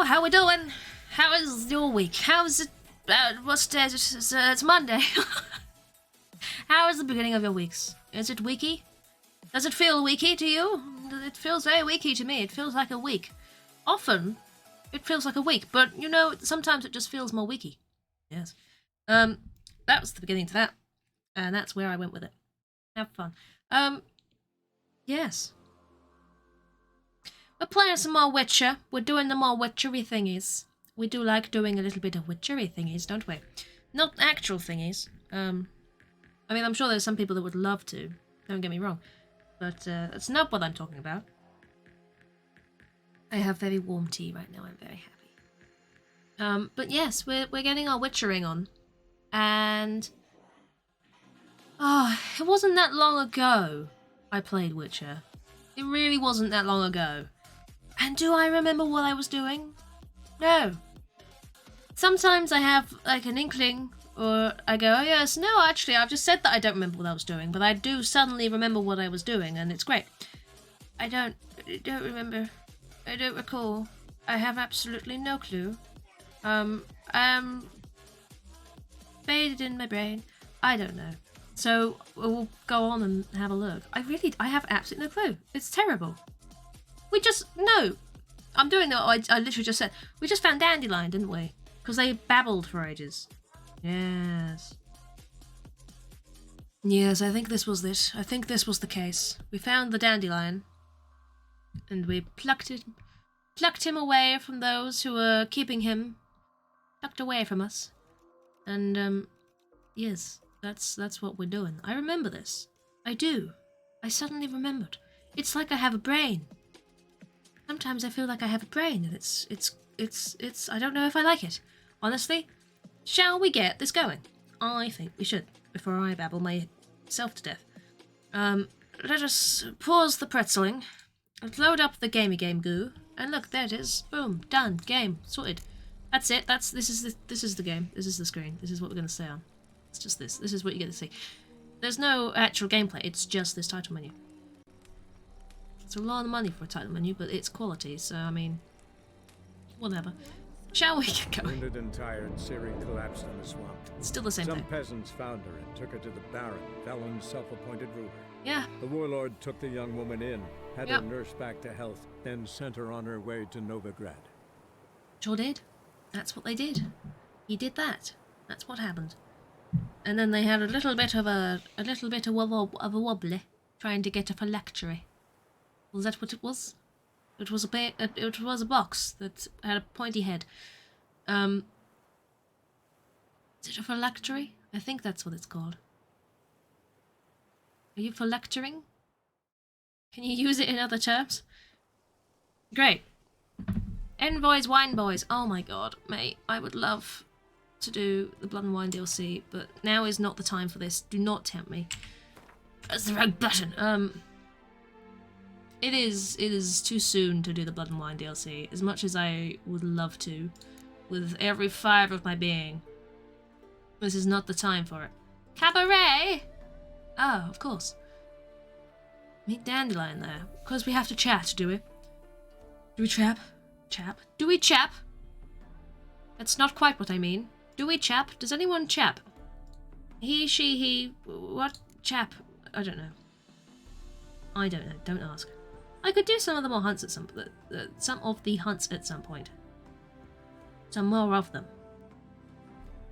how we doing? How is your week? How's it? What's day? It's Monday. How is the beginning of your weeks? Is it weeky? Does it feel weeky to you? It feels very weeky to me. It feels like a week. Often, it feels like a week, but you know, sometimes it just feels more weeky. Yes. That was the beginning to that, and that's where I went with it. Have fun. Yes. We're playing some more Witcher. We're doing the more Witchery thingies. We do like doing a little bit of Witchery thingies, don't we? Not actual thingies. I mean, I'm sure there's some people that would love to. Don't get me wrong. But it's not what I'm talking about. I have very warm tea right now. I'm very happy. But yes, we're getting our Witchering on. And... it wasn't that long ago I played Witcher. It really wasn't that long ago. And do I remember what I was doing? No. Sometimes I have, like, an inkling, or I go, oh yes, no, actually, I've just said that I don't remember what I was doing, but I do suddenly remember what I was doing, and it's great. I don't remember. I don't recall. I have absolutely no clue. Faded in my brain. I don't know. So, we'll go on and have a look. I have absolutely no clue. It's terrible. No. I'm doing that. I literally just said, we just found Dandelion, didn't we? Because they babbled for ages. Yes. Yes, I think this was it. I think this was the case. We found the Dandelion. And we plucked him away from those who were keeping him tucked away from us. And, yes, that's what we're doing. I remember this. I do. I suddenly remembered. It's like I have a brain. Sometimes I feel like I have a brain, and it's I don't know if I like it. Honestly, shall we get this going? I think we should, before I babble myself to death. Let us pause the pretzeling, load up the gamey game goo, and look, there it is. Boom, done, game, sorted. That's it, this is the game, this is the screen, this is what we're going to stay on. It's just this is what you get to see. There's no actual gameplay, it's just this title menu. It's a lot of money for a title menu, but it's quality, so I mean, whatever. Shall we get going? Wounded and tired, Ciri collapsed in the swamp. Still the same thing. Some peasants found her and took her to the Baron, Felon's self-appointed ruler. Yeah. The warlord took the young woman in, had her nursed back to health, then sent her on her way to Novigrad. Sure did. That's what they did. He did that. That's what happened. And then they had a little bit of a wobbly, trying to get a phylactery. Was that what it was? It was a box that had a pointy head. Is it a phylactery? I think that's what it's called. Are you phylactering? Can you use it in other terms? Great. Envoys, Wine Boys. Oh my god, mate. I would love to do the Blood and Wine DLC, but now is not the time for this. Do not tempt me. That's the wrong button. It is too soon to do the Blood and Wine DLC, as much as I would love to, with every fibre of my being. This is not the time for it. Cabaret! Oh, of course. Meet Dandelion there. Because we have to chat, do we? Do we chap? Chap? Do we chap? That's not quite what I mean. Do we chap? Does anyone chap? He, she, he... What? Chap? I don't know. I don't know. Don't ask. I could do some of the more hunts at some of the hunts at some point. Some more of them.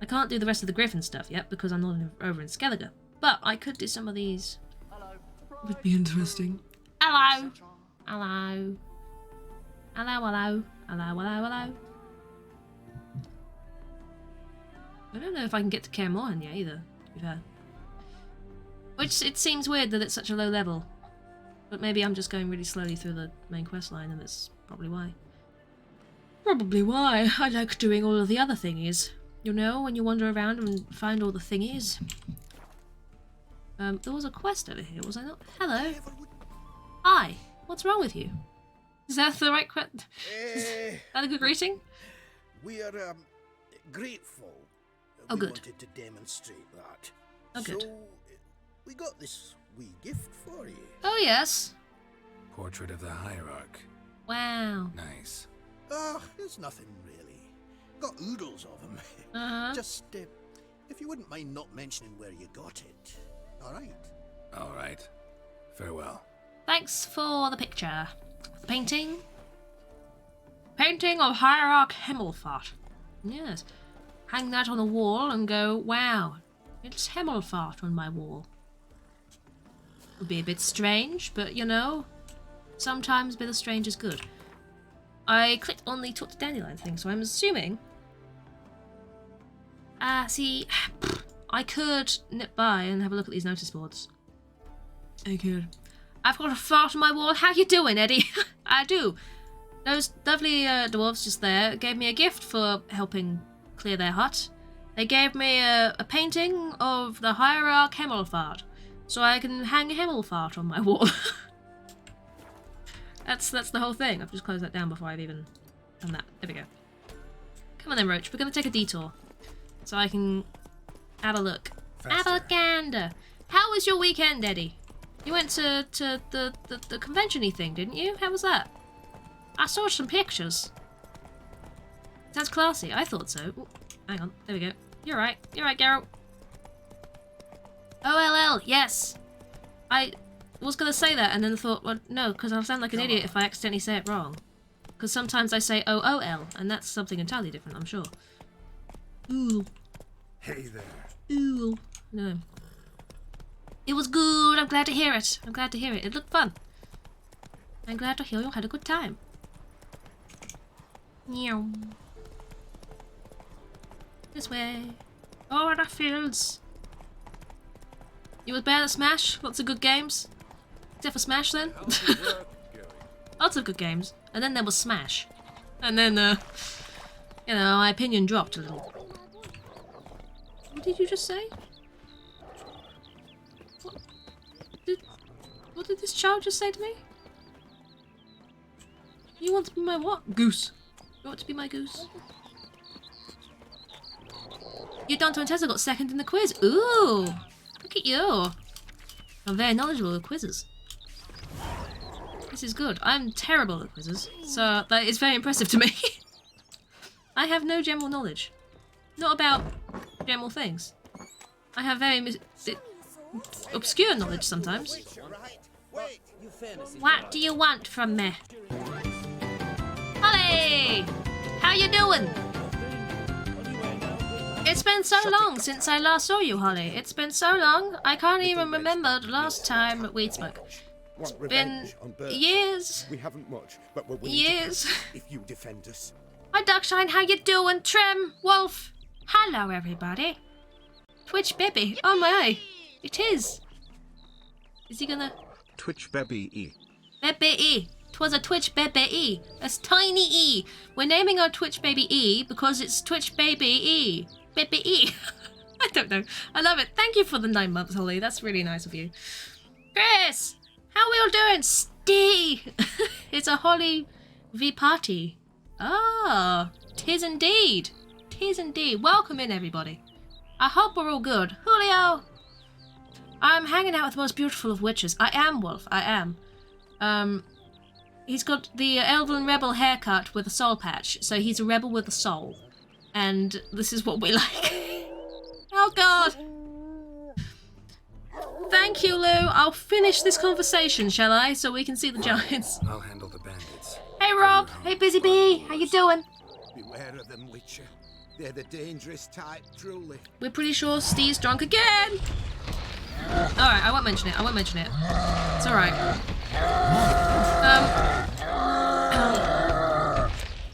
I can't do the rest of the Griffin stuff yet because I'm not over in Skellige, but I could do some of these. Hello. It would be interesting. Hello. Hello. Hello, hello. Hello, hello, hello. I don't know if I can get to Kaer Morhen yet either, to be fair. Which, it seems weird that it's such a low level. But maybe I'm just going really slowly through the main quest line, and that's probably why. Probably why. I like doing all of the other thingies. You know, when you wander around and find all the thingies. There was a quest over here, was I not? Hello. Hi. What's wrong with you? Is that the right quest? Is that a good greeting? We are, grateful. Oh, we good. wanted to demonstrate that. Oh, good. So, we got this wee gift for you. Oh, yes. Portrait of the Hierarch. Wow. Nice. Oh, it's nothing really. Got oodles of them. Just, if you wouldn't mind not mentioning where you got it. All right. All right. Farewell. Thanks for the picture. The painting. Painting of Hierarch Himmelfart. Yes. Hang that on the wall and go, wow, it's Himmelfart on my wall. Would be a bit strange, but you know, sometimes a bit of strange is good. I clicked on the talk to Dandelion thing, so I'm assuming... see, I could nip by and have a look at these notice boards. I could. I've got a fart on my wall. How you doing, Eddie? I do. Those lovely dwarves just there gave me a gift for helping clear their hut. They gave me a painting of the Hierarch Himmelfart, so I can hang a Himmelfart on my wall. That's the whole thing. I've just closed that down before I've even done that. There we go. Come on then, Roach. We're going to take a detour so I can have a look. Faster. Have a gander. How was your weekend, Eddie? You went to the convention-y thing, didn't you? How was that? I saw some pictures. Sounds classy. I thought so. Ooh, hang on. There we go. You're right. You're right, Geralt. OLL. Yes. I was going to say that and then thought, well, no, because I'll sound like an idiot if I accidentally say it wrong. Because sometimes I say OOL, and that's something entirely different, I'm sure. Ooh. Hey there. Ooh. No. It was good. I'm glad to hear it. I'm glad to hear it. It looked fun. I'm glad to hear you had a good time. Meow. This way. Oh, the fields. You was bad at Smash? Lots of good games? Except for Smash then? Lots of good games. And then there was Smash. And then, you know, my opinion dropped a little. What did you just say? What did this child just say to me? You want to be my what? Goose. You want to be my goose? You Dante and Tessa got second in the quiz. Ooh! Look at you. I'm very knowledgeable with quizzes. This is good. I'm terrible at quizzes, so that is very impressive to me. I have no general knowledge. Not about general things. I have very obscure knowledge sometimes. What do you want from me? Holly! How you doing? It's been so long since I last saw you, Holly. It's been so long, I can't even remember the last time we spoke. It's been years. We haven't much, but we're willing years. to if you defend us. Hi, Duckshine. How you doing? Trim, Wolf. Hello, everybody. Twitch baby. Oh my. It is. Is he gonna... Twitch baby E. Bebe E. 'Twas a Twitch Bebe E. A tiny E. We're naming our Twitch baby E because it's Twitch baby E. Bebe E. I don't know. I love it. Thank you for the 9 months, Holly. That's really nice of you. Chris! How are we all doing? Stee! It's a Holly V party. Ah, tis indeed. Tis indeed. Welcome in, everybody. I hope we're all good. Julio! I'm hanging out with the most beautiful of witches. I am, Wolf. I am. He's got the Elven Rebel haircut with a soul patch, so he's a rebel with a soul. And this is what we like. Oh, God! Thank you, Lou. I'll finish this conversation, shall I? So we can see the giants. I'll handle the bandits. Hey, Rob. Hey, Busy Bee. How you doing? Beware of them, Witcher. They're the dangerous type, truly. We're pretty sure Steve's drunk again. Alright, I won't mention it. I won't mention it. It's alright.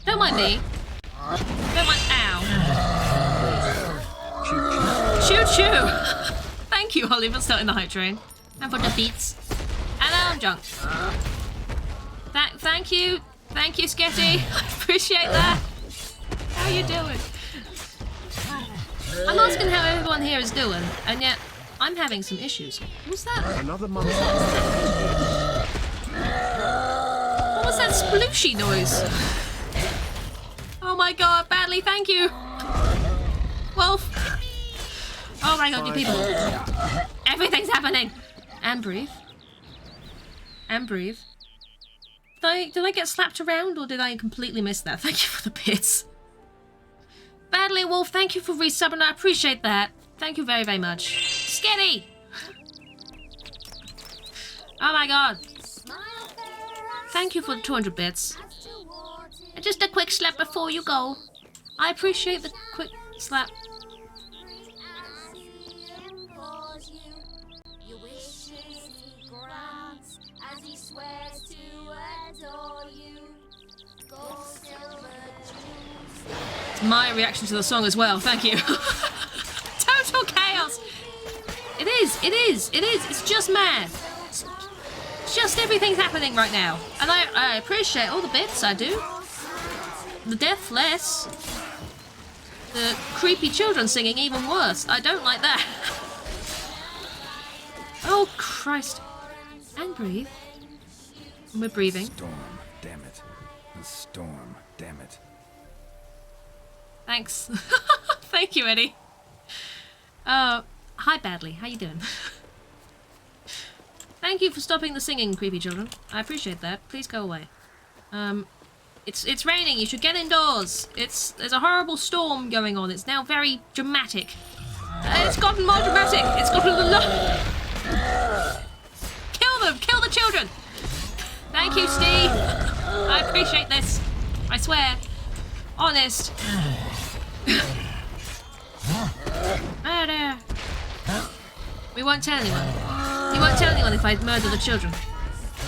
Don't mind me. Don't mind... Ow. Choo-choo. Thank you, Holly, for starting the hype train. And for the beats. And I'm drunk. Thank you. Thank you, Sketty. I appreciate that. How you doing? I'm asking how everyone here is doing, and yet I'm having some issues. What's that? Another month. What was that splooshy noise? Oh my god, badly, thank you. Wolf. Oh my god, you people. Everything's happening. And breathe. And breathe. did I get slapped around, or did I completely miss that? Thank you for the bits. Badly Wolf, thank you for resubbing. I appreciate that. Thank you very, very much. Skitty! Oh my god. Thank you for the 200 bits. And just a quick slap before you go. I appreciate the quick slap. It's my reaction to the song as well, thank you. Total chaos! It is. It's just mad. It's just everything's happening right now. And I appreciate all the bits, I do. The death less. The creepy children singing even worse. I don't like that. Oh, Christ. And breathe. We're breathing. Storm, damn it. The storm, damn it. Thanks. Thank you, Eddie. Hi, Badly. How you doing? Thank you for stopping the singing, creepy children. I appreciate that. Please go away. It's raining. You should get indoors. There's a horrible storm going on. It's now very dramatic. It's gotten more dramatic. It's gotten a lot. Kill them. Kill the children. Thank you, Steve. I appreciate this. I swear. Honest. Murder. We won't tell anyone. We won't tell anyone if I murder the children.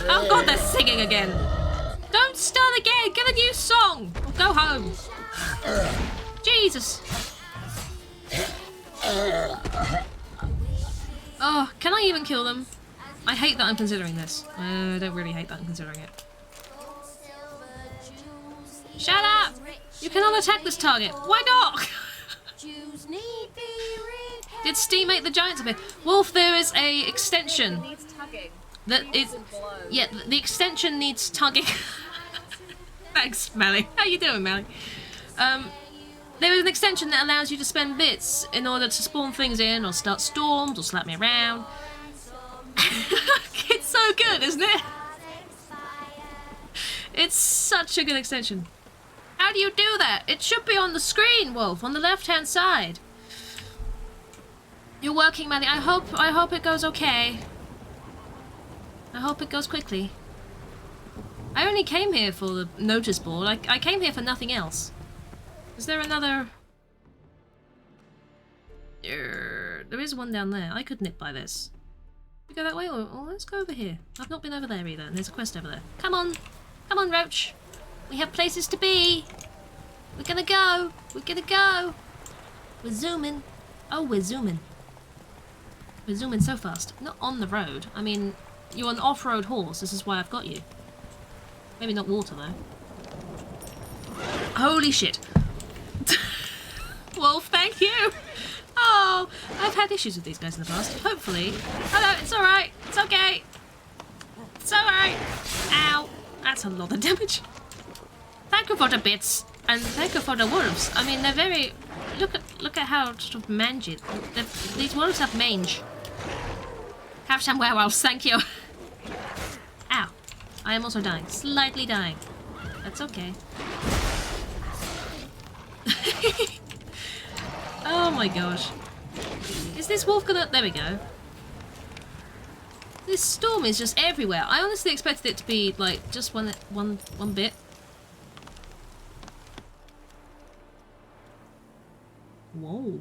Oh god, they're singing again. Don't start again. Get a new song. Or go home. Jesus. Oh, can I even kill them? I hate that I'm considering this. I don't really hate that I'm considering it. Shut up! You cannot attack this target. Why not? Did Steam make the giants appear? Wolf, there is a extension. It needs tugging. Yeah, the extension needs tugging. Thanks, Melly. How you doing, Melly? There is an extension that allows you to spend bits in order to spawn things in, or start storms, or slap me around. It's so good, isn't it? It's such a good extension. How do you do that? It should be on the screen, Wolf, on the left-hand side. You're working, Melly. I hope it goes okay. I hope it goes quickly. I only came here for the notice board. I came here for nothing else. Is there another... There is one down there. I could nip by this. We go that way, or let's go over here. I've not been over there either, and there's a quest over there. Come on! Come on, Roach! We have places to be! We're gonna go! We're gonna go! We're zooming. Oh, we're zooming. We're zooming so fast. Not on the road. I mean, you're an off-road horse. This is why I've got you. Maybe not water, though. Holy shit. Wolf, thank you! Oh, I've had issues with these guys in the past. Hopefully. Hello, it's alright. It's okay. It's alright. Ow. That's a lot of damage. Thank you for the bits. And thank you for the wolves. I mean, they're very... Look at how sort of mangy... These wolves have mange. Have some werewolves, thank you. Ow. I am also dying. Slightly dying. That's okay. Oh my gosh. Is this wolf gonna... There we go. This storm is just everywhere. I honestly expected it to be, like, just one bit. Whoa.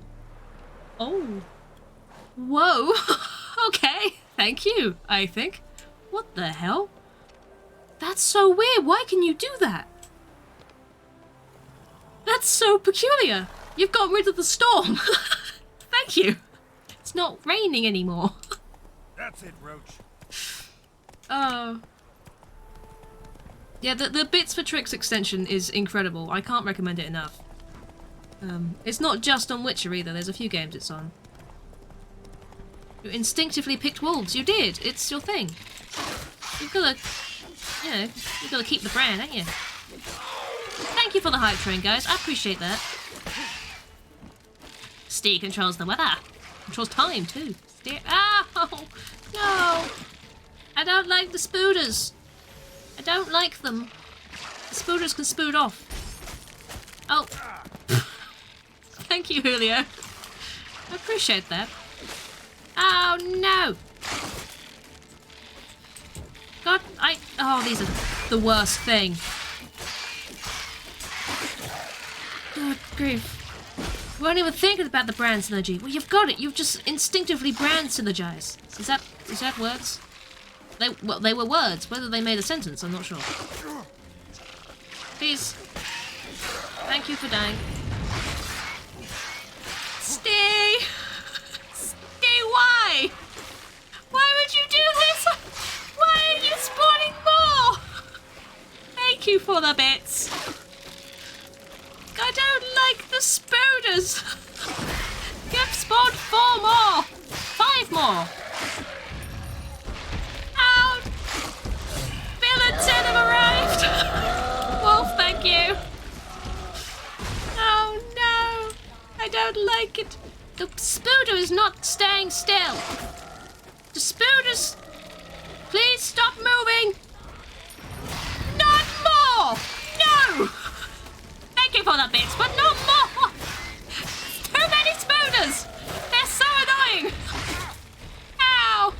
Oh. Whoa. Okay. Thank you, I think. What the hell? That's so weird. Why can you do that? That's so peculiar. You've got rid of the storm. Thank you. It's not raining anymore. That's it, Roach. Oh. Yeah, the Bits for Tricks extension is incredible. I can't recommend it enough. It's not just on Witcher either. There's a few games it's on. You instinctively picked wolves. You did. It's your thing. You've got to, you know, you've got to keep the brand, haven't you? Thank you for the hype train, guys. I appreciate that. Steve controls the weather. Controls time, too. Steve... Oh, no. I don't like the spooters. I don't like them. The spooters can spoot off. Oh. Thank you, Julio. I appreciate that. Oh, no. God, oh, these are the worst thing. Good grief. We weren't even thinking about the brand synergy. Well, you've got it. You've just instinctively brand synergized. Is that words? They were words. Whether they made a sentence, I'm not sure. Please. Thank you for dying. Stay! Stay, why? Why would you do this? Why are you spawning more? Thank you for the bits. I don't like the spooters. You've spawned 4 more. 5 more. Ow! Villains have arrived. Wolf, thank you. Oh no. I don't like it. The spooter is not staying still. The spooters, please stop moving. Not more. No. Thank you for the bits, but not more. Too many spooters. They're so annoying. Ow.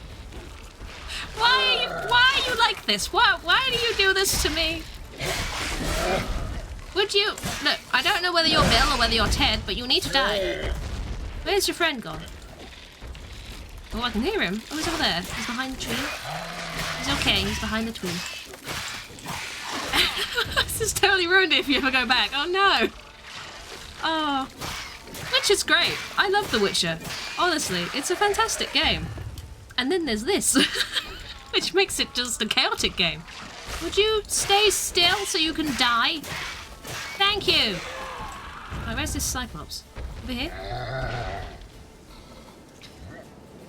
Why are you like this? Why do you do this to me? Would you... Look, I don't know whether you're Bill or whether you're Ted, but you need to die. Where's your friend gone? Oh, I can hear him. Oh, he's over there. He's behind the tree. He's okay. He's behind the tree. This has totally ruined it if you ever go back. Oh, no. Oh. Witcher's great. I love The Witcher. Honestly, it's a fantastic game. And then there's this, which makes it just a chaotic game. Would you stay still so you can die? Thank you. Oh, where's this Cyclops? Over here?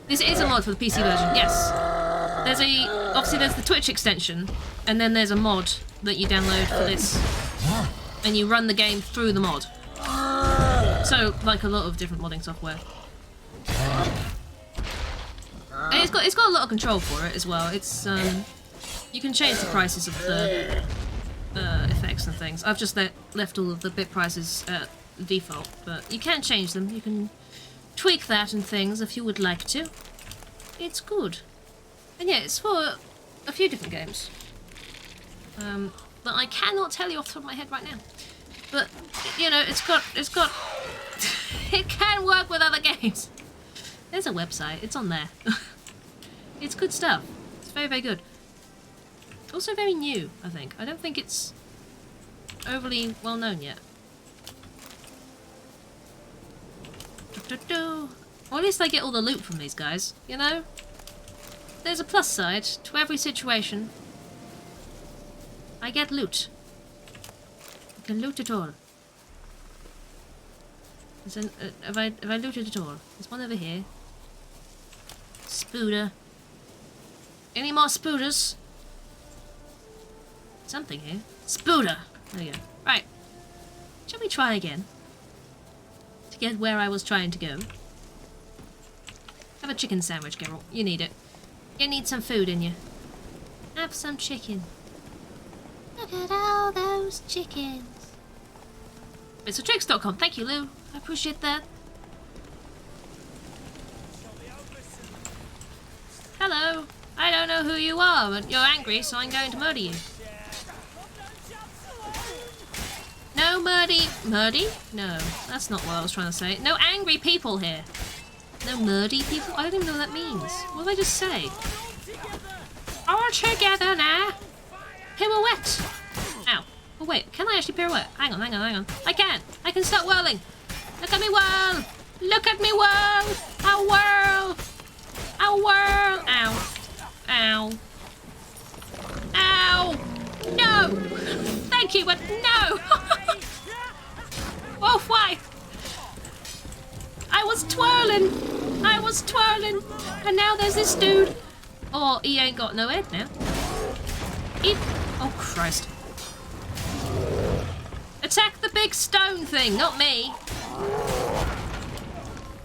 This is a mod for the PC version, yes. Obviously there's the Twitch extension, and then there's a mod that you download for this, and you run the game through the mod. So, like a lot of different modding software. And it's got a lot of control for it as well. It's you can change the prices of the effects and things. I've just left all of the bit prices at default, but you can change them. You can tweak that and things if you would like to. It's good. And yeah, it's for a few different games. That I cannot tell you off the top of my head right now. But, you know, it's got it can work with other games. There's a website, it's on there. It's good stuff. It's very, very good. Also very new, I think. I don't think it's overly well known yet. Or at least I get all the loot from these guys, you know? There's a plus side to every situation. I get loot. I can loot it all. Have I looted it all? There's one over here. Spooter. Any more spooters? Something here. Spooter! There we go. Right. Shall we try again? To get where I was trying to go. Have a chicken sandwich, Geralt. You need it. You need some food in you. Have some chicken. Look at all those chickens. Bitsoftricks.com. Thank you, Lou. I appreciate that. Hello. I don't know who you are, but you're angry, so I'm going to murder you. No murdy? No, that's not what I was trying to say. No angry people here. No murdy people? I don't even know what that means. What did I just say? All together now. Pirouette. Ow. Oh wait, can I actually pirouette? Hang on. I can. I can start whirling. Look at me whirl. Look at me whirl. I'll whirl. I'll whirl. Ow. Ow. Ow. No. Thank you, but no. Oh, why? I was twirling, and now there's this dude. Oh, he ain't got no head now. Oh, Christ. Attack the big stone thing, not me.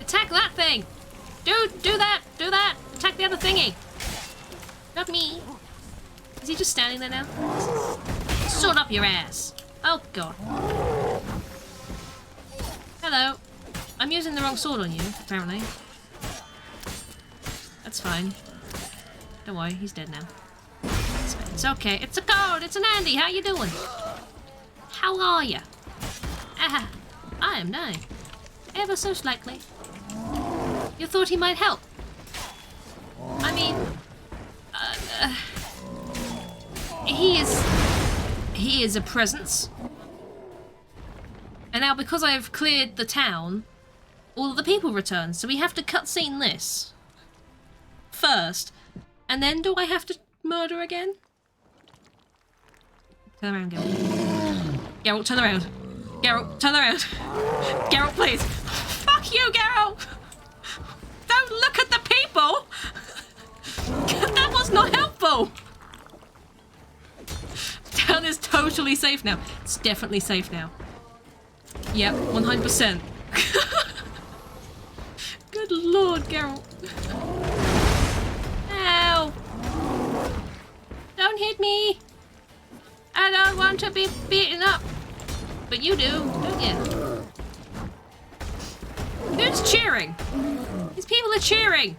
Attack that thing. Do that. Attack the other thingy. Not me. Is he just standing there now? Sword up your ass. Oh, God. Hello. I'm using the wrong sword on you, apparently. That's fine. Don't worry, he's dead now. It's okay. It's a code. It's an Andy. How you doing? How are you? Ah, I am dying. Ever so slightly. You thought he might help? I mean, he is a presence. And now because I've cleared the town, all of the people return. So we have to cutscene this first, and then do I have to murder again? Turn around, Geralt. Geralt, turn around. Geralt, turn around. Geralt, please. Fuck you, Geralt! Don't look at the people! That was not helpful! Town is totally safe now. It's definitely safe now. Yep, 100%. Good lord, Geralt. Ow! Don't hit me! I don't want to be beaten up. But you do, don't you? Dude's cheering. These people are cheering.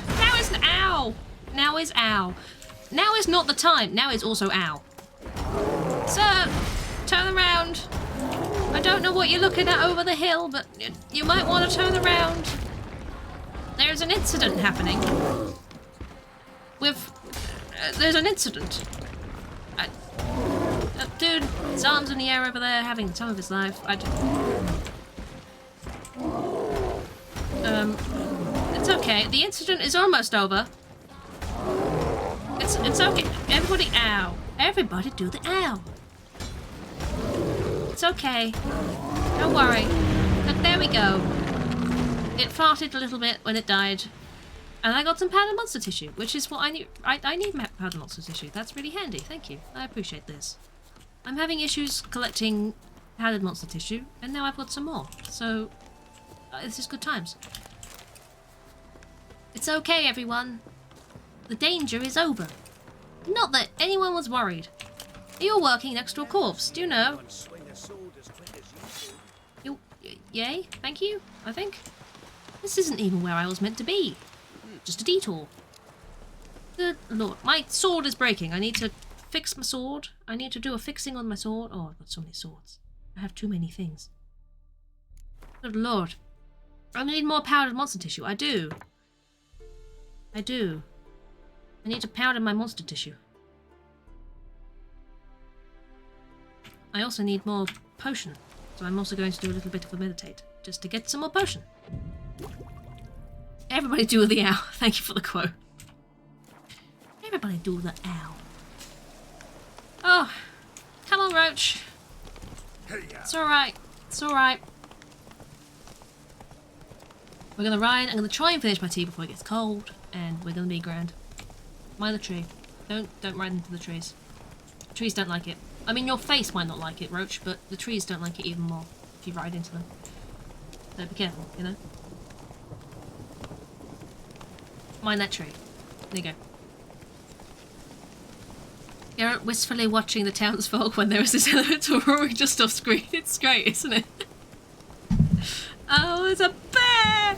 Now is ow. Now is ow. Now is not the time. Now is also ow. Sir, turn around. I don't know what you're looking at over the hill, but you might want to turn around. There's an incident happening. There's an incident. Dude, his arms in the air over there, having the time of his life. It's okay. The incident is almost over. It's okay. Everybody, ow. Everybody do the ow. It's okay. Don't worry. Look, there we go. It farted a little bit when it died. And I got some powdered monster tissue, which is what I need. I need powdered monster tissue. That's really handy. Thank you. I appreciate this. I'm having issues collecting powdered monster tissue, and now I've got some more. So, this is good times. It's okay, everyone. The danger is over. Not that anyone was worried. You're working next to a corpse, do you know? Yay, thank you, I think. This isn't even where I was meant to be. Just a detour. Good lord, my sword is breaking. I need to fix my sword. I need to do a fixing on my sword. Oh, I've got so many swords. I have too many things. Good lord. I need more powdered monster tissue. I do. I do. I need to powder my monster tissue. I also need more potion. So I'm also going to do a little bit of a meditate. Just to get some more potion. Everybody do the ow. Thank you for the quote. Everybody do the ow. Oh, come on, Roach. It's alright. It's alright. We're gonna ride. I'm gonna try and finish my tea before it gets cold, and we're gonna be grand. Mind the tree. Don't ride into the trees. The trees don't like it. I mean, your face might not like it, Roach, but the trees don't like it even more if you ride into them. So be careful, you know? Mind that tree. There you go. Garrett wistfully watching the townsfolk when there was this elemental roaring just off screen. It's great, isn't it? Oh, there's a bear!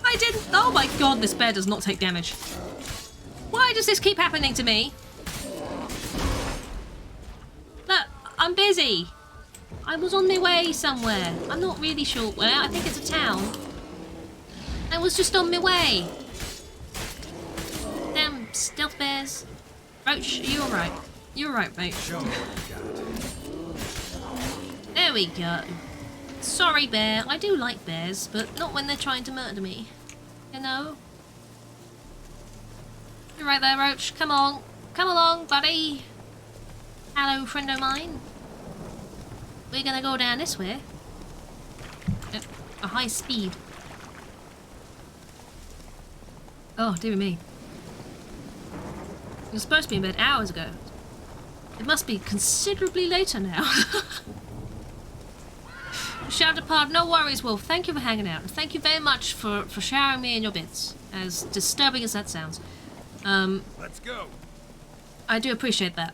I didn't... Oh my god, this bear does not take damage. Why does this keep happening to me? Look, I'm busy. I was on my way somewhere. I'm not really sure where. I think it's a town. I was just on my way. Damn stealth bears. Roach, are you alright? You're alright, mate. There we go. Sorry, bear. I do like bears, but not when they're trying to murder me. You know? You're right there, Roach. Come on. Come along, buddy. Hello, friend of mine. We're gonna go down this way. At a high speed. Oh, dear me. You were supposed to be in bed hours ago. It must be considerably later now. Shout apart, no worries, Wolf. Thank you for hanging out. And thank you very much for showering me in your bits. As disturbing as that sounds. Let's go. I do appreciate that.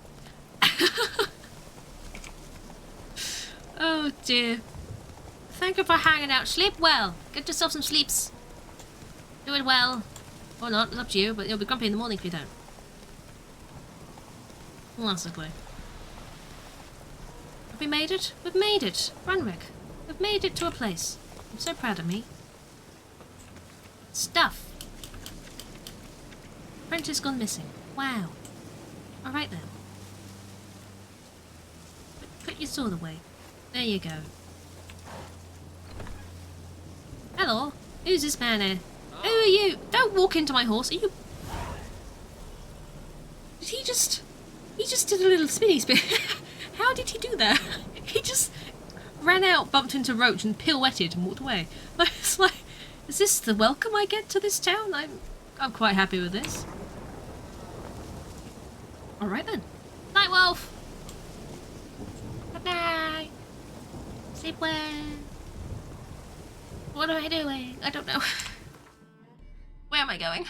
Oh dear. Thank you for hanging out. Sleep well. Get yourself some sleeps. Do it well. Or not, it's up to you, but you'll be grumpy in the morning if you don't. Classically. Have we made it? We've made it! Runrick. We've made it to a place. I'm so proud of me. Stuff. Apprentice gone missing. Wow. Alright then. Put your sword away. There you go. Hello. Who's this man here? Who are you? Don't walk into my horse. Are you... Did he just... He just did a little spinny spin. How did he do that? He just ran out, bumped into Roach and pirouetted and walked away. It's like, is this the welcome I get to this town? I'm quite happy with this. Alright then. Night Wolf! Good night! Sleep well! What am I doing? I don't know. Where am I going?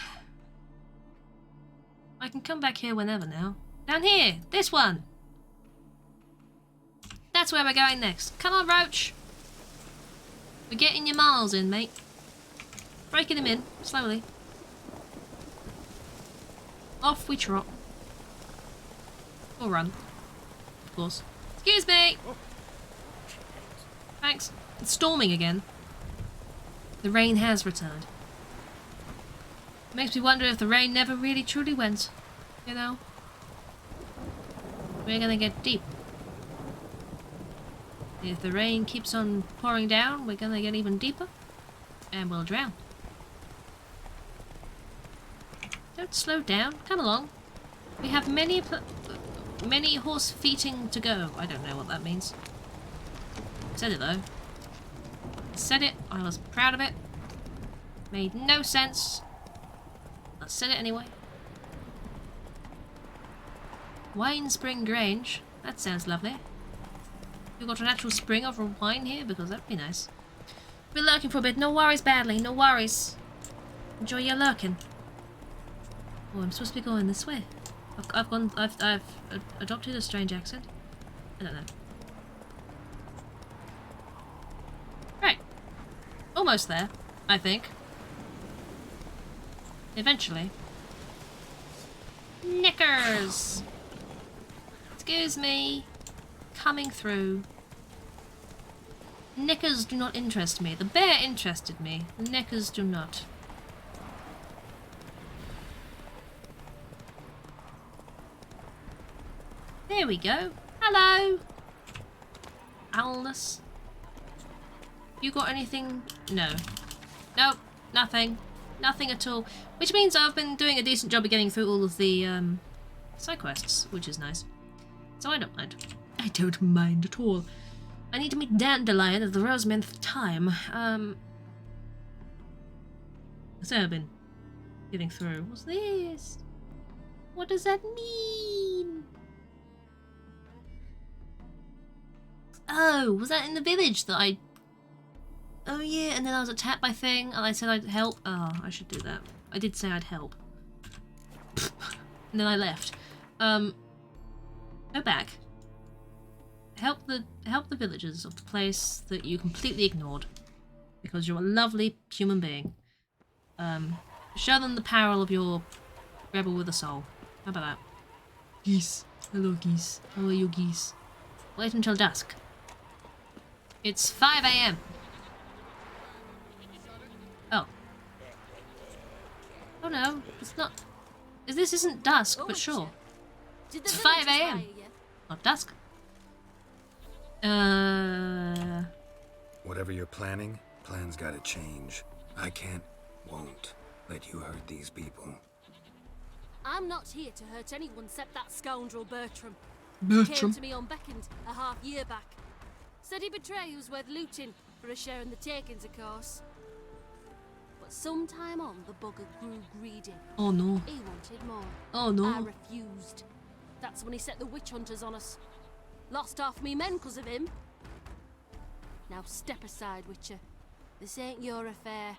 I can come back here whenever now. Down here! This one! That's where we're going next. Come on, Roach! We're getting your miles in, mate. Breaking them in, slowly. Off we trot. Or run. Of course. Excuse me! Thanks. It's storming again. The rain has returned. Makes me wonder if the rain never really truly went. You know? We're gonna get deep. If the rain keeps on pouring down, we're gonna get even deeper. And we'll drown. Don't slow down. Come along. We have many horse feeting to go. I don't know what that means. I said it though. I said it. I was proud of it. Made no sense. I said it anyway. Wine Spring Grange. That sounds lovely. You've got an actual spring of wine here? Because that'd be nice. We're lurking for a bit. No worries, badly. No worries. Enjoy your lurking. Oh, I'm supposed to be going this way. I've adopted a strange accent. I don't know. Right. Almost there, I think. Eventually. Knickers! Excuse me. Coming through. Knickers do not interest me. The bear interested me. The knickers do not. There we go. Hello! Owlness. You got anything? No. Nope. Nothing. Nothing at all. Which means I've been doing a decent job of getting through all of the side quests, which is nice. So I don't mind. I don't mind at all. I need to meet Dandelion at the Rosemanth time. So I've been getting through. What's this? What does that mean? Oh, was that in the village that I... Oh yeah, and then I was attacked by thing, and I said I'd help. Oh, I should do that. I did say I'd help. And then I left. Go back. Help the villagers of the place that you completely ignored. Because you're a lovely human being. Show them the power of your rebel with a soul. How about that? Geese. Hello, geese. How are you, geese? Wait until dusk. It's 5 AM. Oh. Oh no, it's not. This isn't dusk, but sure. It's 5 AM. Not dusk. Whatever you're planning, plans gotta change. I can't, won't let you hurt these people. I'm not here to hurt anyone except that scoundrel Bertram. Bertram. Came to me unbeckoned a half-year back. Said he'd betray who's worth looting for a share in the takings, of course. But sometime on, the bugger grew greedy. Oh no. He wanted more. Oh no. I refused. That's when he set the witch hunters on us. Lost half me men because of him. Now step aside, Witcher. This ain't your affair.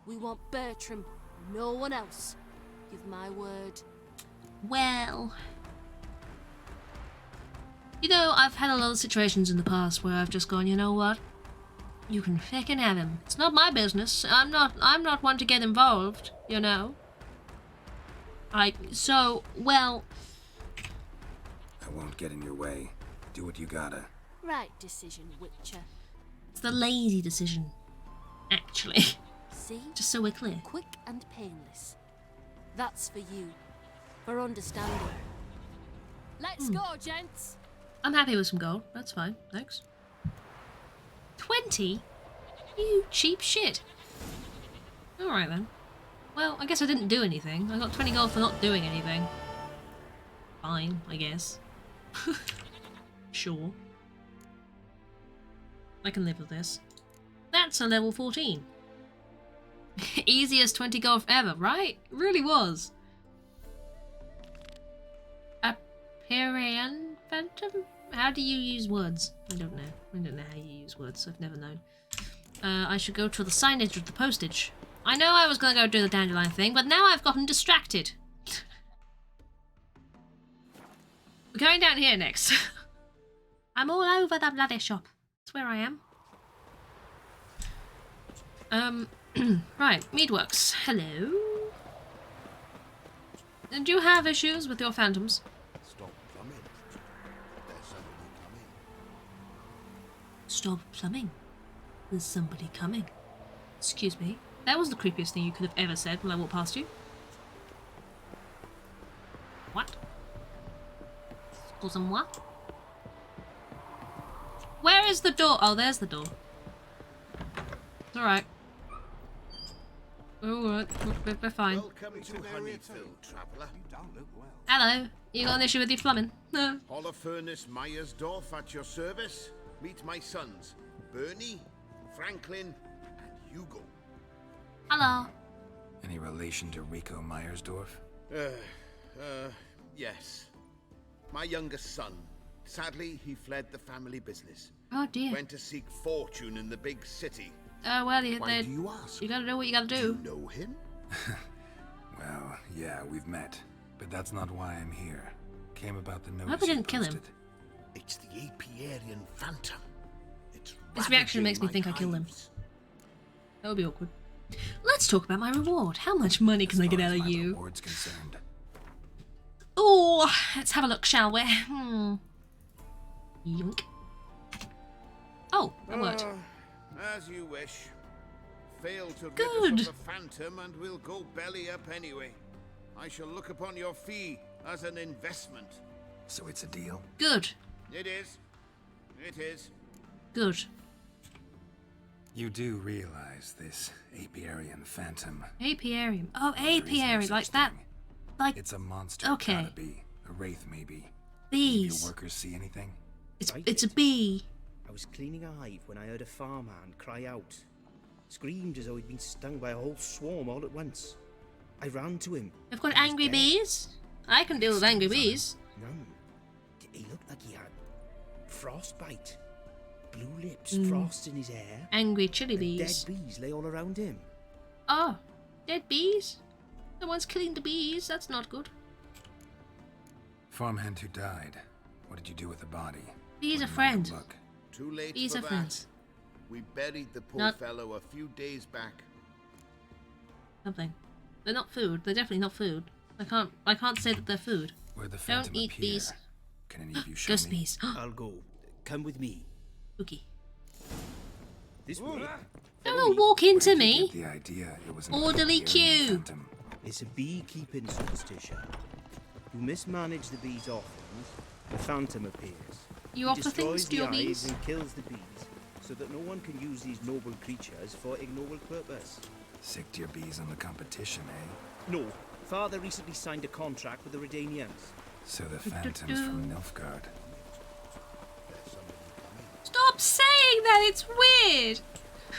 We want Bertram, no one else. give my word. Well, you know, I've had a lot of situations in the past where I've just gone, you know what? You can fucking have him. It's not my business. I'm not one to get involved, you know. Well, I won't get in your way. Do what you gotta. Right decision, Witcher. it's the lazy decision, actually. See? Just so we're clear. Quick and painless. That's for you. For understanding. Let's go, gents. I'm happy with some gold. That's fine. Thanks. 20? You cheap shit. Alright then. Well, I guess I didn't do anything. I got 20 gold for not doing anything. Fine, I guess. Sure. I can live with this. That's a level 14. Easiest 20 gold ever, right? It really was. Hyperion Phantom? How do you use words? I don't know. I don't know how you use words. I've never known. I should go to the signage of the postage. I know I was going to go do the Dandelion thing, but now I've gotten distracted. We're going down here next. I'm all over the bloody shop. That's where I am. Right, Meadworks. Hello. And do you have issues with your phantoms? Stop plumbing. There's somebody coming. Stop plumbing. There's somebody coming. Excuse me. That was the creepiest thing you could have ever said when I walked past you. What? Excuse-moi? Where is the door? Oh, there's the door. It's alright. Alright, we're fine. Welcome to Honeyfield, traveller. Hello. You got an issue with your plumbing? No. Holofernes Meyersdorf at your service. Meet my sons, Bernie, Franklin, and Hugo. Hello. Any relation to Rico Meyersdorf? Yes. My youngest son. Sadly, he fled the family business. Oh dear. Went to seek fortune in the big city. Oh well, Why do you ask? you gotta know what you gotta do. You know him? Well, yeah, we've met. But that's not why I'm here. Came about the notice hope I you didn't kill him. posted. It's the Apiarian Phantom. It's His reaction ravaging makes me my think I killed him. hives. That would be awkward. Let's talk about my reward. How much money can I As get far out as of my you? reward's concerned. Oh, let's have a look, shall we? Yoink. Oh, that worked. As you wish. Fail to rid Good. us of the phantom and we'll go belly up anyway. I shall look upon your fee as an investment. So it's a deal? Good. It is. It is. Good. You do realize this Apiarian Phantom. Apiarium. Oh, The reason apiary, it's like that. interesting, Like It's a monster. Okay. Gotta be. A wraith, maybe. Any of bees. your workers see anything? It's a bee. I was cleaning a hive when I heard a farmhand cry out. Screamed as though he'd been stung by a whole swarm all at once. I ran to him. I've got He was angry dead. bees. I can deal with angry bees. None. He looked like he had frostbite. Blue lips, Mm. frost in his hair. Angry chili and bees. dead bees lay all around him. Oh, dead bees? No one's killing the bees. That's not good. Farmhand who died. What did you do with the body? Bees When are you went to friends. look? Too late Bees for are that. friends. We buried the poor Not- fellow a few days back. Something. They're not food. They're definitely not food. I can't say that they're food. Where the Don't Phantom eat appear? bees. Can any of you show Ghost me? bees. I'll go. Come with me. Spooky. This way. Don't walk into Where did you me. get the idea it was an Orderly Apiarian queue. Phantom? It's a beekeeping superstition. You mismanage the bees' offerings, the phantom appears. You He offer things destroys to the your hives bees? and kills the bees, so that no one can use these noble creatures for ignoble purpose. Sicked your bees on the competition, eh? No, Father recently signed a contract with the Redanians. So the Phantom's from Nilfgaard. Stop saying that. It's weird.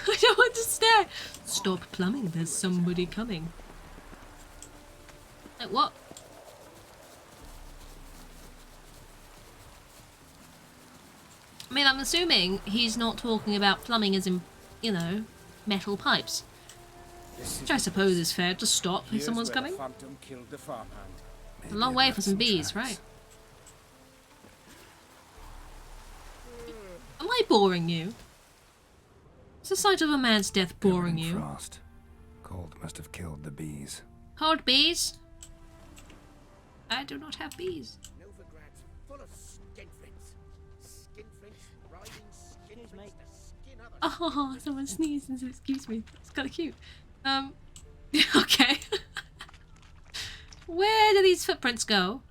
I don't understand. Stop plumbing. There's somebody coming. Like what? I mean, I'm assuming he's not talking about plumbing as in, you know, metal pipes. Which I suppose is fair to stop if someone's coming. Phantom killed the farmhand. A long way for some bees, right? Am I boring you? Is the sight of a man's death boring you? Frost. Cold must have killed the bees. Cold bees? I do not have bees. Novigrads full of skinflints. Skinflints riding skinflints to skin others. Oh, someone sneezed and said, excuse me. It's kind of cute. Okay. Where do these footprints go?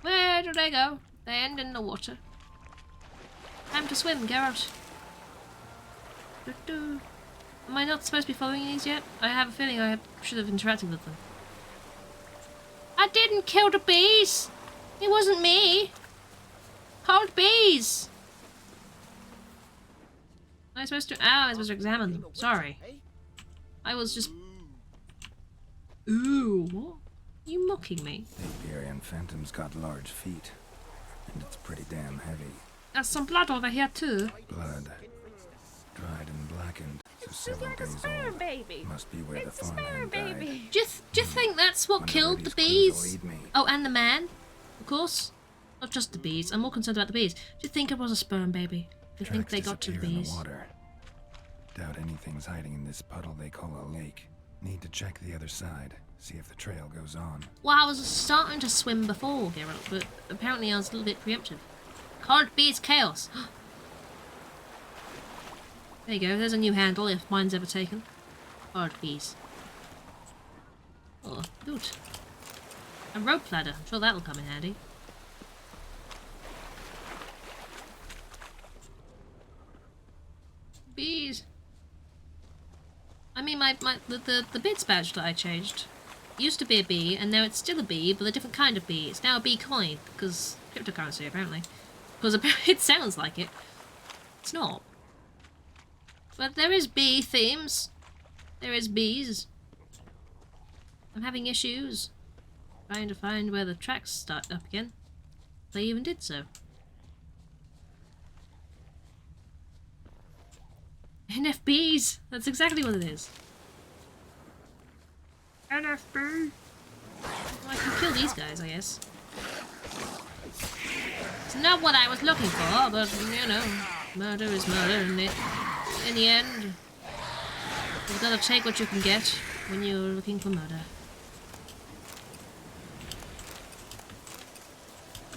Where do they go? They end in the water. Time to swim, Geralt. Am I not supposed to be following these yet? I have a feeling I should have interacted with them. I didn't kill the bees! It wasn't me! Cold bees! Am I supposed to... I'm supposed to examine them. Sorry. I was just... Ooh, what? Are you mocking me? The Iberian phantom's got large feet, and it's pretty damn heavy. There's some blood over here too. Blood. Dried and blackened, so several days old. Baby. Must be where the farmhand died. Do you think that's what Wonder killed where the these clues will bees? lead me. Oh, and the man, of course. Not just the bees. I'm more concerned about the bees. Do you think it was a sperm baby? Do you think Tracks they got to the disappear in bees? the water. Doubt anything's hiding in this puddle they call a lake. Need to check the other side, see if the trail goes on. Well, I was starting to swim before, Geralt, but apparently I was a little bit preemptive. Cold bees chaos. There you go, there's a new handle if mine's ever taken. Cold bees. Oh, good. A rope ladder, I'm sure that'll come in handy. Bees. I mean, the bits badge that I changed used to be a bee, and now it's still a bee, but a different kind of bee. It's now a bee coin, because cryptocurrency, apparently. Because it sounds like it. It's not. But there is bee themes. There is bees. I'm having issues trying to find where the tracks start up again. They even did so. NFBs! That's exactly what it is. NFB! Well, I can kill these guys, I guess. It's not what I was looking for, but, you know, murder is murder, and in the end, you've got to take what you can get when you're looking for murder.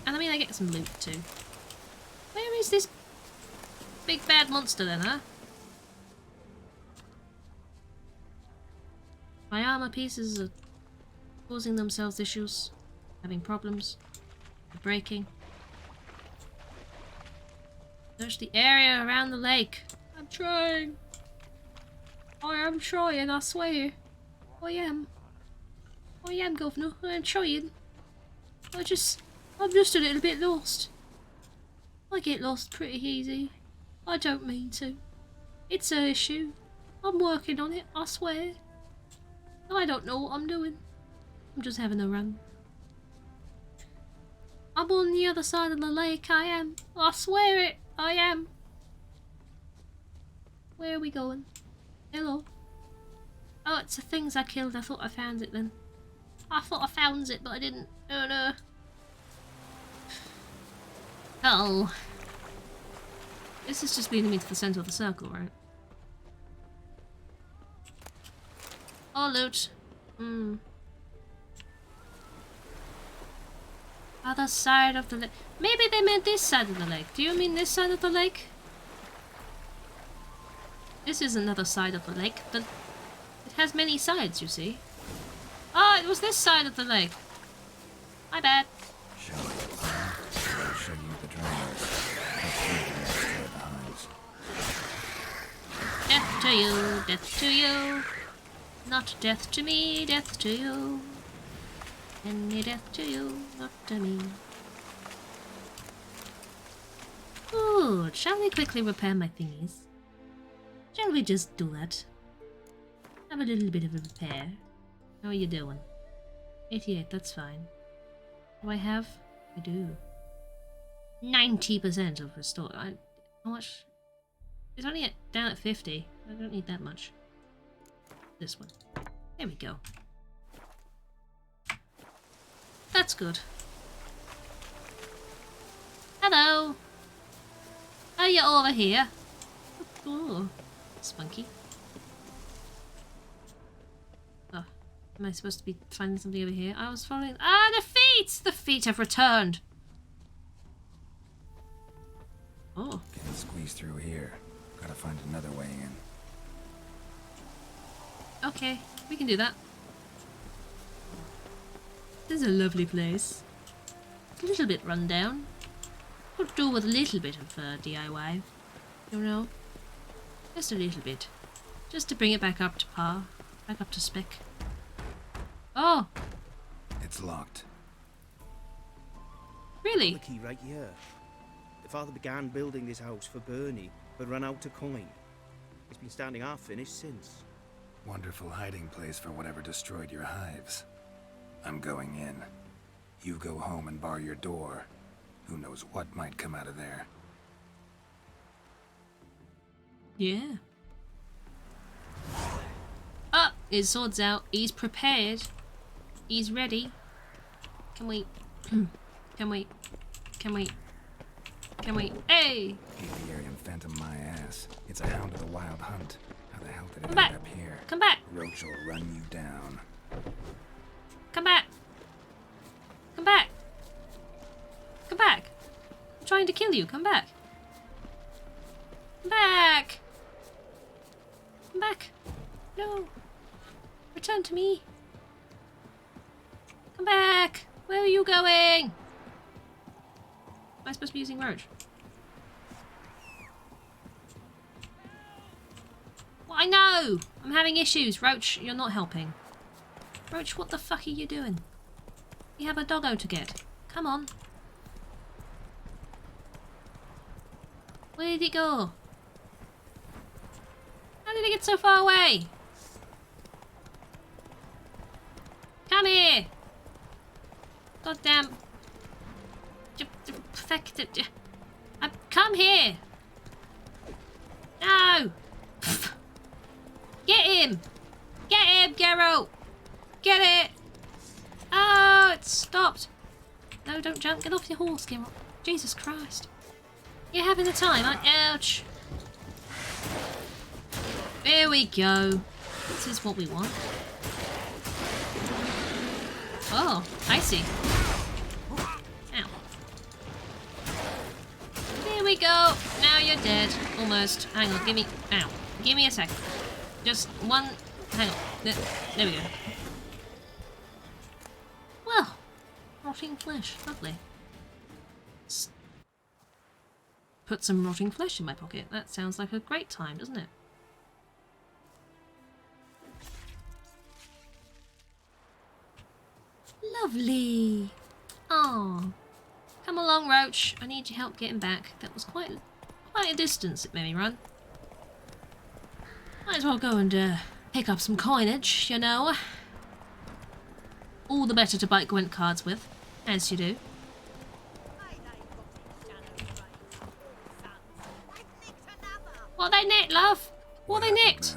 And I mean, I get some loot too. Where is this big bad monster then, huh? My armor pieces are causing themselves issues, having problems, breaking. Search the area around the lake. I'm trying. I am trying, I swear. I am. I am, Governor. I am trying. I'm just a little bit lost. I get lost pretty easy. I don't mean to. It's an issue. I'm working on it, I swear. I don't know what I'm doing. I'm just having a run. I'm on the other side of the lake, I am. I swear it, I am. Where are we going? Hello? Oh, it's the things I killed. I thought I found it then. I thought I found it, but I didn't. Oh no. Oh. This is just leading me to the centre of the circle, right? Oh, loot. Other side of the lake. Maybe they meant this side of the lake. Do you mean this side of the lake? This is another side of the lake, but it has many sides, you see. Oh, it was this side of the lake. My bad. Show me. I'll show you the drowners. Death to you, death to you. Not death to me, death to you. Any death to you, not to me. Good. Shall we quickly repair my thingies? Shall we just do that? Have a little bit of a repair. How are you doing? 88, that's fine. Do I have? I do. 90% of restore. How much? It's only down at 50. I don't need that much. This one. There we go. That's good. Hello! Are you over here? Oh, spunky. Oh, am I supposed to be finding something over here? I was following. Ah, the feet! The feet have returned! Oh. Can't squeeze through here. Gotta find another way in. Okay, we can do that. This is a lovely place. It's a little bit run down. Could do with a little bit of DIY. You know? Just a little bit. Just to bring it back up to par. Back up to spec. Oh! It's locked. Really? The key right here. The father began building this house for Bernie, but ran out of coin. It's been standing half finished since. Wonderful hiding place for whatever destroyed your hives. I'm going in. You go home and bar your door. Who knows what might come out of there. Yeah. Oh, his sword's out. He's prepared. He's ready. Can we? Can we? Can we? Can we? Hey! Apiarian phantom my ass. It's a hound of the wild hunt. How the hell did it Come back. end up here? Come back! Roach will run you down. Come back! Come back! Come back! I'm trying to kill you. Come back! Come back! Come back! No! Return to me! Come back! Where are you going? Am I supposed to be using Roach? Well, I know! I'm having issues. Roach, you're not helping. Roach, what the fuck are you doing? You have a doggo to get. Come on. Where did it go? How did it get so far away? Come here! Goddamn. Perfected. Come here! No! Get him! Get him, Geralt! Get it! Oh, it stopped. No, don't jump. Get off your horse, Geralt. Jesus Christ. You're having the time, aren't you? Ouch. There we go. This is what we want. Oh, I see. Ow. There we go. Now you're dead. Almost. Hang on, give me... Ow. Give me a second. Just one... Hang on. There we go. Well, rotting flesh. Lovely. Put some rotting flesh in my pocket. That sounds like a great time, doesn't it? Lovely. Oh, come along, Roach. I need your help getting back. That was quite a distance it made me run. Might as well go and pick up some coinage, you know. All the better to buy Gwent cards with, as you do. What they nicked, love? What they nicked?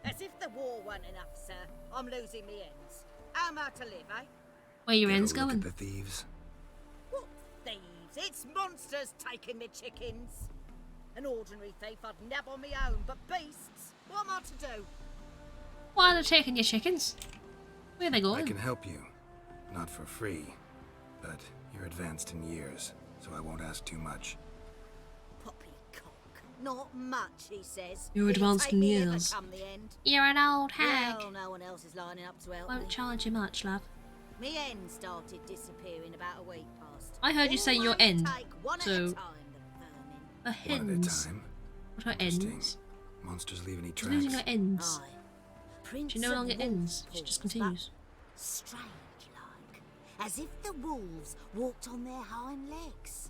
As if the war weren't enough, sir. I'm losing me ends. How am I to live, eh? Where your ends Look going? at the thieves. What thieves? It's monsters taking me chickens. An ordinary thief I'd nab on my own, but beasts? What am I to do? Why are they taking your chickens? Where are they I going? can help you. Not for free. But you're advanced in years, so I won't ask too much. Poppycock. Not much, he says. You're It'll advanced take in me ever years. come the end. You're an old hag. Well, no one else is lining up to help Won't me. charge you much, love. Me hen started disappearing about a week past. I heard you say your Always end, take one at so- a time, the vermin. A One at a hens. time. What are Interesting. ends? Monsters leave any She's tracks. losing her ends. Aye. Prince She no of longer ends. wolf She just paws, but continues. strange like, as if the wolves walked on their hind legs.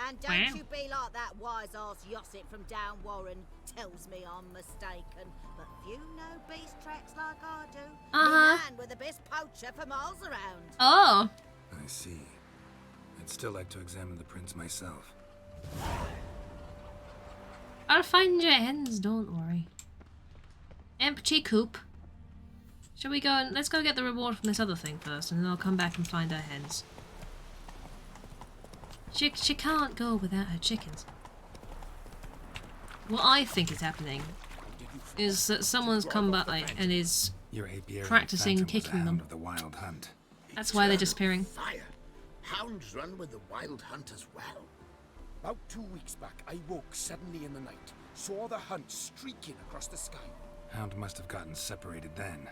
And don't Wow. you be like that wise-ass Yossit from down Warren tells me I'm mistaken. But few know beast tracks like I do. Uh-huh. Me man with the best poacher for miles around. Oh, I see. I'd still like to examine the prints myself. I'll find your hens, don't worry. Empty coop. Shall we go and let's go get the reward from this other thing first, and then I'll come back and find our hens. She can't go without her chickens. What I think is happening is that someone's come by and is practicing kicking them. Of the wild hunt. That's why they're disappearing. Fire. Hounds run with the wild hunt as well. About 2 weeks back, I woke suddenly in the night, saw the hunt streaking across the sky. Hound must have gotten separated then.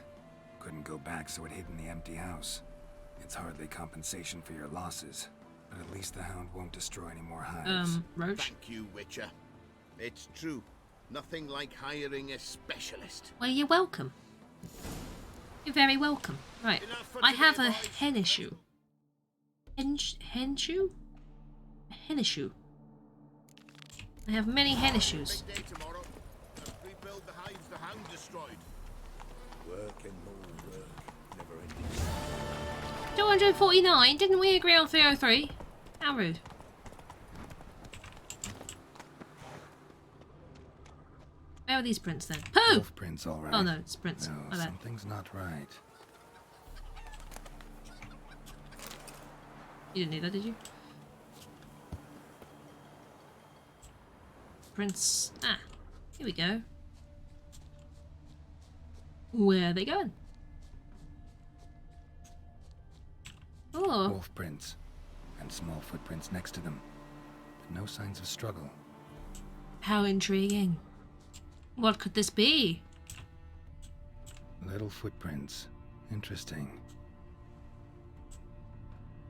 Couldn't go back, so it hid in the empty house. It's hardly compensation for your losses, but at least the hound won't destroy any more hives. Roach? Thank you, Witcher. It's true. Nothing like hiring a specialist. Well, you're welcome. You're very welcome. Right, I have a hen issue. Hen issue? A hen issue. I have many hen issues. Big day tomorrow. Rebuild the hives the hound destroyed. Work and more work, never ending. 249? Didn't we agree on 303? How rude. Where are these prints then? Pooh! Wolf prints, all right. Oh no, it's prints. No, My bad. something's not right. You didn't need that, did you? Prints. Ah, here we go. Where are they going? Oh. Wolf prints, and small footprints next to them, but no signs of struggle. How intriguing. What could this be? Little footprints. Interesting.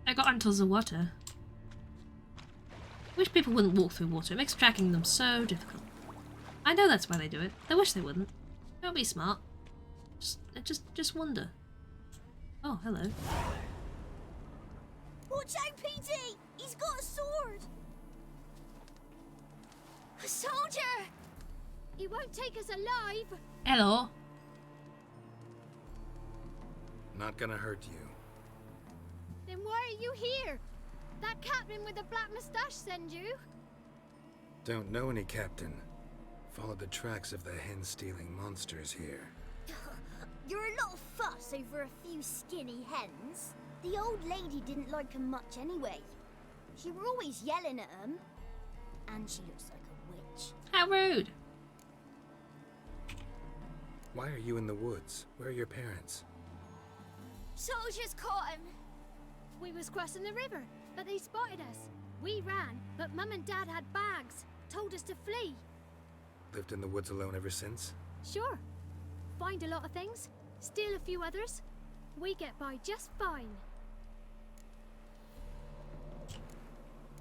I got onto the water. Wish people wouldn't walk through water. It makes tracking them so difficult. I know that's why they do it. I wish they wouldn't. Don't be smart. Just wonder. Oh, hello. Watch out, PD! He's got a sword! A soldier! He won't take us alive! Hello. Not gonna hurt you. Then why are you here? That captain with the black moustache send you? Don't know any captain. Followed the tracks of the hen-stealing monsters here. You're a lot of fuss over a few skinny hens. The old lady didn't like 'em much anyway. She were always yelling at 'em. And she looks like a witch. How rude. Why are you in the woods? Where are your parents? Soldiers caught him! We was crossing the river, but they spotted us. We ran, but Mum and Dad had bags. Told us to flee. Lived in the woods alone ever since? Sure. Find a lot of things, steal a few others. We get by just fine.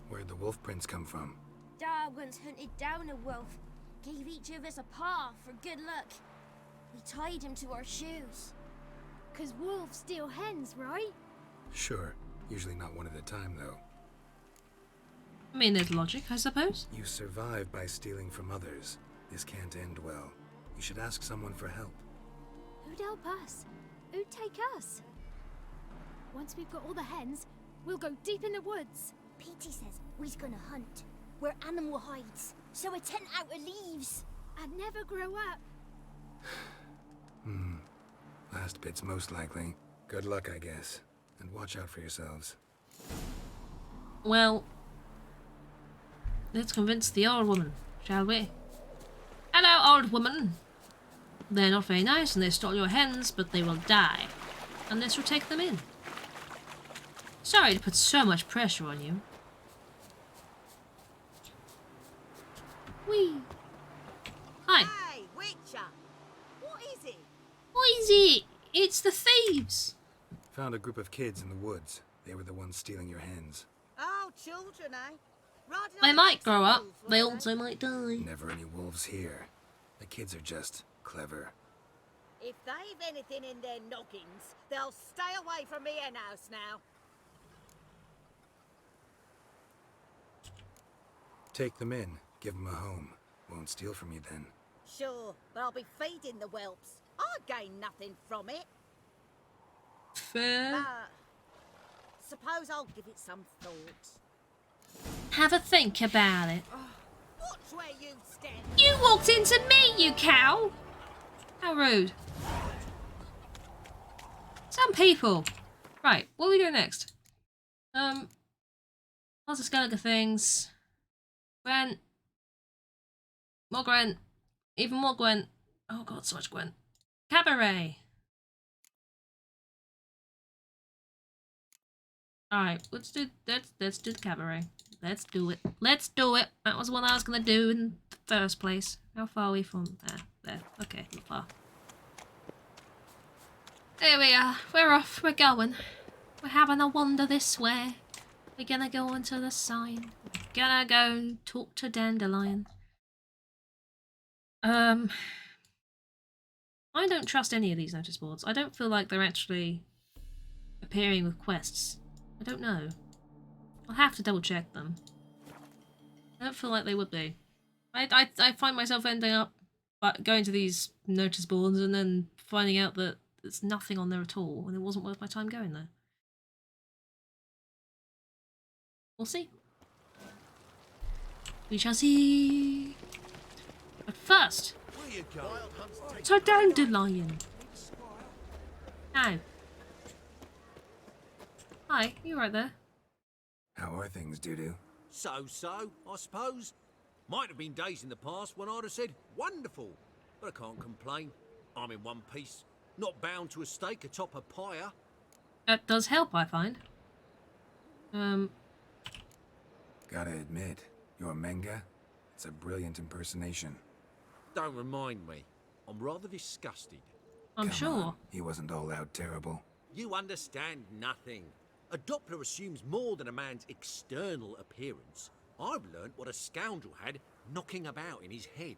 Where'd the wolf prints come from? Dad once hunted down a wolf. Gave each of us a paw for good luck. We tied him to our shoes. 'Cause wolves steal hens, right? Sure. Usually not one at a time, though. I mean, there's logic, I suppose. You survive by stealing from others. This can't end well. You should ask someone for help. Who'd help us? Who'd take us? Once we've got all the hens, we'll go deep in the woods. Petey says we's gonna hunt. We're animal hides, so a tent out of leaves. And never grow up. Last bit's most likely. Good luck, I guess. And watch out for yourselves. Well, let's convince the old woman, shall we? Hello, old woman. They're not very nice and they stole your hens, but they will die unless you take them in. Sorry to put so much pressure on you. Whee! Hi. Hey, Witcher! What is it? What is it? It's the thieves. Found a group of kids in the woods. They were the ones stealing your hens. Oh, children, eh? Riding They on might the grow up. wolves, They were also might die. Never any wolves here. The kids are just clever. If they've anything in their noggins, they'll stay away from me hen house now. Take them in. Give them a home. Won't steal from you then. Sure, but I'll be feeding the whelps. I gain nothing from it. Fair. Suppose I'll give it some thought. Have a think about it. Watch where you step. You walked into me, you cow! How rude. Some people. Right, what are we doing next? Lots of skeleton things. Gwent. More Gwent. Even more Gwent. Oh god, so much Gwent. Cabaret. Alright, let's do the cabaret. Let's do it. Let's do it. That was what I was gonna do in the first place. How far are we from there? There. Okay, not far. There we are. We're off. We're going. We're having a wander this way. We're gonna go into the sign. We're gonna go talk to Dandelion. I don't trust any of these notice boards. I don't feel like they're actually appearing with quests. I don't know. I'll have to double check them. I don't feel like they would be. I find myself ending up going to these notice boards and then finding out that there's nothing on there at all, and it wasn't worth my time going there. We'll see. We shall see. But first, to Dandelion. Now. Hi, you right there? How are things, Dudu? So, I suppose. Might have been days in the past when I'd have said, wonderful. But I can't complain. I'm in one piece. Not bound to a stake atop a pyre. That does help, I find. Gotta admit, your Menga, it's a brilliant impersonation. Don't remind me. I'm rather disgusted. I'm Come sure. on, he wasn't all out terrible. You understand nothing. A Doppler assumes more than a man's external appearance. I've learnt what a scoundrel had knocking about in his head.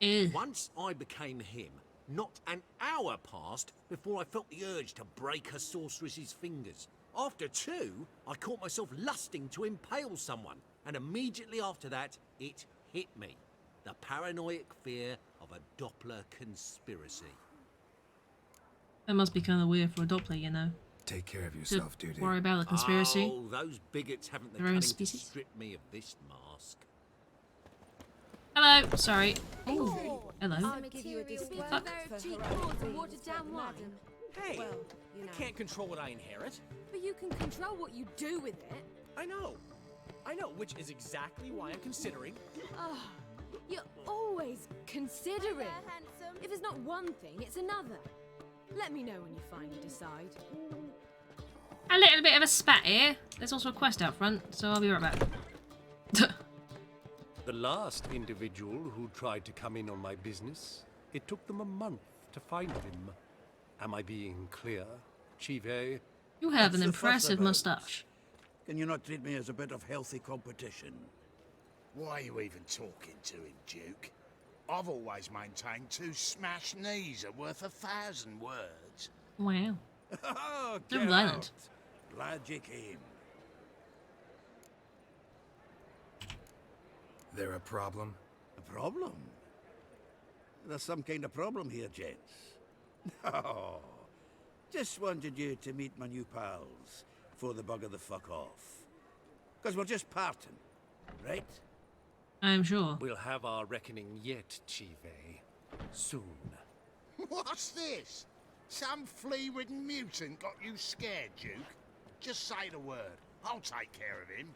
Ew. Once I became him, not an hour passed before I felt the urge to break a sorceress's fingers. After 2, I caught myself lusting to impale someone, and immediately after that, it hit me. The paranoid fear of a Doppler conspiracy. That must be kind of weird for a Doppler, you know. Take care of yourself, Dudu. Worry about the conspiracy. Oh, those bigots haven't the Their own cunning to species? strip me of this mask. Hello, sorry. Ooh, hello. I'll give you a discount. Fuck. Cheap boards and watered down wine. Hey, Well, you know. I can't control what I inherit. But you can control what you do with it. I know, which is exactly why I'm considering. Oh, you're always considering. If it's not one thing, it's another. Let me know when you finally decide. A little bit of a spat here. There's also a quest out front, so I'll be right back. The last individual who tried to come in on my business, it took them a month to find him. Am I being clear, Chive? You have an What's the fuss impressive about? moustache. Can you not treat me as a bit of healthy competition? Why are you even talking to him, Duke? I've always maintained 2 smashed knees are worth 1,000 words. Wow. Oh, They're get violent. out. Glad you came. There a problem? A problem? There's some kind of problem here, gents. No. Just wanted you to meet my new pals before the bugger the fuck off. Because we're just parting, right? I'm sure. We'll have our reckoning yet, Chive. Soon. What's this? Some flea-ridden mutant got you scared, Duke? Just say the word. I'll take care of him.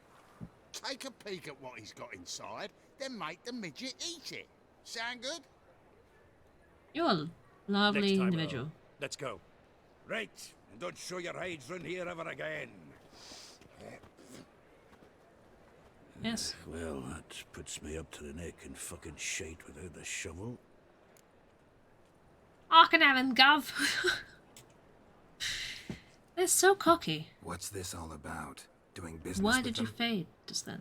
Take a peek at what he's got inside, then make the midget eat it. Sound good? You're a lovely Next time, individual. Earl. Let's go. Right. And don't show your hides round here ever again. Yes. Well, that puts me up to the neck in fucking shite without the shovel. I can have him, Gov. They're so cocky. What's this all about? Doing business Why with did you them? fade just then?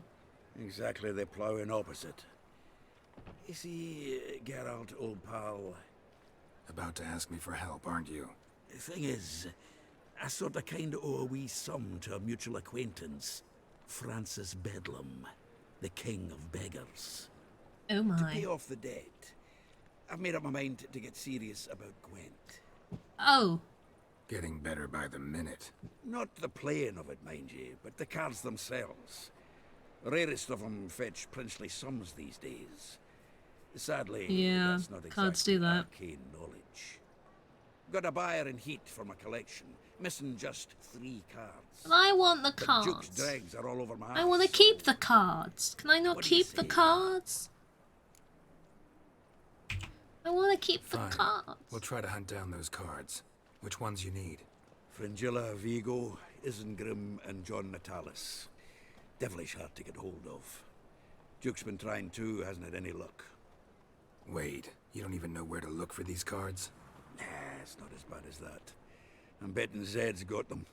Exactly the ploughing opposite. You see, Geralt, old pal, About to ask me for help, aren't you? the thing is, I sort of kind of owe a wee sum to a mutual acquaintance, Francis Bedlam, the king of beggars. Oh To my. pay off the debt, I've made up my mind to get serious about Gwent. Oh. Getting better by the minute. Not the playing of it, mind you, but the cards themselves. Rarest of them fetch princely sums these days. Sadly, Yeah, that's not cards exactly do that. arcane knowledge. Got a buyer in heat for my collection, missing just 3 cards. But I want the But Duke's cards. dregs are all over my I want to arse, keep so the cards. Can I not What do you keep the say? cards? I want to keep the Fine. cards. We'll try to hunt down those cards. Which ones you need? Fringilla, Vigo, Isengrim, and John Natalis. Devilish hard to get hold of. Duke's been trying too, hasn't had any luck. Wait, you don't even know where to look for these cards? Nah, it's not as bad as that. I'm betting Zed's got them.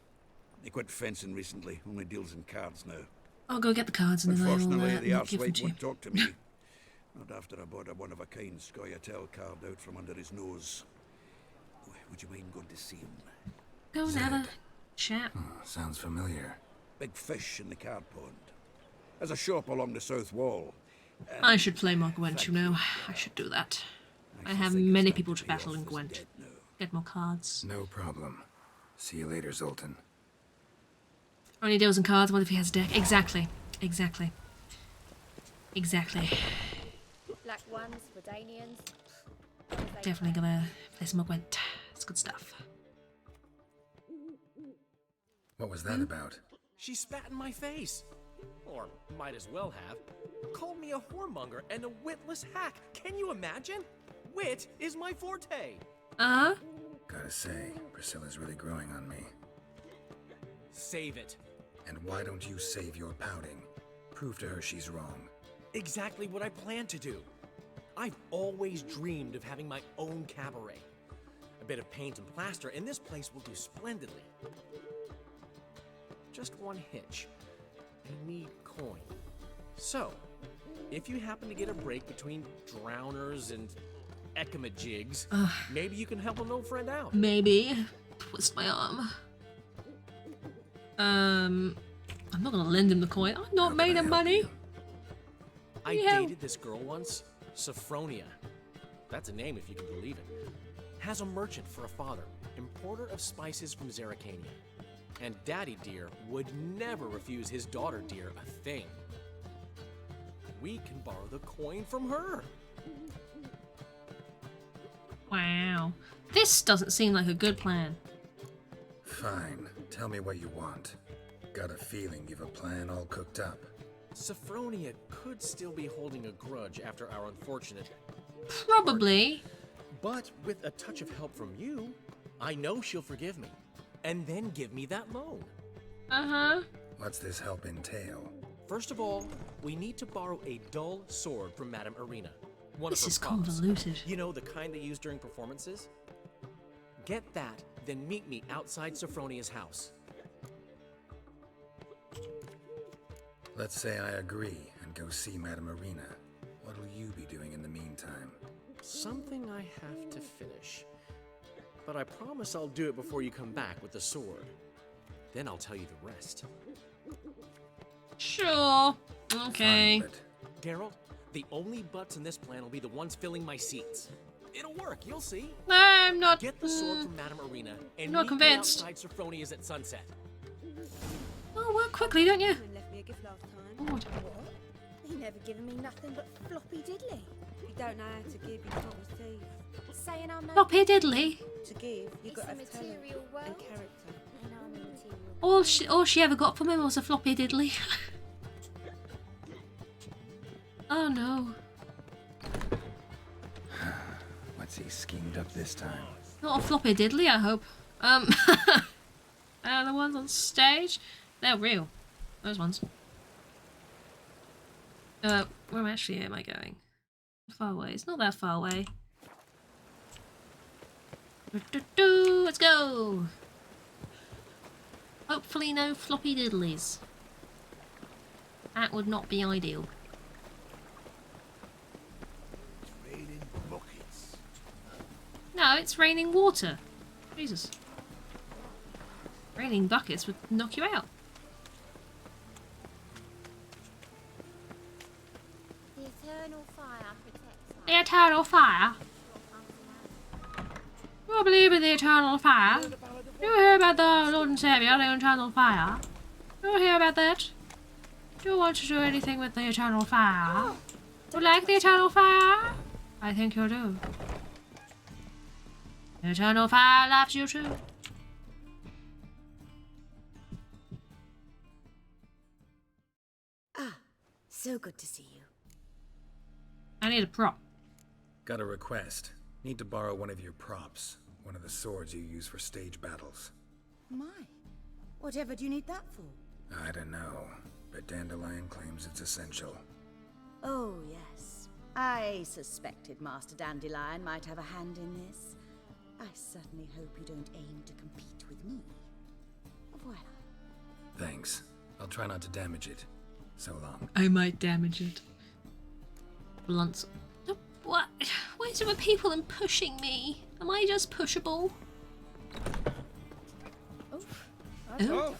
He quit fencing recently, only deals in cards now. I'll go get the cards and then I Unfortunately, the will give them arsewite to you. won't talk to me. Not after I bought a one-of-a-kind Scoia'tael card out from under his nose. Would you mind going to see him? Go and have a chat. Sounds familiar. Big fish in the card pond. There's a shop along the south wall. I should play more Gwent, you know. I should do that. I have many people to battle in Gwent. Get more cards. No problem. See you later, Zoltan. Only deals in cards. What if he has a deck? Exactly. Exactly. Exactly. Black ones, Redanians. Definitely gonna play some more Gwent. It's good stuff. What was that about? She spat in my face. Or might as well have. Called me a whoremonger and a witless hack. Can you imagine? Wit is my forte. Gotta say, Priscilla's really growing on me. Save it. And why don't you save your pouting? Prove to her she's wrong. Exactly what I plan to do. I've always dreamed of having my own cabaret. A bit of paint and plaster, and this place will do splendidly. Just one hitch. I need coin. So, if you happen to get a break between drowners and ekamajigs, maybe you can help an old friend out. Maybe. Twist my arm. I'm not gonna lend him the coin. I'm not made of money. I dated this girl once, Sophronia. That's a name if you can believe it. Has a merchant for a father, importer of spices from Zerrikania. And Daddy Dear would never refuse his daughter Dear a thing. We can borrow the coin from her. Wow. This doesn't seem like a good plan. Fine. Tell me what you want. Got a feeling you've a plan all cooked up. Sophronia could still be holding a grudge after our unfortunate... Probably. But with a touch of help from you, I know she'll forgive me. And then give me that loan. What's this help entail? First of all, we need to borrow a dull sword from Madame Irina. This is convoluted. You know, the kind they use during performances? Get that, then meet me outside Sophronia's house. Let's say I agree and go see Madame Irina. What'll you be doing in the meantime? Something I have to finish. But I promise I'll do it before you come back with the sword. Then I'll tell you the rest. Sure. Okay. Geralt, the only butts in this plan will be the ones filling my seats. It'll work, you'll see. I'm not... Get the sword from Madame Irina and not meet convinced. me outside Sophronia's at sunset. Oh, work quickly, don't you? Left me a gift last time. What? He never given me nothing but floppy diddly. If you don't know how to give, you can't receive. Saying I'm no Floppy diddly. to give, you got to have talent and character. All she ever got from him was a floppy diddly. Oh no. What's he schemed up this time? Not a floppy diddly, I hope. The ones on stage, they're real. Those ones. Where actually am I going? Far away. It's not that far away. Let's go! Hopefully no floppy diddlies. That would not be ideal. Raining buckets. No, it's raining water. Jesus. Raining buckets would knock you out. The eternal fire protects us. The eternal fire? You believe in the eternal fire? You hear about the Lord and Saviour, the eternal fire? You hear about that? Do you want to do anything with the eternal fire? You like the eternal fire? I think you do. The eternal fire loves you too. Ah, so good to see you. I need a prop. Got a request. Need to borrow one of your props. One of the swords you use for stage battles. My, whatever do you need that for? I don't know, but Dandelion claims it's essential. Oh, yes. I suspected Master Dandelion might have a hand in this. I certainly hope you don't aim to compete with me. Voila. Thanks. I'll try not to damage it. So long. I might damage it. Blunt. What? Why is there people and pushing me? Am I just pushable? Oh.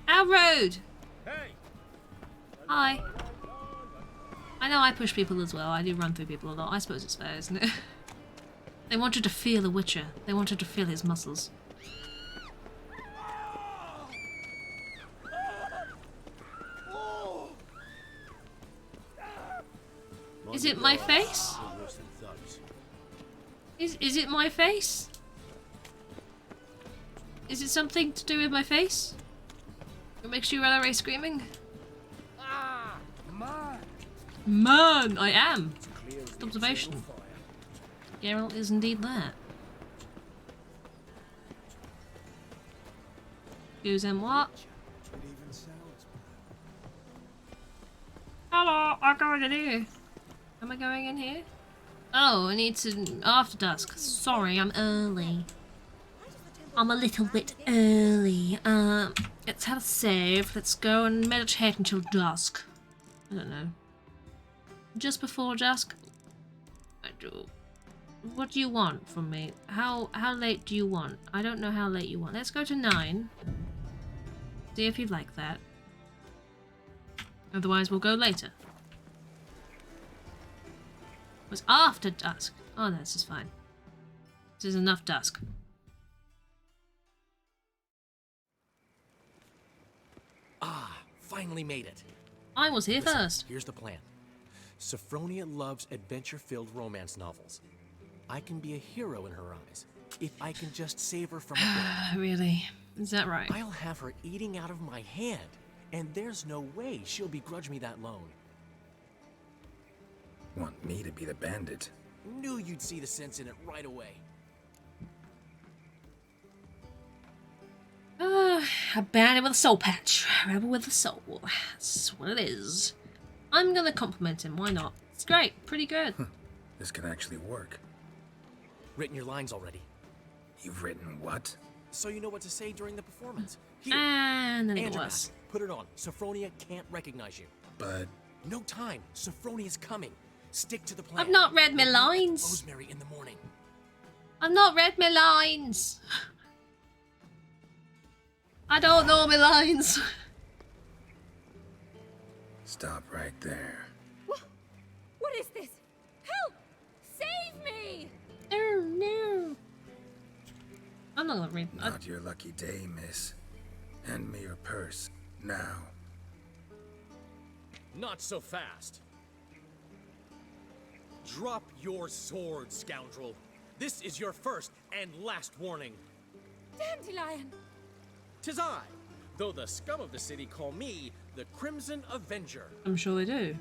Our road. Hi. I know I push people as well. I do run through people a lot. I suppose it's fair, isn't it? They wanted to feel the Witcher. They wanted to feel his muscles. Is it my face? Is it my face? Is it something to do with my face? It makes you run away screaming? Man, I am. Observation. Geralt is indeed that. Who's in what? Hello, I'm going in here. Am I going in here? Oh, I need to... After dusk. Sorry, I'm early. I'm a little bit early. Let's have a save. Let's go and meditate until dusk. I don't know. Just before dusk? I do. What do you want from me? How late do you want? I don't know how late you want. Let's go to 9. See if you'd like that. Otherwise, we'll go later. It was after dusk. Oh, no, this is fine. This is enough dusk. Ah, finally made it. I was here Listen, first. Here's the plan. Sophronia loves adventure-filled romance novels. I can be a hero in her eyes if I can just save her from a bullet. Really? Is that right? I'll have her eating out of my hand, and there's no way she'll begrudge me that loan. Want me to be the bandit? Knew you'd see the sense in it right away. A bandit with a soul patch. A rebel with a soul. That's what it is. I'm gonna compliment him, why not? It's great, pretty good. This could actually work. Written your lines already. You've written what? So you know what to say during the performance. Here, And then it Andrew, was. put it on. Sophronia can't recognize you. But... No time. Sophronia's coming. Stick to the plan. I've not read my lines. Rosemary in the morning. I've not read my lines. I don't know my lines. Stop right there. What is this? Help! Save me! Oh no. I'm not gonna read. Not your lucky day, miss. Hand me your purse, now. Not so fast. Drop your sword, scoundrel. This is your first and last warning. Dandelion! 'Tis I, though the scum of the city call me the Crimson Avenger. I'm sure they do.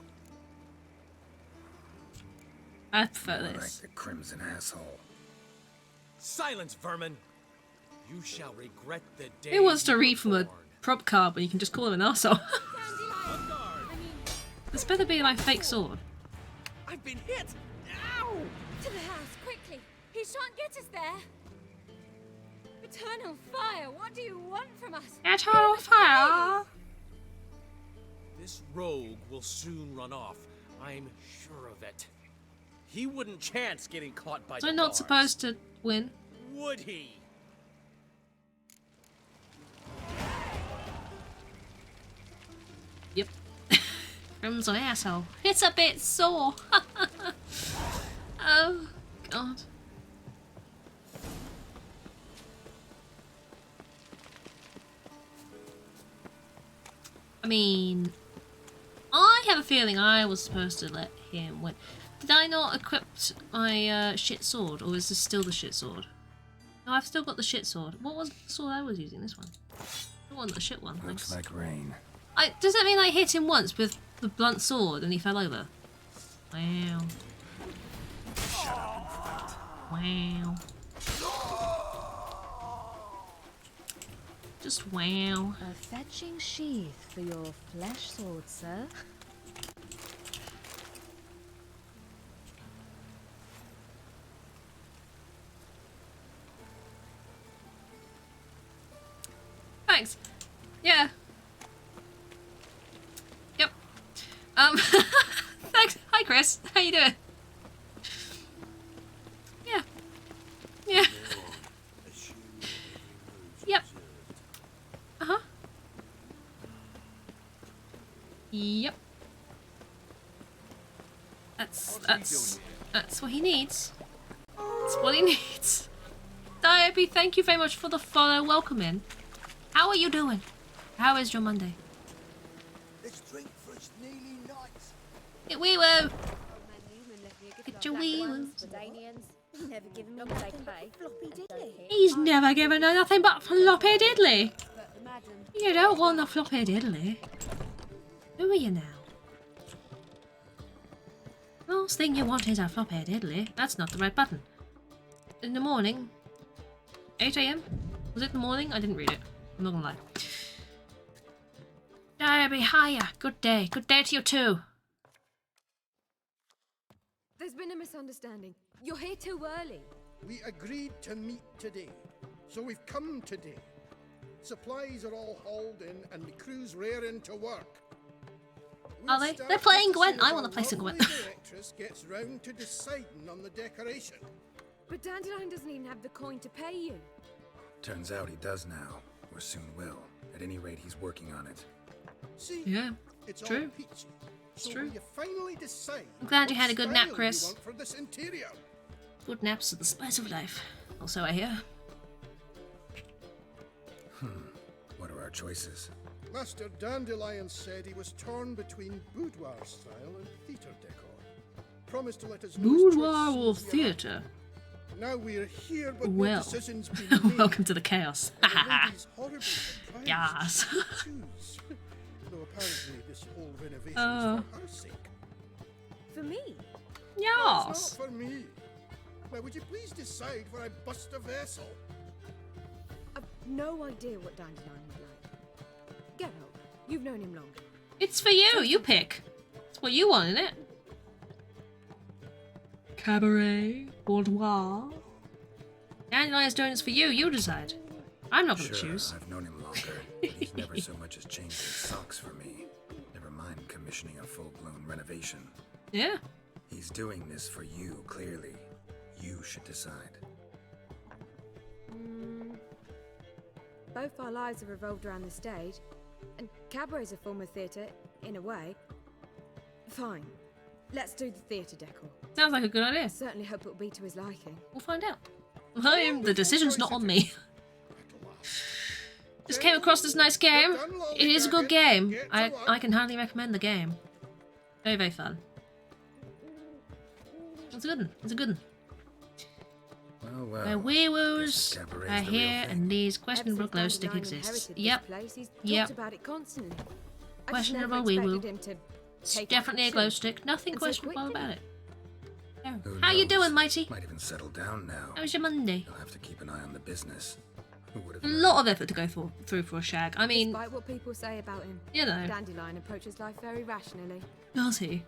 I prefer More this. like the crimson asshole. Silence, vermin! You shall regret the day. Who wants to you read were from a born. prop card when you can just call him an arsehole? Dandelion! I mean, This better be my fake sword. I've been hit! Ow! to the house, quickly! He shan't get us there! Eternal fire, what do you want from us? Eternal fire! This rogue will soon run off. I'm sure of it. He wouldn't chance getting caught by So the I'm not guards. supposed to win. Would he? Yep. Crimson asshole. It's a bit sore. Oh, God. mean, I have a feeling I was supposed to let him win. Did I not equip my shit sword, or is this still the shit sword? No, I've still got the shit sword. What was the sword I was using? This one. The one, the shit one. Looks like rain. Does that mean I hit him once with the blunt sword and he fell over? Wow. Shut up and fight. Wow. Just wow. A fetching sheath for your flesh sword, sir. Thanks. Yeah. Yep. Thanks. Hi, Chris. How you doing? Yeah. Yeah. Yep. Uh-huh. Yep. That's what he needs. That's what he needs. Diaby, thank you very much for the follow. Welcome in. How are you doing? How is your Monday? Let's drink for it's nearly night. Get wee woo. Get your wee woo. Never given me nothing but floppy diddly. He's never given her nothing but floppy diddly. You don't want the floppy diddly. Who are you now? Last thing you want is a floppy diddly. That's not the right button. In the morning. 8 AM? Was it in the morning? I didn't read it. I'm not gonna lie. Derby, hiya. Good day. Good day to you too. There's been a misunderstanding. You're here too early. We agreed to meet today, so we've come today. Supplies are all hauled in and the crew's raring to work. Are they? They're playing Gwent. I want to play some Gwent. The actress gets round to deciding on the decoration. But Dandelion doesn't even have the coin to pay you. Turns out he does now, or soon will. At any rate, he's working on it. See? Yeah, it's true. All peachy. It's so true. You finally decide I'm glad you had a good nap, style Chris. you want for this interior. Good naps are the spice of life. Also, I hear. What are our choices? Master Dandelion said he was torn between boudoir style and theatre decor. Promised to let us know his Boudoir choice or as soon as he arrived. theatre? Now we're here, but no Well, decision's been made. welcome to the chaos. And the lady's horribly surprised Yes. to choose. Though apparently this whole renovation is for her sake. For me? No, Yes. it's not for me. Now, would you please decide where I bust a vessel? I've no idea what Dandelion would like. Get out. You've known him longer. It's for you. You pick. It's what you want, isn't it? Cabaret, boudoir. Dandelion's doing this for you. You decide. I'm not going to choose. I've known him longer, but he's never so much as changed his socks for me. Never mind commissioning a full-blown renovation. Yeah. He's doing this for you, clearly. You should decide. Both our lives have revolved around the stage, and cabaret's a form of theatre, in a way. Fine. Let's do the theatre decor. Sounds like a good idea. I certainly hope it'll be to his liking. We'll find out. The decision's not on me. Just came across this nice game. It is a good game. I can highly recommend the game. Very, very fun. It's a good one. It's a good one. Well, Where wee-woos are here and these questionable glow stick exists. Yep. Yep. About it constantly. Questionable wee-woo. It's definitely a glow stick. Nothing questionable about it. Oh. How you doing, matey? Might even settle down now. How's your Monday? You'll have to keep an eye on the business. Who would have A lot of effort to go through for a shag. I mean, despite what people say about him, you know, Dandelion approaches life very rationally. Does he?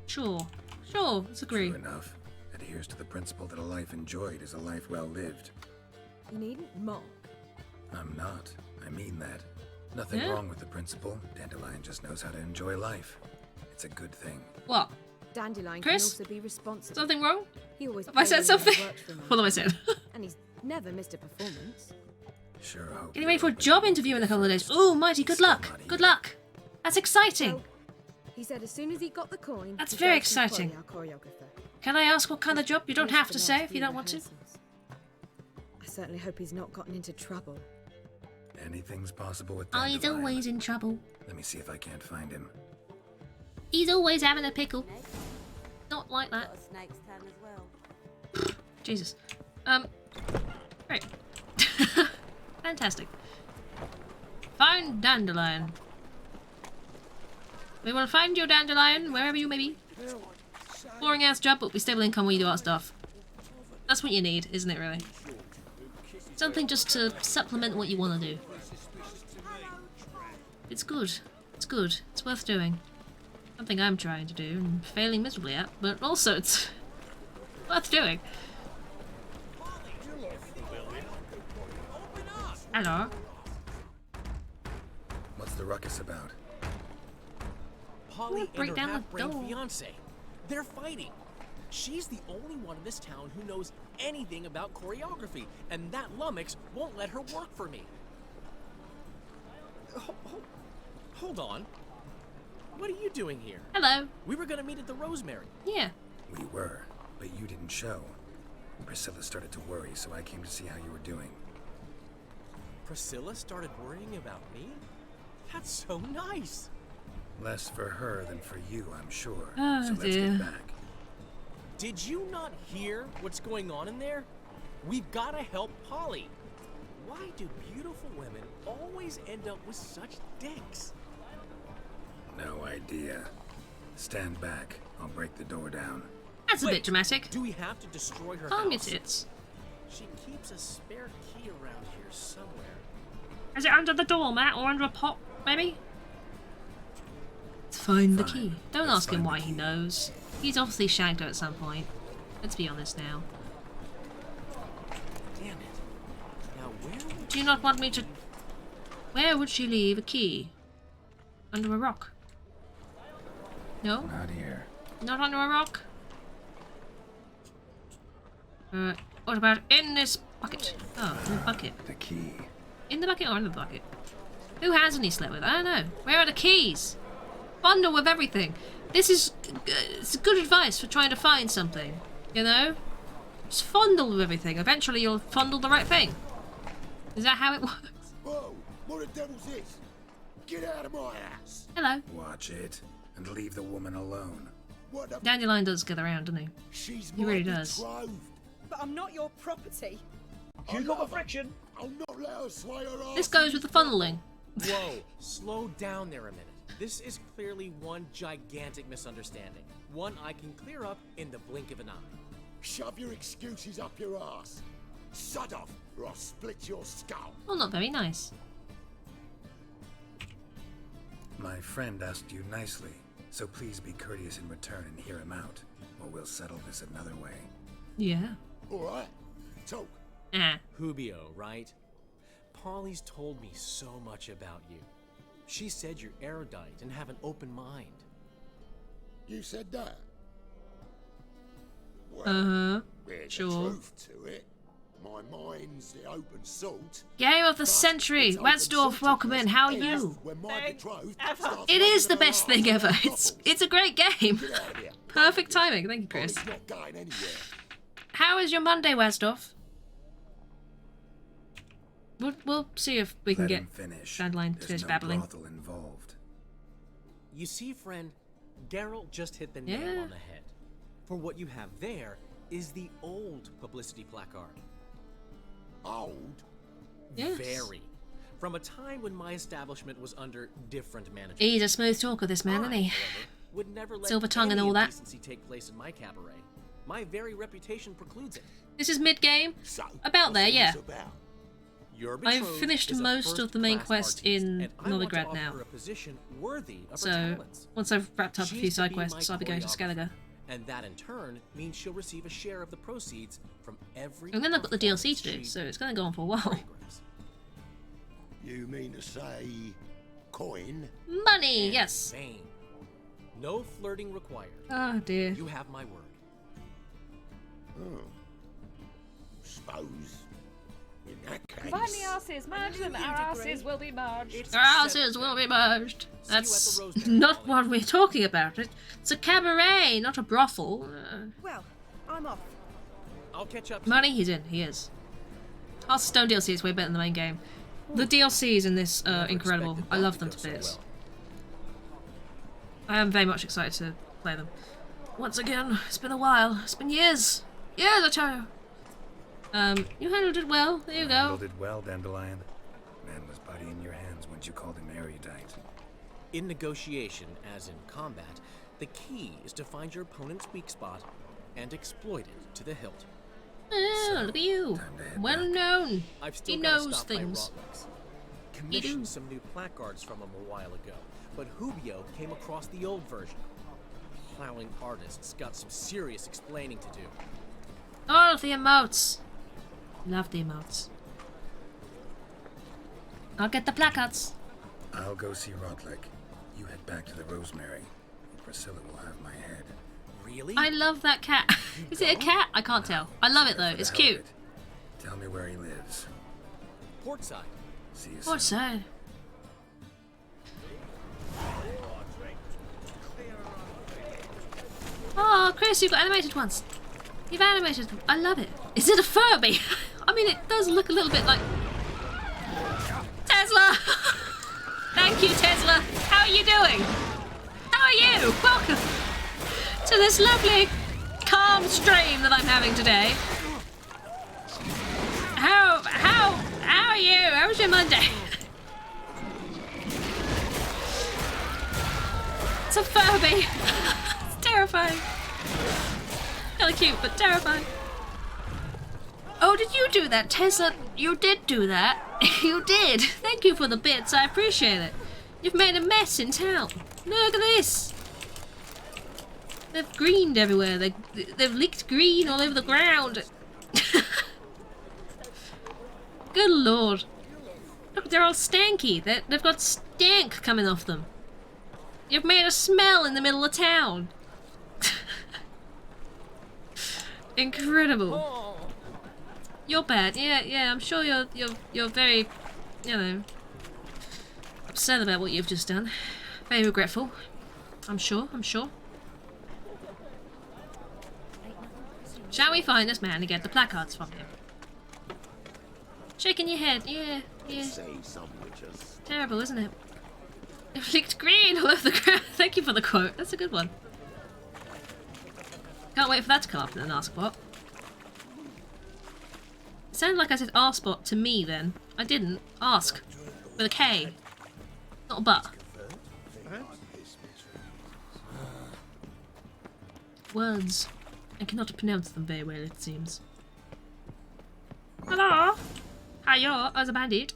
Sure. Sure, let's agree. True enough. Adheres to the principle that a life enjoyed is a life well lived. You needn't mock. I'm not. I mean that. Nothing wrong with the principle. Dandelion just knows how to enjoy life. It's a good thing. What? Dandelion Chris? can also be responsible. Something wrong? He always have I said something? What have I said? And he's never missed a performance. Sure hope. Getting ready for a job interview in a couple of days. Oh, mighty, good luck. Good luck. That's exciting. Well, he said as soon as he got the coin. That's very exciting. Our choreographer. Can I ask what kind of job? You don't have to say if you don't want to. I certainly hope he's not gotten into trouble. Anything's possible with Oh, he's Dandelion. always in trouble. Let me see if I can't find him. He's always having a pickle. Not like that. Jesus. Right. Fantastic. Find Dandelion. We will find your Dandelion, wherever you may be. Boring ass job, but we stable income when you do our stuff. That's what you need, isn't it, really? Something just to supplement what you want to do. It's good. It's good. It's worth doing. Something I'm trying to do and failing miserably at, but also it's worth doing. Hello. What's the ruckus about? Polly and break her down the half-brained door. fiance. They're fighting. She's the only one in this town who knows anything about choreography, and that lummox won't let her work for me. Hold on. What are you doing here? Hello. We were gonna meet at the Rosemary. Yeah. We were, but you didn't show. Priscilla started to worry, so I came to see how you were doing. Priscilla started worrying about me? That's so nice. Less for her than for you, I'm sure. Oh, so let's dear. get back. Did you not hear what's going on in there? We've got to help Polly. Why do beautiful women always end up with such dicks? No idea. Stand back. I'll break the door down. That's a bit dramatic. Do we have to destroy her Calm your house? tits. She keeps a spare key around here somewhere. Is it under the doormat or under a pot, maybe? Let's find the key. Don't ask him why he knows. He's obviously shagged her at some point. Let's be honest now. Damn it. Now where would Do you not want me to... Where would she leave a key? Under a rock? No? Not here. Not under a rock? What about in this bucket? Oh, in the bucket. The key. In the bucket or under the bucket? Who hasn't he slept with? I don't know. Where are the keys? Bundle with everything. This is it's good advice for trying to find something. You know? Just fondle with everything. Eventually you'll fondle the right thing. Is that how it works? Whoa! What the devil's this? Get out of my house! Hello. Watch it, and leave the woman alone. What the... Dandelion does get around, doesn't he? She's He my really does. betrothed. But I'm not your property. You got the friction. I'll not let her sway her ass. This goes with the funneling. Whoa, slow down there a minute. This is clearly one gigantic misunderstanding. One I can clear up in the blink of an eye. Shove your excuses up your ass. Sod off, or I'll split your skull. Well, not very nice. My friend asked you nicely, so please be courteous in return and hear him out, or we'll settle this another way. Yeah. All right, talk. Hubio, right? Polly's told me so much about you. She said you're erudite and have an open mind. You said that? There's Sure. a truth to it. My mind's the open salt. Game of the century. Wetsdorf, welcome in. How are you? It is the best thing ever. It's a great game. Perfect timing. Thank you, Chris. How is your Monday, Wetsdorf? We'll see if we can get Dandelion to finish babbling. Involved. You see, friend, Geralt just hit the nail on the head. For what you have there is the old publicity placard. Old? Yes. Very. From a time when my establishment was under different management. He's a smooth talker, this man, isn't he? However, would never let Silver tongue and any all that. indecency take place in my cabaret. My very reputation precludes it. This is mid-game. About there, yeah. Your I've betrothed finished is a most of the main first-class quest artist, in and I want to Novigrad offer now. her a position worthy of her So, talents. once I've wrapped up a She's few to side be quests, my I'll be going to choreographer, Skellige. And that in turn means she'll receive a share of the proceeds from every. And then I've got the DLC to do, so it's going to go on for a while. You mean to say coin? Money, yes. Fame. No flirting required. Oh dear. You have my word. Oh. Suppose. In that case. Combine the asses, merge them, our asses will be merged. Our houses will be merged. That's not what we're talking about. It's a cabaret, not a brothel. Well, I'm off. I'll catch up. Money, he's in. He is. Hearthstone DLC is way better than the main game. The DLCs in this are incredible. I love them to bits. I am very much excited to play them. Once again, it's been a while. It's been years. Years, I tell you. You handled it well. There you go. Handled it well, Dandelion. Man was buddy in your hands once you called him erudite. In negotiation, as in combat, the key is to find your opponent's weak spot and exploit it to the hilt. Oh, look at you. Well known. I've still He gotta knows stop by things. Rotlick's. Commissioned some new placards from him a while ago, but Hubio came across the old version. Plowing artists got some serious explaining to do. All of the emotes. Love the emotes. I'll get the placards. I'll go see Rotlick. You head back to the Rosemary. Priscilla will have my head. Really? I love that cat. Is it a cat? I can't tell. I love it though. It's cute. Tell me where he lives. Portside. See you soon. Portside. Oh, Chris, you've got animated ones. You've animated them. I love it. Is it a Furby? I mean, it does look a little bit like... Tesla! Thank you, Tesla. How are you doing? How are you? Welcome to this lovely, calm stream that I'm having today. How are you? How was your Monday? It's a Furby. It's terrifying. Kinda cute, but terrifying. Oh, did you do that, Tesla? You did do that. You did. Thank you for the bits. I appreciate it. You've made a mess in town. Look at this. They've greened everywhere. They've leaked green all over the ground. Good lord. Look, they're all stanky. They've got stank coming off them. You've made a smell in the middle of town. Incredible. You're bad. Yeah, I'm sure you're very, you know, upset about what you've just done. Very regretful. I'm sure. Shall we find this man and get the placards from him? Shaking your head. Yeah. Terrible, isn't it? They've leaked green all over the ground. Thank you for the quote. That's a good one. Can't wait for that to come up in an R-spot. It sounded like I said R-spot to me then. I didn't. Ask. With a K. Not a but. Words. I cannot pronounce them very well, it seems. Hello? Hiya, I was a bandit.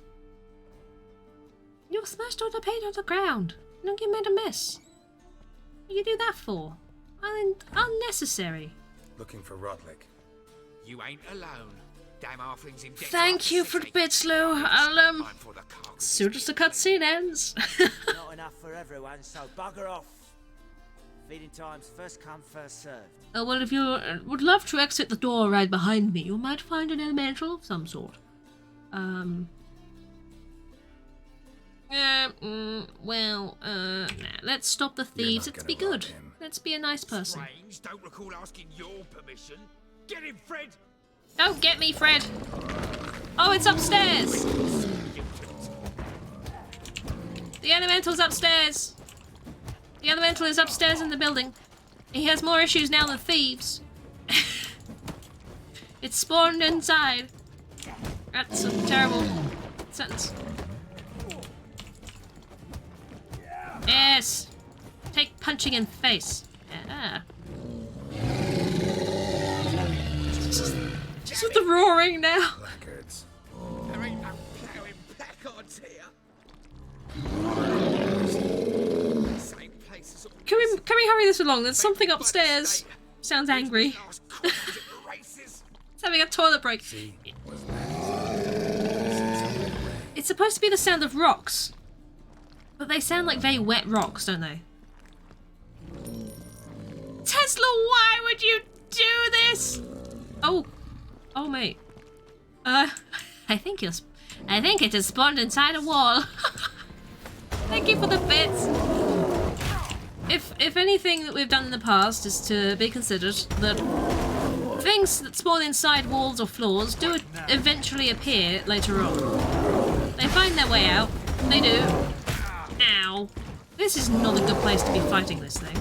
You smashed all the paint on the ground. Look, you made a mess. What you do that for? Unnecessary. Looking for Rotlick. You ain't alone. Damn halflings in debt. Thank you for the bits, Lou. I'll, as soon as the cutscene ends. Not enough for everyone, so bugger off. Feeding time's first come, first served. Well, if you would love to exit the door right behind me, you might find an elemental of some sort. Nah, let's stop the thieves. Let's be good. Let's be a nice person. Strange, don't recall asking your permission. Get him, Fred! Don't get me, Fred! Oh, it's upstairs! The elemental's upstairs! The elemental is upstairs in the building. He has more issues now than thieves. It's spawned inside. That's a terrible sentence. Yes! Take punching in face. Yeah. Just with the roaring now. Blackguards. There ain't no plowing placards here. Same place as Can we hurry this along? There's something upstairs. Sounds angry. It's having a toilet break. It's supposed to be the sound of rocks. But they sound like very wet rocks, don't they? Tesla, why would you do this? Oh, mate. I think it has spawned inside a wall. Thank you for the bits. If anything that we've done in the past is to be considered, that things that spawn inside walls or floors do eventually appear later on. They find their way out. They do. Ow. This is not a good place to be fighting this thing.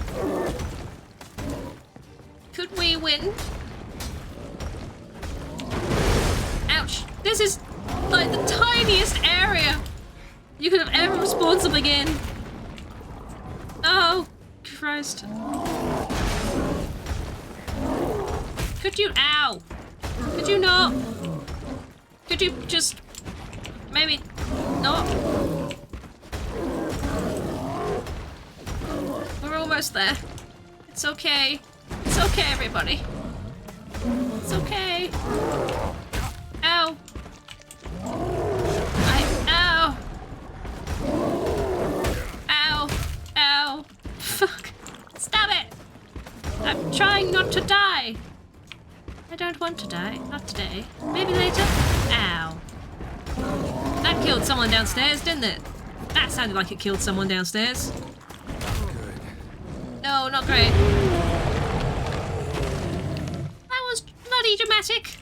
Could we win? Ouch. This is like the tiniest area you could have ever respawned something in. Oh, Christ. Could you? Ow. Could you not? Could you just maybe not? We're almost there. It's okay. It's okay, everybody. It's okay. Ow. Ow. Ow. Ow. Fuck. Stop it. I'm trying not to die. I don't want to die. Not today. Maybe later. Ow. That killed someone downstairs, didn't it? That sounded like it killed someone downstairs. Good. No, not great. That was bloody dramatic.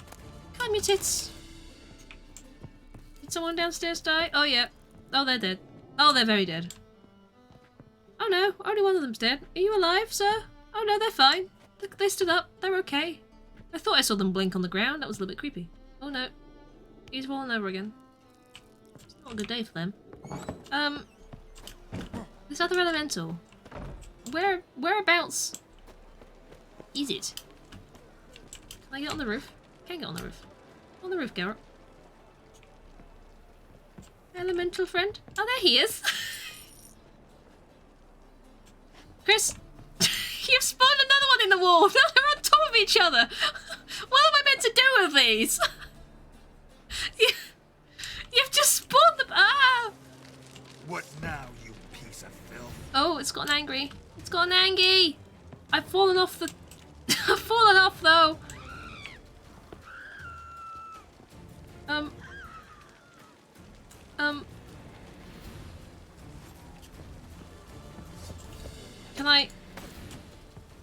Calm your tits. Did someone downstairs die? Oh, yeah. Oh, they're dead. Oh, they're very dead. Oh, no. Only one of them's dead. Are you alive, sir? Oh, no, they're fine. They stood up. They're okay. I thought I saw them blink on the ground. That was a little bit creepy. Oh, no. He's fallen over again. It's not a good day for them. This other elemental. Whereabouts is it? Can I get on the roof? Can't get on the roof. On the roof, Garrett. Elemental friend? Oh, there he is. Chris, you've spawned another one in the wall. They're on top of each other. What am I meant to do with these? You've just spawned them. Ah! What now, you piece of filth? Oh, it's gotten angry. It's gotten angry. I've fallen off the... I've fallen off, though.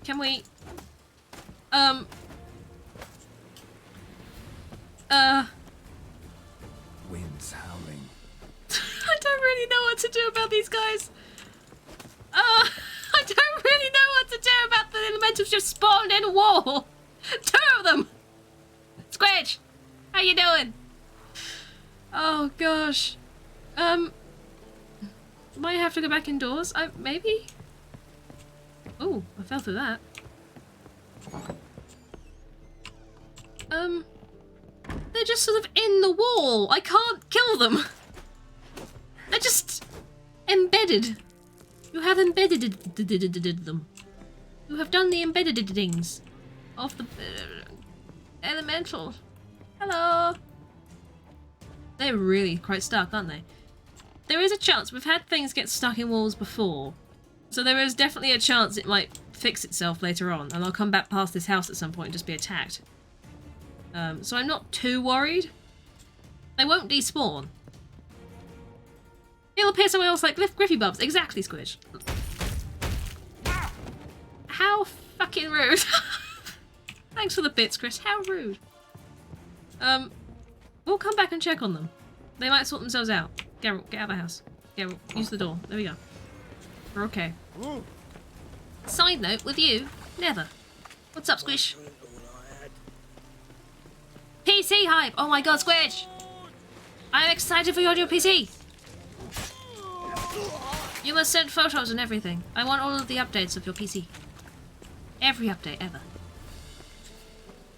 Can we... Wind's howling. I don't really know what to do about these guys. I don't really know what to do about the elementals just spawned in a wall. 2 of them. Squidge, how you doing? Oh gosh. Might have to go back indoors. Maybe. Oh, I fell through that. They're just sort of in the wall. I can't kill them. They're just embedded. You have embedded them. You have done the embedded things of the elemental. Hello. They're really quite stuck, aren't they? There is a chance. We've had things get stuck in walls before. So there is definitely a chance it might fix itself later on. And I'll come back past this house at some point and just be attacked. So I'm not too worried. They won't despawn. It'll appear somewhere else like Griffy Bubs. Exactly, Squidge. How fucking rude. Thanks for the bits, Chris. How rude. We'll come back and check on them. They might sort themselves out. Geralt, get out of the house. Geralt, use the door. There we go. We're okay. Side note, with you, never. What's up, Squish? PC hype! Oh my god, Squidge! I'm excited for your new PC! You must send photos and everything. I want all of the updates of your PC. Every update ever.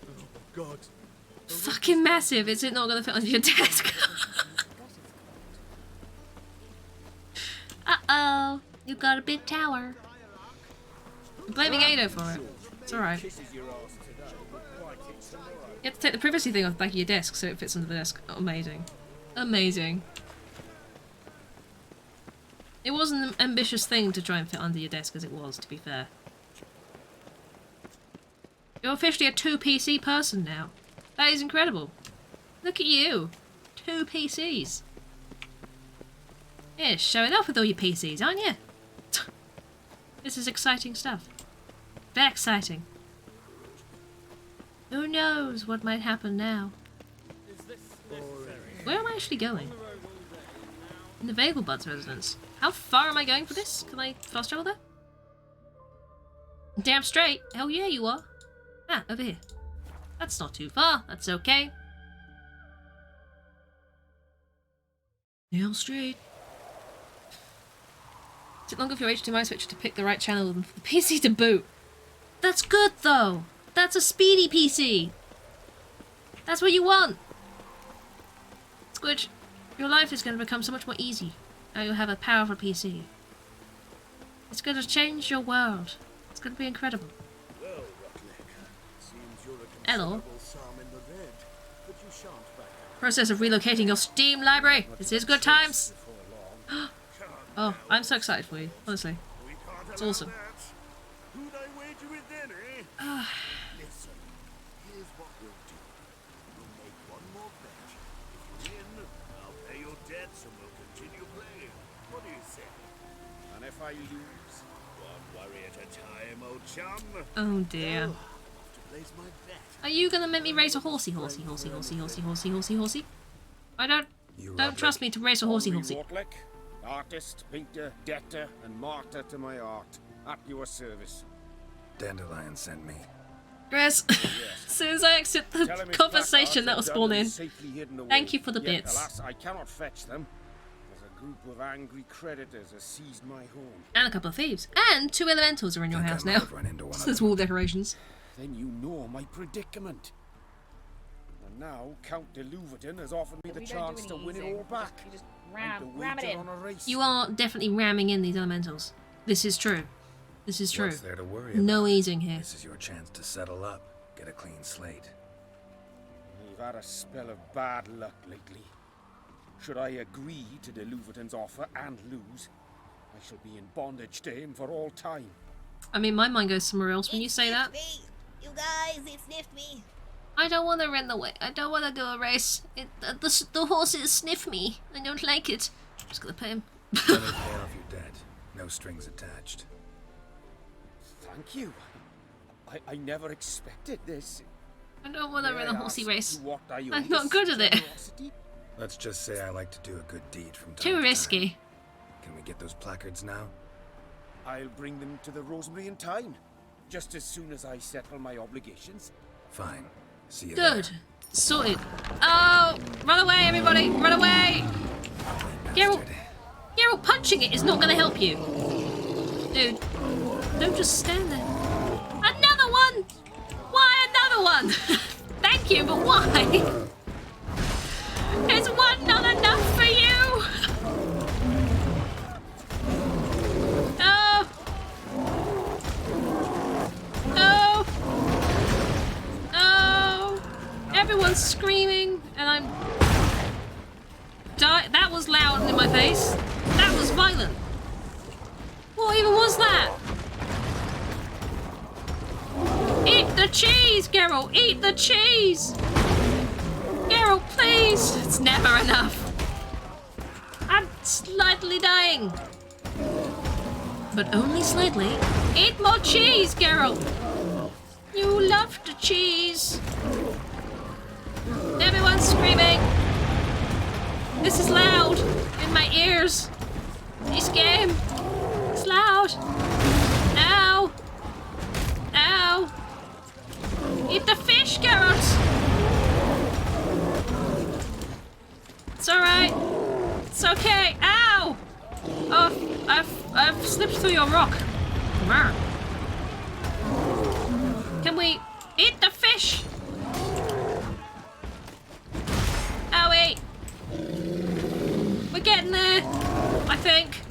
Oh god. Fucking massive. Is it not going to fit on your desk? Uh-oh. You got a big tower. I'm blaming Ado for it. It's alright. You have to take the privacy thing off the back of your desk so it fits under the desk. Oh, amazing. Amazing. It wasn't an ambitious thing to try and fit under your desk as it was, to be fair. You're officially a 2 PC person now. That is incredible. Look at you. 2 PCs. Yeah, showing off with all your PCs, aren't you? This is exciting stuff. Very exciting. Who knows what might happen now? Where am I actually going? In the Vegelbud's residence. How far am I going for this? Can I fast travel there? Damn straight. Hell yeah, you are. Ah, over here. That's not too far. That's okay. Damn straight. Is it longer for your HDMI switcher to pick the right channel than for the PC to boot? That's good though. That's a speedy PC. That's what you want. Squidge, your life is going to become so much more easy. Now you have a powerful PC. It's going to change your world. It's going to be incredible. Well, Rockneck, seems you're a Hello. considerable psalm in the red, but you shan't back down. Process of relocating your Steam library. This is good times. Oh, I'm so excited for you. Honestly, it's awesome. Who'd I wager with then, eh? Listen, here's what we'll do. We'll make one more bet. If you win, I'll pay your debts and we'll continue playing. What do you say? And if I lose, one worry at a time, old chum. Oh dear. I'll have to place my bet. Are you gonna make me race a horsey? I don't trust me to race a horsey. Mortlick, artist, painter, debtor, and martyr to my art. At your service. Dandelion sent me. Chris, as soon as I exit the conversation that will spawn in. Thank you for the bits. Alas, I cannot fetch them. There's a group of angry creditors has seized my home. And a couple of thieves. And 2 elementals are in your house now. So there's wall decorations. Then you know my predicament. And now Count de Louverton has offered me the chance to win it all back. You just And to ram it wager in. on a race. You are definitely ramming in these elementals. This is true. This is true. What's there to worry about? No easing here. This is your chance to settle up, get a clean slate. We've had a spell of bad luck lately. Should I agree to de Louverton's offer and lose, I shall be in bondage to him for all time. I mean, my mind goes somewhere else when you say that. You guys, it sniffed me. I don't want to run the way. I don't want to do a race. The horses sniff me. I don't like it. I'm just gonna pay him. Let me pay off your debt. No strings attached. Thank you. I never expected this. I don't want to run a horsey race. What I I'm not good at it. Let's just say I like to do a good deed from time Too to risky. time. Can we get those placards now? I'll bring them to the Rosemary in time, just as soon as I settle my obligations. Fine. See you Good. there. Sorted. Oh, run away, everybody! Run away! Geralt, punching it is not going to help you. Dude, don't just stand there. Another one! Why another one? Thank you, but why? Is one not enough for you? No! No! No! Everyone's screaming, and I'm... That was loud in my face. That was violent. What even was that? Eat the cheese, Geralt! Eat the cheese! Geralt, please! It's never enough. I'm slightly dying. But only slightly. Eat more cheese, Geralt! You love the cheese. Everyone's screaming. This is loud in my ears. This game. It's loud. Ow. Ow. Eat the fish, Geralt. It's alright. It's okay. Ow. Oh, I've slipped through your rock. Come on. Can we eat the fish? Owie. We're getting there, I think.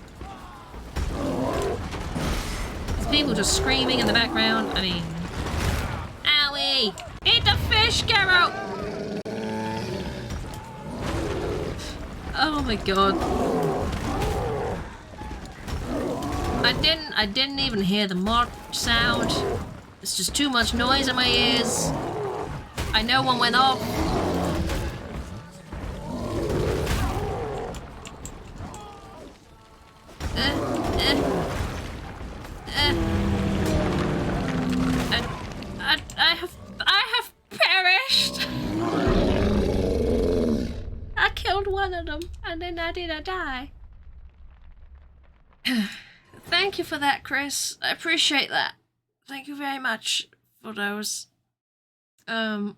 There's people just screaming in the background. I mean, owie! Eat the fish, Geralt! Oh my god! I didn't even hear the march sound. It's just too much noise in my ears. I know one went off. I have perished. I killed one of them, and then I die. Thank you for that, Chris. I appreciate that. Thank you very much for those. It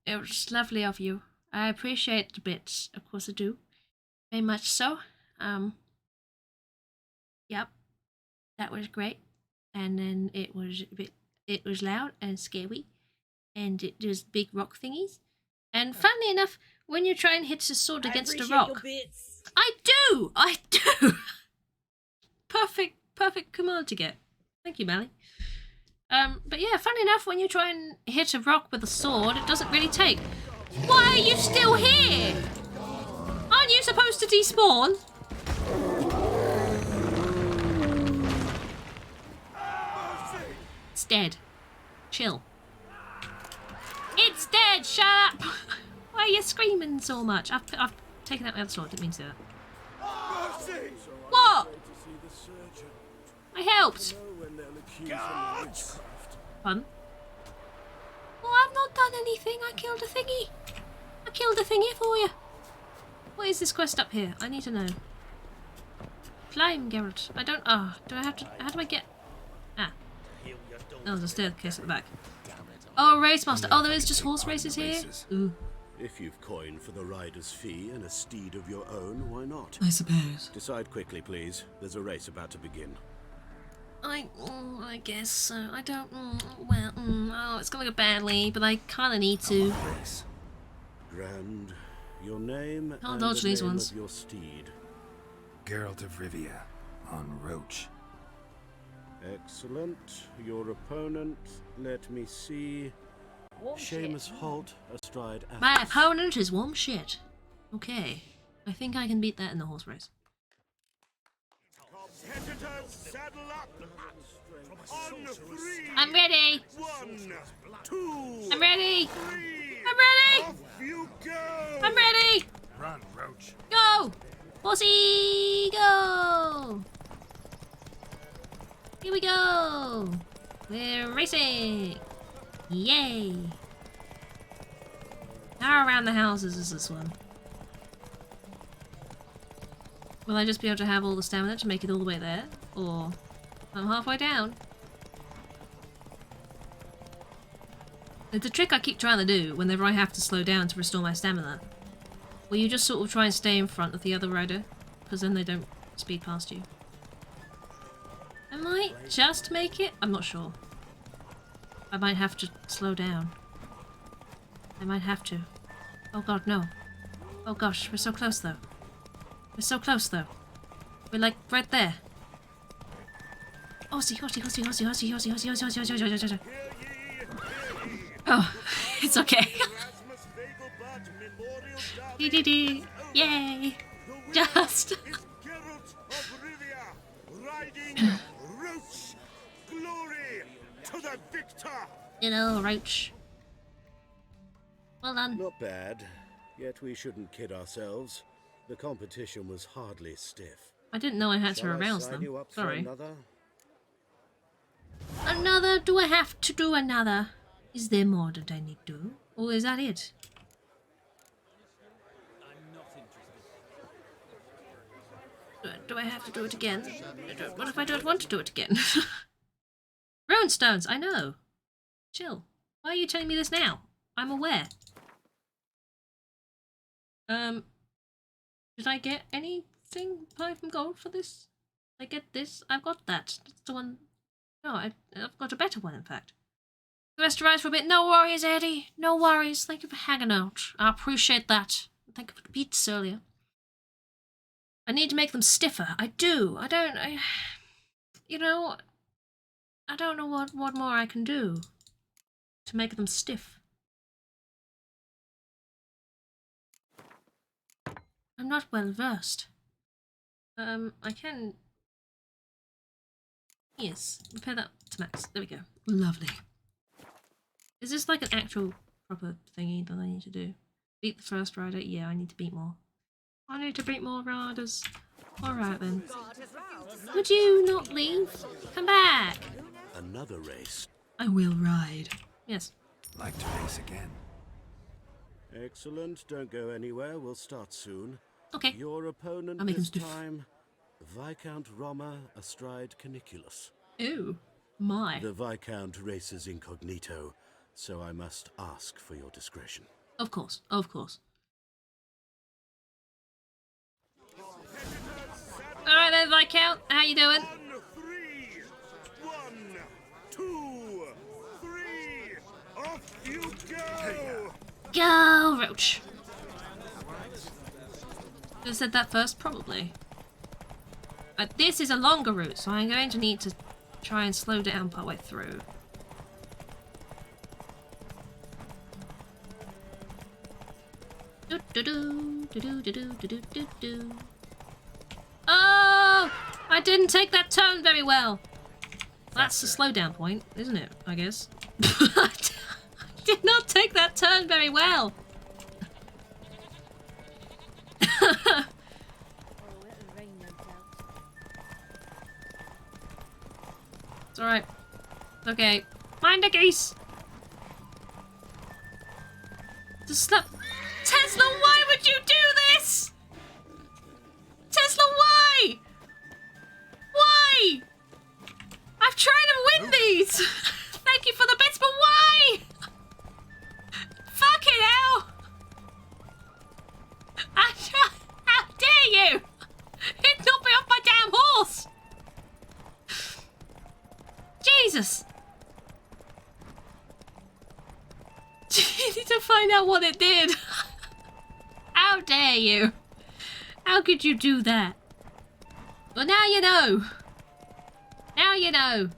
was lovely of you. I appreciate the bits, of course I do. Very much so. Yep. That was great. And then it was loud and scary. And it was big rock thingies. And funnily enough, when you try and hit the sword against a rock. I do! Perfect command to get. Thank you, Mally. But yeah, funny enough, when you try and hit a rock with a sword, it doesn't really take. Why are you still here? Aren't you supposed to despawn? It's dead. Chill. It's dead! Shut up! Why are you screaming so much? I've taken out my other sword, didn't mean to do that. What? I helped. Fun. Well, I've not done anything. I killed a thingy. I killed a thingy for you. What is this quest up here? I need to know. Climb, Geralt. I don't. Oh, do I have to? How do I get? Ah. Oh, there's a staircase at the back. Oh, race master. Oh, there is just horse races here. Ooh. If you've coin for the rider's fee and a steed of your own, why not? I suppose. Decide quickly, please. There's a race about to begin. I guess so. I don't. Oh, it's gonna go badly, but I kind of need to. Grand. Your name Can't and dodge the these name ones. of your steed. Geralt of Rivia on Roach. Excellent. Your opponent, let me see. Seamus Holt astride Athos. My opponent is warm shit. Okay. I think I can beat that in the horse race. Saddle up. On three. I'm ready. 1, 2. I'm ready. 3. I'm ready. Off you go. I'm ready. Run, Roach. Go. Horsey, go. Here we go. We're racing. Yay. How around the houses is this one? Will I just be able to have all the stamina to make it all the way there? Or I'm halfway down? It's a trick I keep trying to do whenever I have to slow down to restore my stamina. Where you just sort of try and stay in front of the other rider, because then they don't speed past you. I might just make it? I'm not sure. I might have to slow down. I might have to. Oh god, no. Oh gosh, we're so close though. We're so close though. We're like right there. Horsey. Oh, it's okay. Dee. Yay. Just. Riding Roach. Glory to the victor. You know, Roach. Well done. Not bad. Yet we shouldn't kid ourselves. The competition was hardly stiff. I didn't know I had to Shall I arouse sign them. you up for Sorry. another? Another? Do I have to do another? Is there more that I need to do? Or is that it? Do I have to do it again? What if I don't want to do it again? Ruin stones, I know. Chill. Why are you telling me this now? I'm aware. Did I get anything apart from gold for this? Did I get this? I've got that. That's the one. No, I've got a better one, in fact. The rest of us for a bit. No worries, Eddie. No worries. Thank you for hanging out. I appreciate that. Thank you for the beats earlier. I need to make them stiffer. I do. You know, I don't know what more I can do to make them stiff. I'm not well versed. I can. Yes, repair that to max. There we go. Lovely. Is this like an actual proper thingy that I need to do? Beat the first rider? Yeah, I need to beat more. I need to beat more riders. Alright then. Would you not leave? Come back! Another race. I will ride. Yes. Like to race again. Excellent. Don't go anywhere. We'll start soon. Okay. Your opponent I'm making this stuff. time, Viscount Roma astride Caniculus. Ooh, my. The Viscount races incognito, so I must ask for your discretion. Of course, of course. Alright then, Viscount, how you doing? 1, 2, 3, off you go! Go, Roach. Should have said that first, probably. But this is a longer route, so I'm going to need to try and slow down partway through. Oh! I didn't take that turn very well. That's the slowdown point, isn't it? I guess. I did not take that turn very well. It's alright. It's okay. Mind the geese! Just stop. Tesla, why would you do this? Tesla, why? Why? I'm trying to win these! Thank you for the bits, but why? Fucking hell! How dare you? It knocked me off my damn horse! Jesus! You need to find out what it did. How dare you? How could you do that? Well, now you know. Now you know.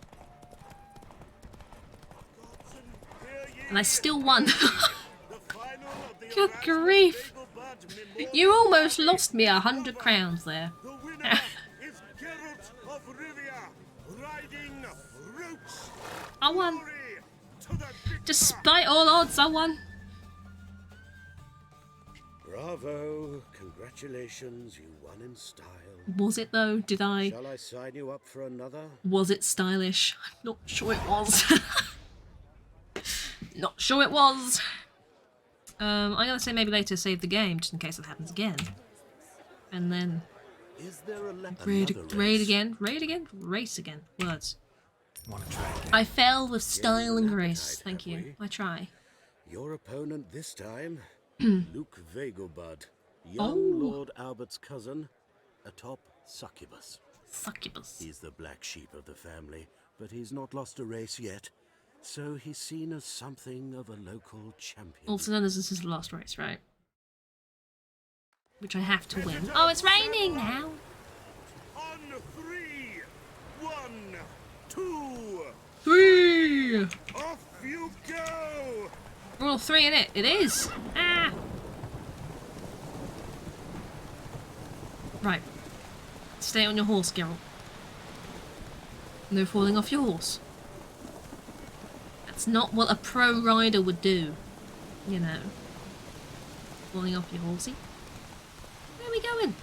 And I still won. Good grief. You almost lost me 100 crowns there. I won. Despite all odds, I won. Bravo! Congratulations, you won in style. Was it though? Did I? Shall I sign you up for another? Was it stylish? I'm not sure it was. Not sure it was. I'm gonna say maybe later save the game just in case it happens again. And then raid again. Race again. Words. I fell with style and grace. Thank you. I try. Your opponent this time, Luke Vagobud, young Lord Albert's cousin, atop Succubus. Succubus. He's the black sheep of the family, but he's not lost a race yet, so he's seen as something of a local champion. Also known as this is the last race, right? Which I have to win. Oh, it's raining now! On 3, 1, 2, 3! off you go! We're all 3 in it. It is! Ah! Right. Stay on your horse, Geralt. No falling off your horse. That's not what a pro rider would do. You know. Falling off your horsey. Where are we going?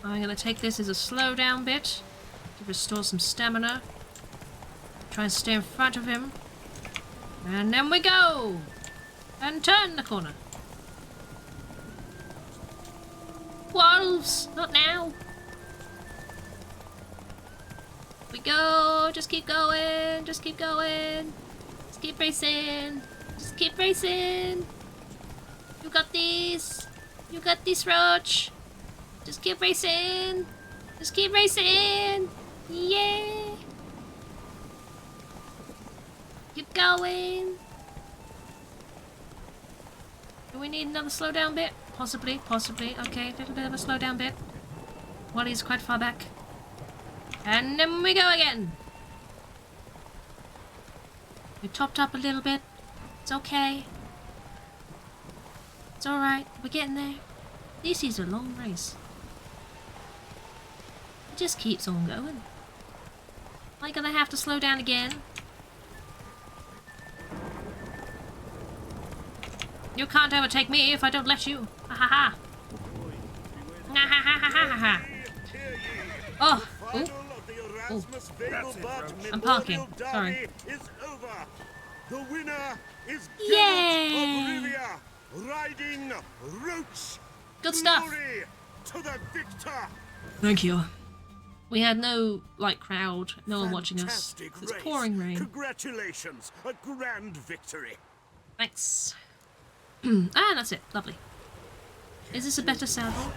I'm gonna take this as a slowdown bit to restore some stamina. Try and stay in front of him. And then we go! And turn the corner. Wolves! Not now! We go! Just keep going! Just keep going! Just keep racing! Just keep racing! You got this! You got this, Roach! Just keep racing! Just keep racing! Yeah! Keep going! Do we need another slowdown bit? Possibly, possibly. Okay, a little bit of a slowdown bit. While he's quite far back. And then we go again! We topped up a little bit. It's okay. It's alright. We're getting there. This is a long race. It just keeps on going. Am I gonna have to slow down again? You can't overtake me if I don't let you. Ha ha ha. Ha ha ha ha ha ha. Oh. Ooh. Erasmus Vegelbud I'm parking. Memorial Sorry. Derby is over. The winner is Yay! Geralt of Rivia, riding Roach. Good stuff. Glory to the victor. Thank you. We had no, like, crowd. No one watching us. Fantastic It's race. pouring rain. Congratulations, a grand victory. Thanks. That's it. Lovely. Is this a better saddle?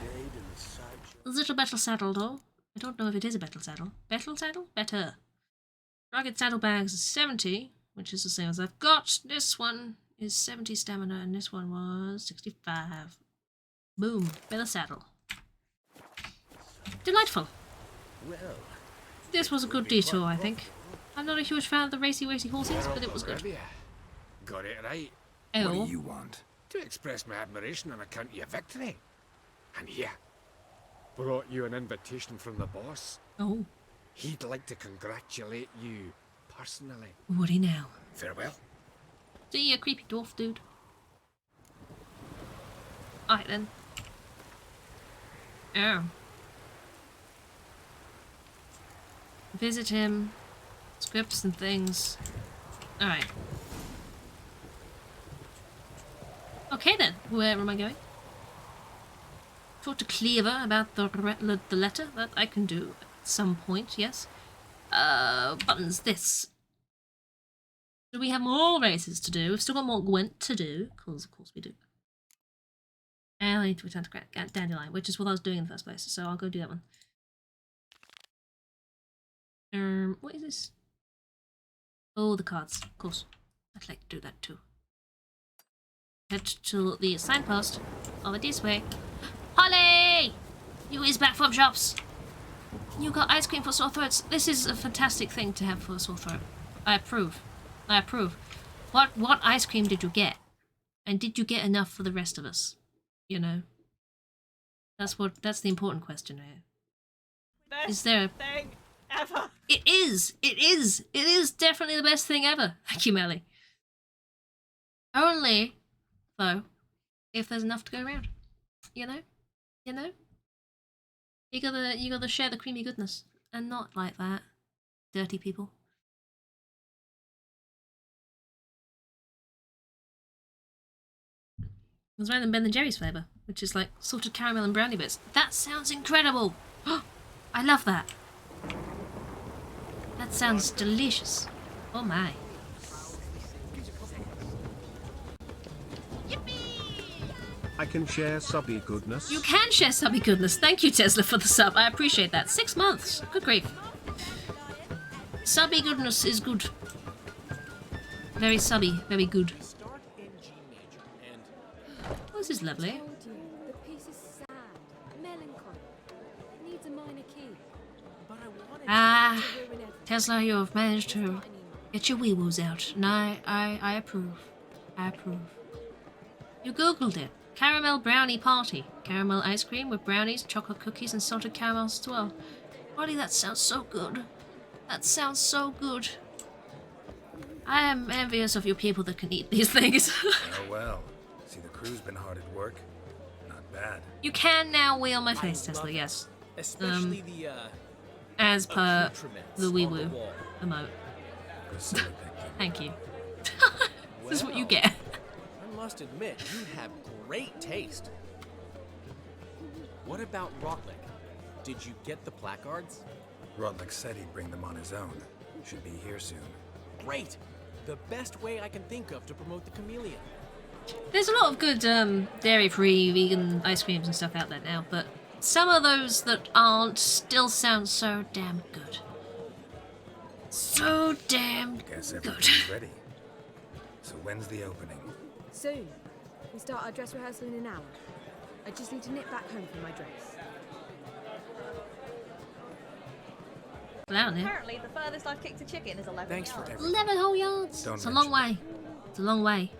A little better saddle, though. I don't know if it is a better saddle. Better saddle? Better. Rugged saddlebags is 70, which is the same as I've got. This one is 70 stamina, and this one was 65. Boom. Better saddle. Delightful. Well, This was a good detour, I think. I'm not a huge fan of the racy horses, but it was good. Got it right. Oh. What do you want? To express my admiration on account of your victory. And here, brought you an invitation from the boss. Oh. He'd like to congratulate you personally. Would he now? Farewell. See ya, creepy dwarf dude. Alright then. Oh. Visit him. Scripts and things. Alright. Okay then, where am I going? Talk to Cleaver about the letter. That I can do at some point, yes. Buttons, this. Do we have more races to do? We've still got more Gwent to do. Of course we do. And I need to return to Dandelion, which is what I was doing in the first place, so I'll go do that one. What is this? Oh, the cards, of course. I'd like to do that too. Head to the signpost over this way. Holly! You is back from shops. You got ice cream for sore throats. This is a fantastic thing to have for a sore throat. I approve. I approve. What ice cream did you get? And did you get enough for the rest of us? You know? That's the important question here. Best Is there a thing ever? It is! It is! It is definitely the best thing ever. Thank you, Melly. Only, though, if there's enough to go around. You know? You know? You gotta share the creamy goodness. And not like that. Dirty people. I was running Ben & Jerry's flavour, which is like salted caramel and brownie bits. That sounds incredible! I love that. That sounds delicious. Oh my. I can share subby goodness. You can share subby goodness. Thank you, Tesla, for the sub. I appreciate that. 6 months. Good grief. Subby goodness is good. Very subby. Very good. Oh, this is lovely. The piece is sad, melancholy. It needs a minor key. Ah, Tesla, you have managed to get your wee-woos out, and I approve. I approve. You googled it. Caramel brownie party. Caramel ice cream with brownies, chocolate cookies, and salted caramels as well. Buddy, that sounds so good. That sounds so good. I am envious of you people that can eat these things. Oh well. See, the crew's been hard at work. Not bad. You can now wheel my face, Tesla, yes. Especially the, as per accoutrements the on wee-woo the wall. emote. Priscilla picked them. Thank you. This is what you get. I must admit, you have great taste. What about Rotlick? Did you get the placards? Rodlick said he'd bring them on his own. Should be here soon. Great! The best way I can think of to promote the chameleon. There's a lot of good dairy-free vegan ice creams and stuff out there now, but some of those that aren't still sound so damn good. So damn Guess good. everything's ready. So when's the opening? Soon. We start our dress rehearsal in an hour. I just need to nip back home for my dress. Down there. Apparently, the furthest I've kicked a chicken is 11 Thanks for yards. everything. 11 whole yards. Don't It's a long way. It's a long way.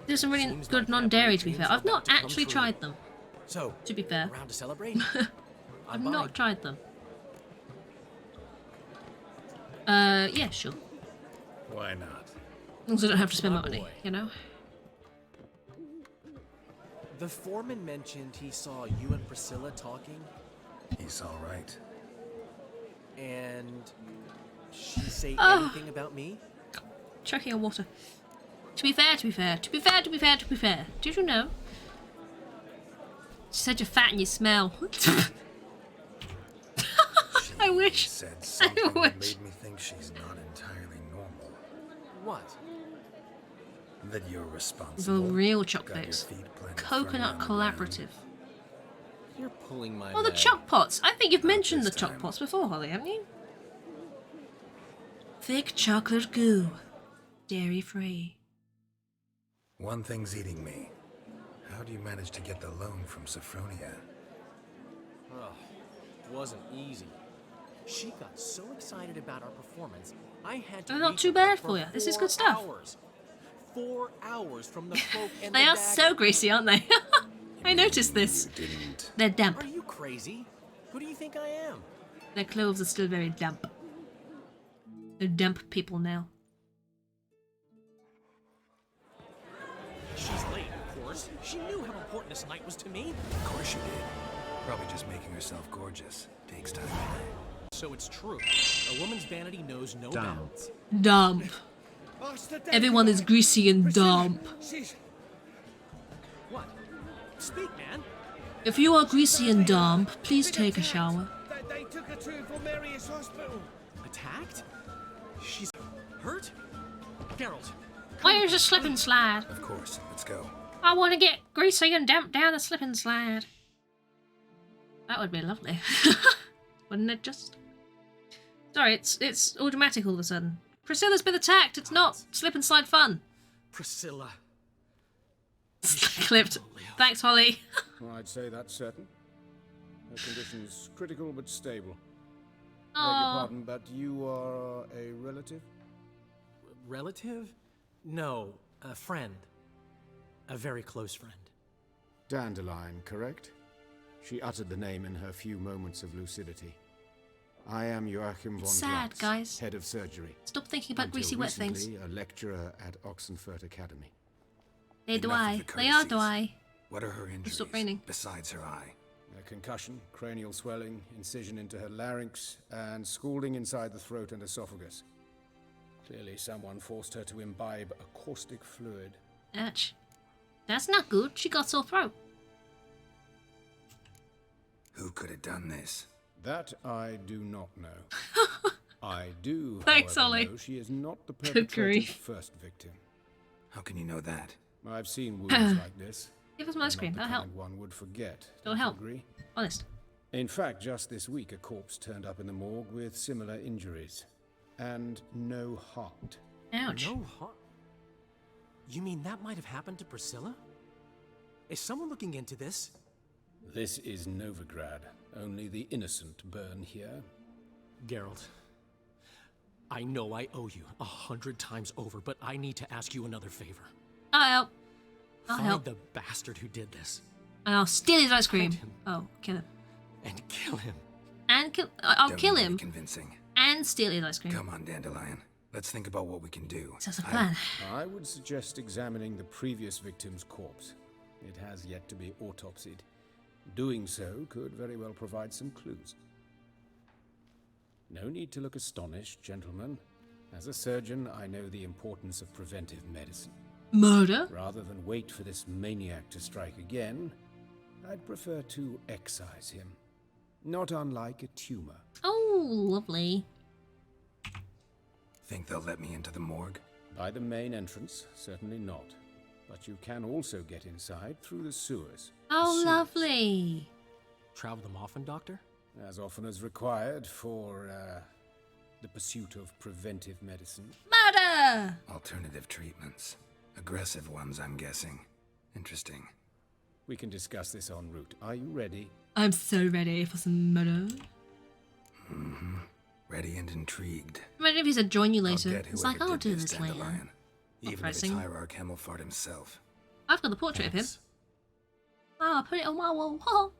There's some really good non-dairy, to be fair. I've not actually tried them. So, to be fair. around to celebrate? I've not tried them. Yeah, sure. Why not? As long as I don't have to spend my money, you know? The foreman mentioned he saw you and Priscilla talking. He's all right. And she say Oh. anything about me? Chucking on water. To be fair, did you know? She said you're fat and you smell. I wish. Said something that wish. made me think she's not entirely normal. What? That you're The responsible. real Got your chocolates. feet planted Coconut firmly on the ground. Collaborative. You're pulling my Oh, the leg. choc pots. I think you've mentioned the choc pots before, Holly, haven't you? Thick chocolate goo. Dairy free. One thing's eating me. How do you manage to get the loan from Sophronia? Ugh, it wasn't easy. She got so excited about our performance, I had to They're not reach too her bad for for you. This is 4 good stuff. Hours. 4 hours from the cloak and They the are dagger. so greasy, aren't they? I noticed this. They're damp. Are you crazy? Who do you think I am? Their clothes are still very damp. They're damp people now. She's late, of course. She knew how important this night was to me. Of course she did. Probably just making herself gorgeous. Takes time. So it's true. A woman's vanity knows no Damn. bounds. Damp. Everyone is greasy and damp. What? Speak, man. If you are greasy and damp, please take a shower. They took her to Infirmarius Hospital. Attacked? She's hurt? Geralt. Where's the slip and slide? Of course. Let's go. I want to get greasy and damp down the slip and slide. That would be lovely. Wouldn't it just? Sorry, it's all dramatic all of a sudden. Priscilla's been attacked. It's not slip and slide fun. Priscilla. Clipped. Thanks, Holly. I'd say that's certain. Her condition's critical but stable. Beg your Aw. pardon, but you are a relative? Relative? No, a friend. A very close friend. Dandelion, correct? She uttered the name in her few moments of lucidity. I am Joachim von It's sad, Glatz, guys. head of surgery. Stop thinking about Until greasy wet things. recently, a lecturer at Oxenfurt Academy. They do Enough of I. the They are do courtesies. I. What are her injuries Stop raining. besides her eye? A concussion, cranial swelling, incision into her larynx, and scalding inside the throat and esophagus. Clearly someone forced her to imbibe a caustic fluid. Ouch. That's not good. She got sore throat. Who could have done this? That I do not know. I do, Thanks, however, Ollie. know she is not the Good perpetrator's grief. first victim. How can you know that? I've seen wounds like this. Give us some ice cream. Not the That'll help. kind one would forget. That'll Don't you help. agree? Honest. In fact, just this week, a corpse turned up in the morgue with similar injuries. And no heart. Ouch. No heart? You mean that might have happened to Priscilla? Is someone looking into this? This is Novigrad. Only the innocent burn here. Geralt, I know I owe you 100 times over, but I need to ask you another favor. I'll help. I'll Find help. the bastard who did this And I'll steal his ice cream. Find him. Oh, kill him. and kill him. And kill. I'll Don't kill need to be him Convincing. and steal his ice cream. Come on, Dandelion. Let's think about what we can do. That's a plan. I would suggest examining the previous victim's corpse. It has yet to be autopsied. Doing so could very well provide some clues. No need to look astonished, gentlemen. As a surgeon, I know the importance of preventive medicine. Murder? Rather than wait for this maniac to strike again, I'd prefer to excise him. Not unlike a tumor. Oh, lovely. Think they'll let me into the morgue? By the main entrance, certainly not. But you can also get inside through the sewers. Oh, lovely. Travel them often, Doctor? As often as required for the pursuit of preventive medicine. Murder! Alternative treatments. Aggressive ones, I'm guessing. Interesting. We can discuss this en route. Are you ready? I'm so ready for some murder. Mm-hmm. Ready and intrigued. Imagine if he said join you I'll later. get It's whoever like, I'll did do this later. Dandelion. Not Even if it's pressing. Hierarch Himmelfart himself. I've got the portrait of him. Oh, I'll put it on my wall.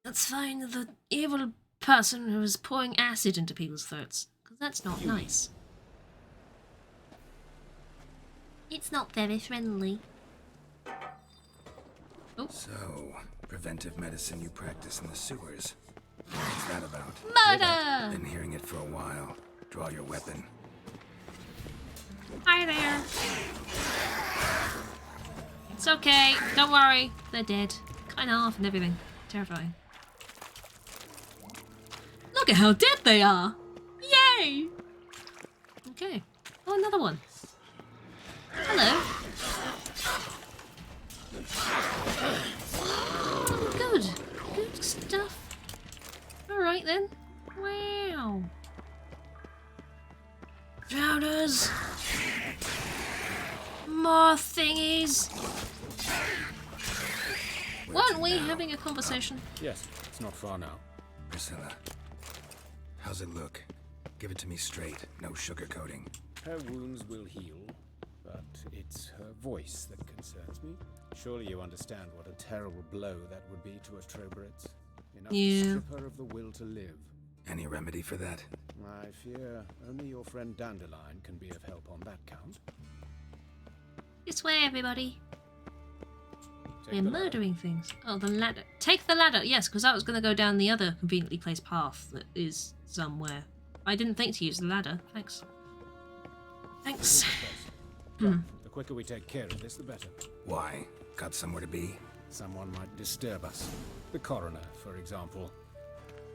Let's find the evil person who is pouring acid into people's throats. Because that's not nice. It's not very friendly. Oh. So, preventive medicine you practice in the sewers. What's that about? Murder! Been hearing it for a while. Draw your weapon. Hi there. It's okay. Don't worry. They're dead. Kind of off and everything. Terrifying. Look at how dead they are. Yay! Okay. Oh, another one. Hello. Good. Good stuff. Alright then. Wow. Drowners. More thingies. Weren't we having a conversation? Yes, it's not far now. Priscilla, how's it look? Give it to me straight, no sugarcoating. Her wounds will heal, but it's her voice that concerns me. Surely you understand what a terrible blow that would be to a Trobritz. Enough to strip her of the will to live. Any remedy for that? I fear only your friend Dandelion can be of help on that count. This way, everybody. We're murdering things. Oh, the ladder. Take the ladder. Yes, because I was going to go down the other conveniently placed path that is somewhere. I didn't think to use the ladder. Thanks. Thanks. The quicker we take care of this, the better. Why? Got somewhere to be? Someone might disturb us. The coroner, for example.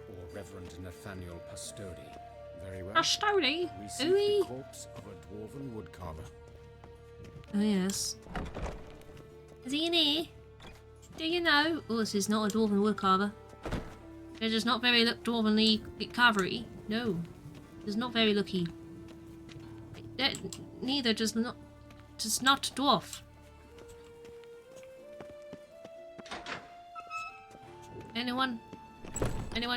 Or Reverend Nathaniel Pastodi. Very well. Pastodi? We seek the corpse of a dwarven woodcarver. Oh, yes. Is he in here? Do you know? Oh, this is not a dwarven woodcarver. They're just not very dwarvenly carvery. No. It's not very lucky. Neither does not dwarf. Anyone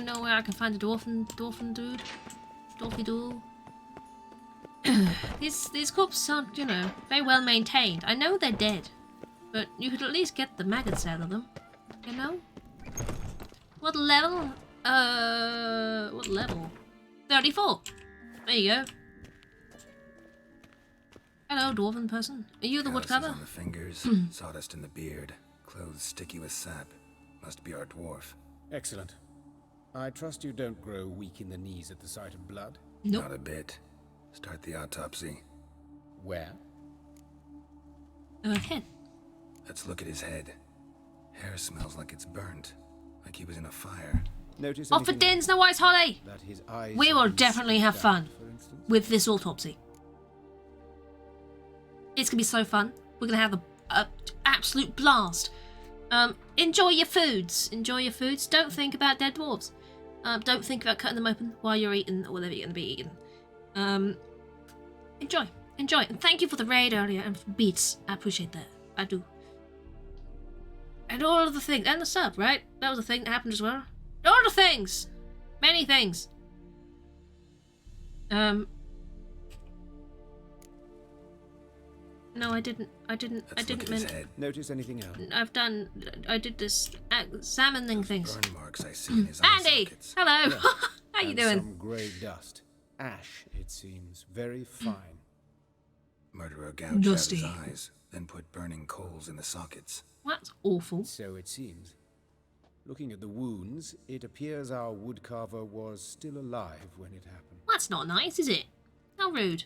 know where I can find a dwarfen dude? Dwarfy duel? These corpses aren't, you know, very well maintained. I know they're dead, but you could at least get the maggots out of them. You know? What level? What level? 34. There you go. Hello, dwarven person. Are you the woodcarver? On the fingers, sawdust in the beard, clothes sticky with sap. Must be our dwarf. Excellent. I trust you don't grow weak in the knees at the sight of blood? Nope. Not a bit. Start the autopsy. Where? Head. Let's look at his head. Hair smells like it's burnt. Like he was in a fire. Notice Off for din, Snow White's Holly! That his eyes We will definitely have fun with this autopsy. It's gonna be so fun. We're gonna have an absolute blast. Enjoy your foods. Enjoy your foods. Don't think about dead dwarves. Don't think about cutting them open while you're eating or whatever you're gonna be eating. Enjoy. Enjoy. And thank you for the raid earlier and for beats. I appreciate that. I do. And all of the things. And the sub, right? That was a thing that happened as well. All the things! Many things. No, I didn't mean. Notice anything else? I did this examining things. Burn marks I see in his eye Andy! sockets. Hello! Yes. How you And doing? some grey dust. Ash, it seems. Very fine. Murderer gouged Dusty. out his eyes, then put burning coals in the sockets. That's awful. So it seems. Looking at the wounds, it appears our woodcarver was still alive when it happened. That's not nice, is it? How rude.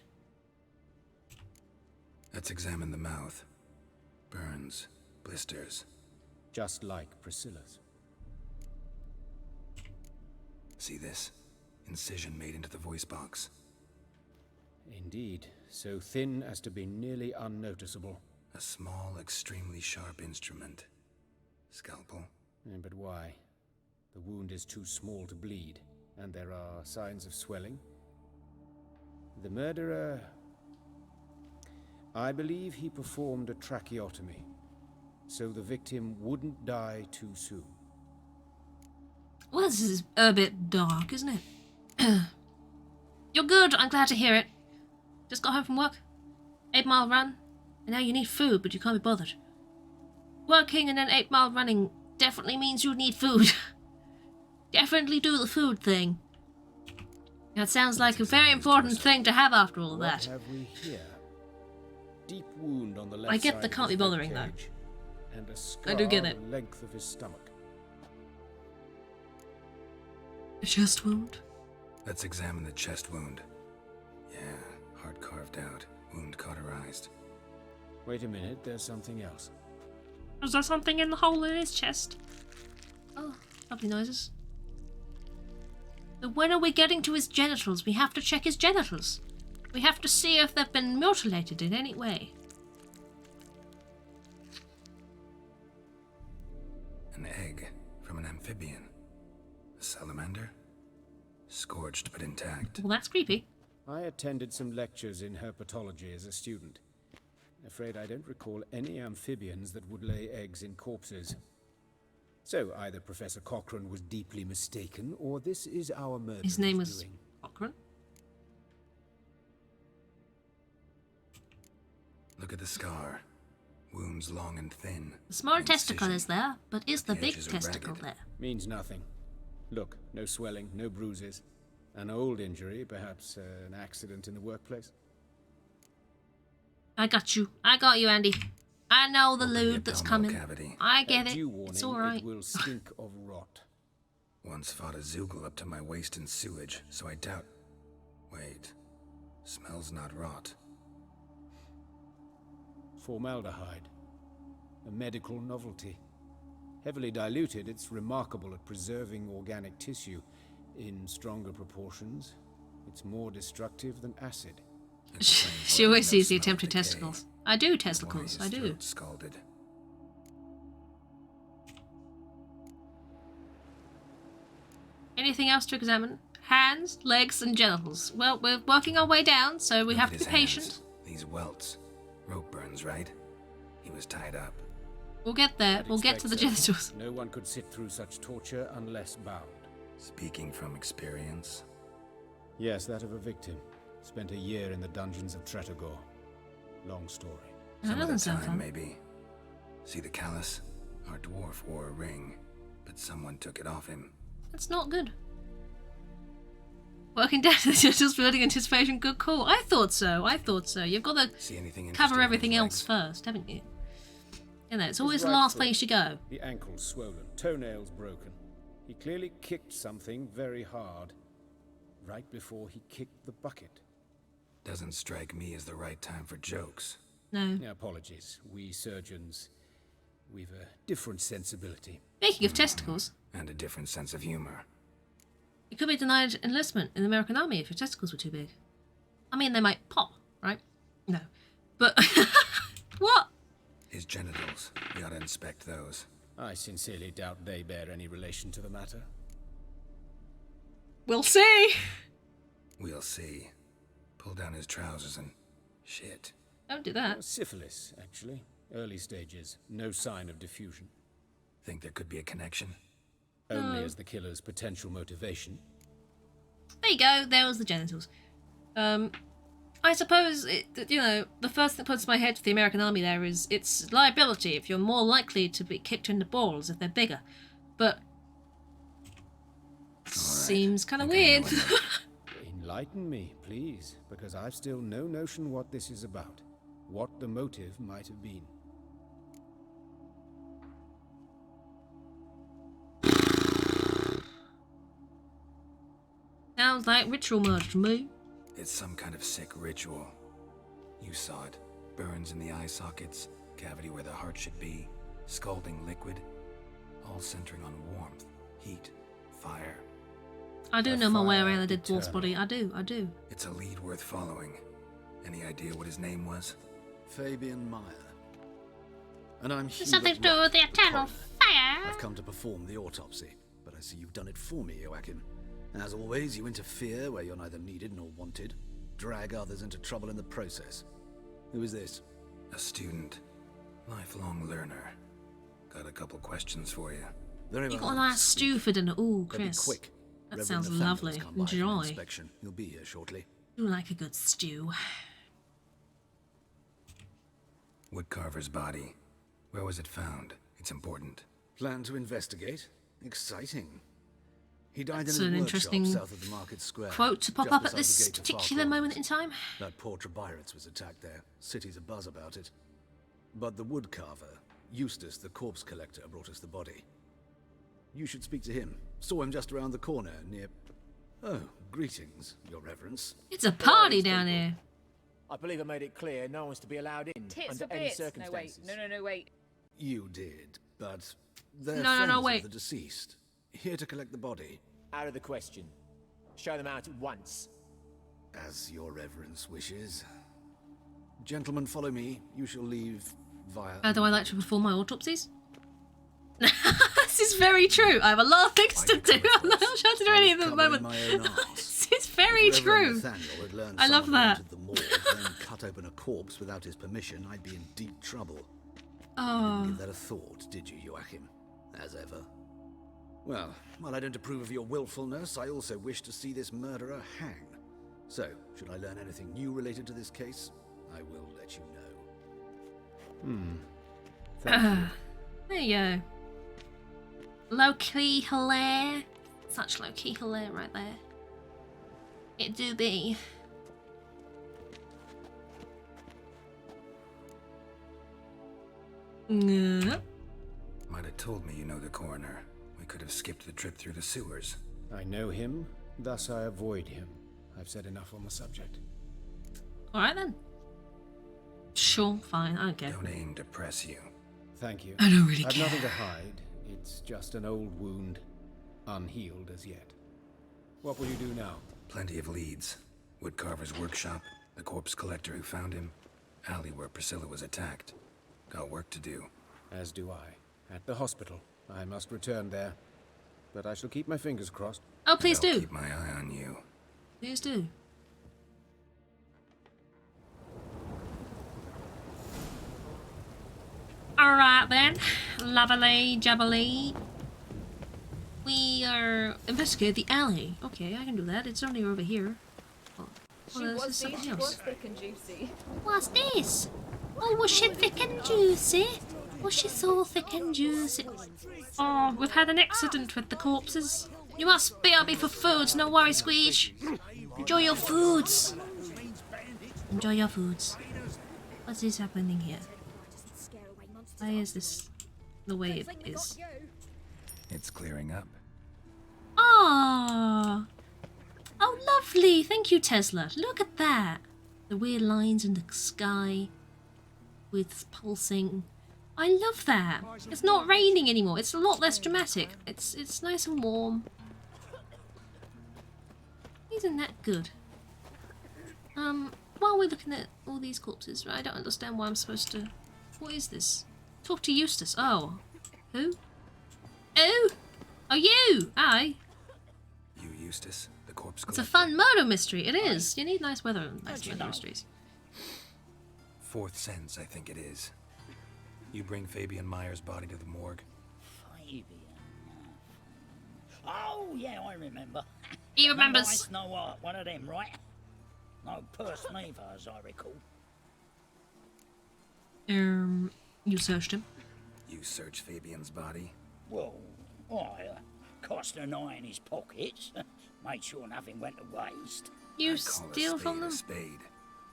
Let's examine the mouth. Burns, blisters. Just like Priscilla's. See this? Incision made into the voice box. Indeed, so thin as to be nearly unnoticeable. A small, extremely sharp instrument. Scalpel. But why? The wound is too small to bleed, and there are signs of swelling. The murderer... I believe he performed a tracheotomy, so the victim wouldn't die too soon. Well, this is a bit dark, isn't it? You're good. I'm glad to hear it. Just got home from work. 8-mile run. And now you need food, but you can't be bothered. Working and then 8-mile running definitely means you need food. Definitely do the food thing. That sounds like a very important thing to have after all that. What have we here? Deep wound on the left I get side the of can't his be bothering, though. ribcage, and a scar I do get it. the length of his stomach. A chest wound? Let's examine the chest wound. Yeah, heart carved out, wound cauterized. Wait a minute, there's something else. Was there something in the hole in his chest? Oh, lovely noises. So when are we getting to his genitals? We have to check his genitals. We have to see if they've been mutilated in any way. An egg from an amphibian. A salamander? Scorched but intact. Well, that's creepy. I attended some lectures in herpetology as a student. Afraid I don't recall any amphibians that would lay eggs in corpses. So either Professor Cochrane was deeply mistaken, or this is our murderer's His name was doing. Cochrane? Look at the scar. Wounds long and thin. The small Incision. testicle is there, but is the big edges are testicle ragged. there? Means nothing. Look, no swelling, no bruises. An old injury, perhaps an accident in the workplace. I got you. I got you, Andy. I know the Open lewd that's coming. cavity. I get it. Due warning, It's alright. It will stink of rot. Once fought a Zoogle up to my waist in sewage, so I doubt... Wait. Smells not rot. Formaldehyde. A medical novelty. Heavily diluted, it's remarkable at preserving organic tissue. In stronger proportions, it's more destructive than acid. She always sees the attempted testicles. I do testicles, I do. Scalded. Anything else to examine? Hands, legs, and genitals. Well, we're working our way down, so we have to be patient. These welts. Rope burns, right? He was tied up. We'll get there. We'll get to the genitals. No one could sit through such torture unless bound. Speaking from experience? Yes, that of a victim. Spent a year in the dungeons of Tretogor. Long story. Some other time, maybe. See the callus? Our dwarf wore a ring, but someone took it off him. That's not good. Working down to the genitals, building anticipation. Good call. I thought so. I thought so. You've got to cover everything else first, haven't you? You know, it's always the last place you go. The ankle's swollen, toenails broken. He clearly kicked something very hard, right before he kicked the bucket. Doesn't strike me as the right time for jokes. No. Apologies. We surgeons, we've a different sensibility. Speaking of testicles. And a different sense of humor. You could be denied enlistment in the American Army if your testicles were too big. I mean, they might pop, right? No. But... What? His genitals. We ought to inspect those. I sincerely doubt they bear any relation to the matter. We'll see. We'll see. Pull down his trousers and... shit. Don't do that. Syphilis, actually. Early stages. No sign of diffusion. Think there could be a connection? Only as the killer's potential motivation. There you go. There was the genitals. I suppose, you know, the first thing that puts my head to the American Army there is it's liability if you're more likely to be kicked in the balls if they're bigger. But... Seems kind of weird. Enlighten me, please, because I've still no notion what this is about. What the motive might have been. Sounds like ritual murder to me. It's some kind of sick ritual. You saw it. Burns in the eye sockets, cavity where the heart should be, scalding liquid, all centering on warmth, heat, fire. I do know my way around a dead dwarf's body. I do. It's a lead worth following. Any idea what his name was? Fabian Meyer. And I'm Hubert something to do with the eternal fire. I've come to perform the autopsy, but I see you've done it for me, Joachim. As always, you interfere where you're neither needed nor wanted. Drag others into trouble in the process. Who is this? A student. Lifelong learner. Got a couple questions for you. Very well. You got a nice stew for dinner. Ooh, Chris. Be quick. That Reverend sounds Nathaniel's lovely. come by for an Enjoy. inspection. He'll be here shortly. Do like a good stew. Woodcarver's body. Where was it found? It's important. Plan to investigate? Exciting. He died That's in an his workshop interesting south of the market square. quote to pop just up at beside this the gate to particular Farquhar. moment in time. That poor Trebirates was attacked there. City's abuzz about it. But the woodcarver, Eustace the corpse collector, brought us the body. You should speak to him. Saw him just around the corner near... Oh, greetings, your reverence. It's a party down here. I believe I made it clear no one's to be allowed in Tits under for any bits. circumstances. No, wait. You did, but they're No, friends wait. of the deceased. Here to collect the body. Out of the question. Show them out at once. As your reverence wishes. Gentlemen, follow me. You shall leave via... How do I like to perform my autopsies? This is very true. I have a lot of things to do. I'm not trying to do any of them at the moment. This is very true. I love that. The morgue, then cut open a corpse without his permission, I'd be in deep trouble. Oh. You didn't give that a thought, did you, Joachim? As ever. Well, while I don't approve of your willfulness, I also wish to see this murderer hang. So, should I learn anything new related to this case, I will let you know. Thank you. There you go. Low-key hilare. Such low-key hilare right there. It do be. Yeah. Might have told me you know the coroner. We could have skipped the trip through the sewers. I know him, thus I avoid him. I've said enough on the subject. Alright then. Sure, fine, I don't care. Don't aim to press you. Thank you. I don't really I've care. nothing to hide. It's just an old wound, unhealed as yet. What will you do now? Plenty of leads. Woodcarver's workshop, the corpse collector who found him, alley where Priscilla was attacked. Got work to do. As do I. At the hospital. I must return there. But I shall keep my fingers crossed. Oh, please I'll do. Keep my eye on you. Please do. Alright then. Lovely jubbly. We are investigate the alley. Okay, I can do that. It's only over here. Oh, this is something else. thick and juicy. What's this? Oh, was she thick and juicy? Was she so thick and juicy? Oh, we've had an accident with the corpses. You must spare me for foods, no worry, Squeege. Enjoy your foods. Enjoy your foods. What is happening here? Why is this the way it is? It's clearing up. Ah! Oh, lovely! Thank you, Tesla. Look at that. The weird lines in the sky with pulsing. I love that. It's not raining anymore. It's a lot less dramatic. It's nice and warm. Isn't that good? While we're looking at all these corpses, I don't understand why I'm supposed to... What is this? Talk to Eustace. Oh. Who? Oh! Oh, you! Aye. You, Eustace, the corpse It's collector. a fun murder mystery. It is. You need nice weather and nice murder mysteries. Fourth sense, I think it is. You bring Fabian Meyer's body to the morgue. Fabian. Oh, yeah, I remember. He remembers. Nice, no art, one of them, right? No purse neither, as I recall. You searched him? You searched Fabian's body? Well, I cast an eye in his pockets, made sure nothing went to waste. You I call steal a spade from a them? spade.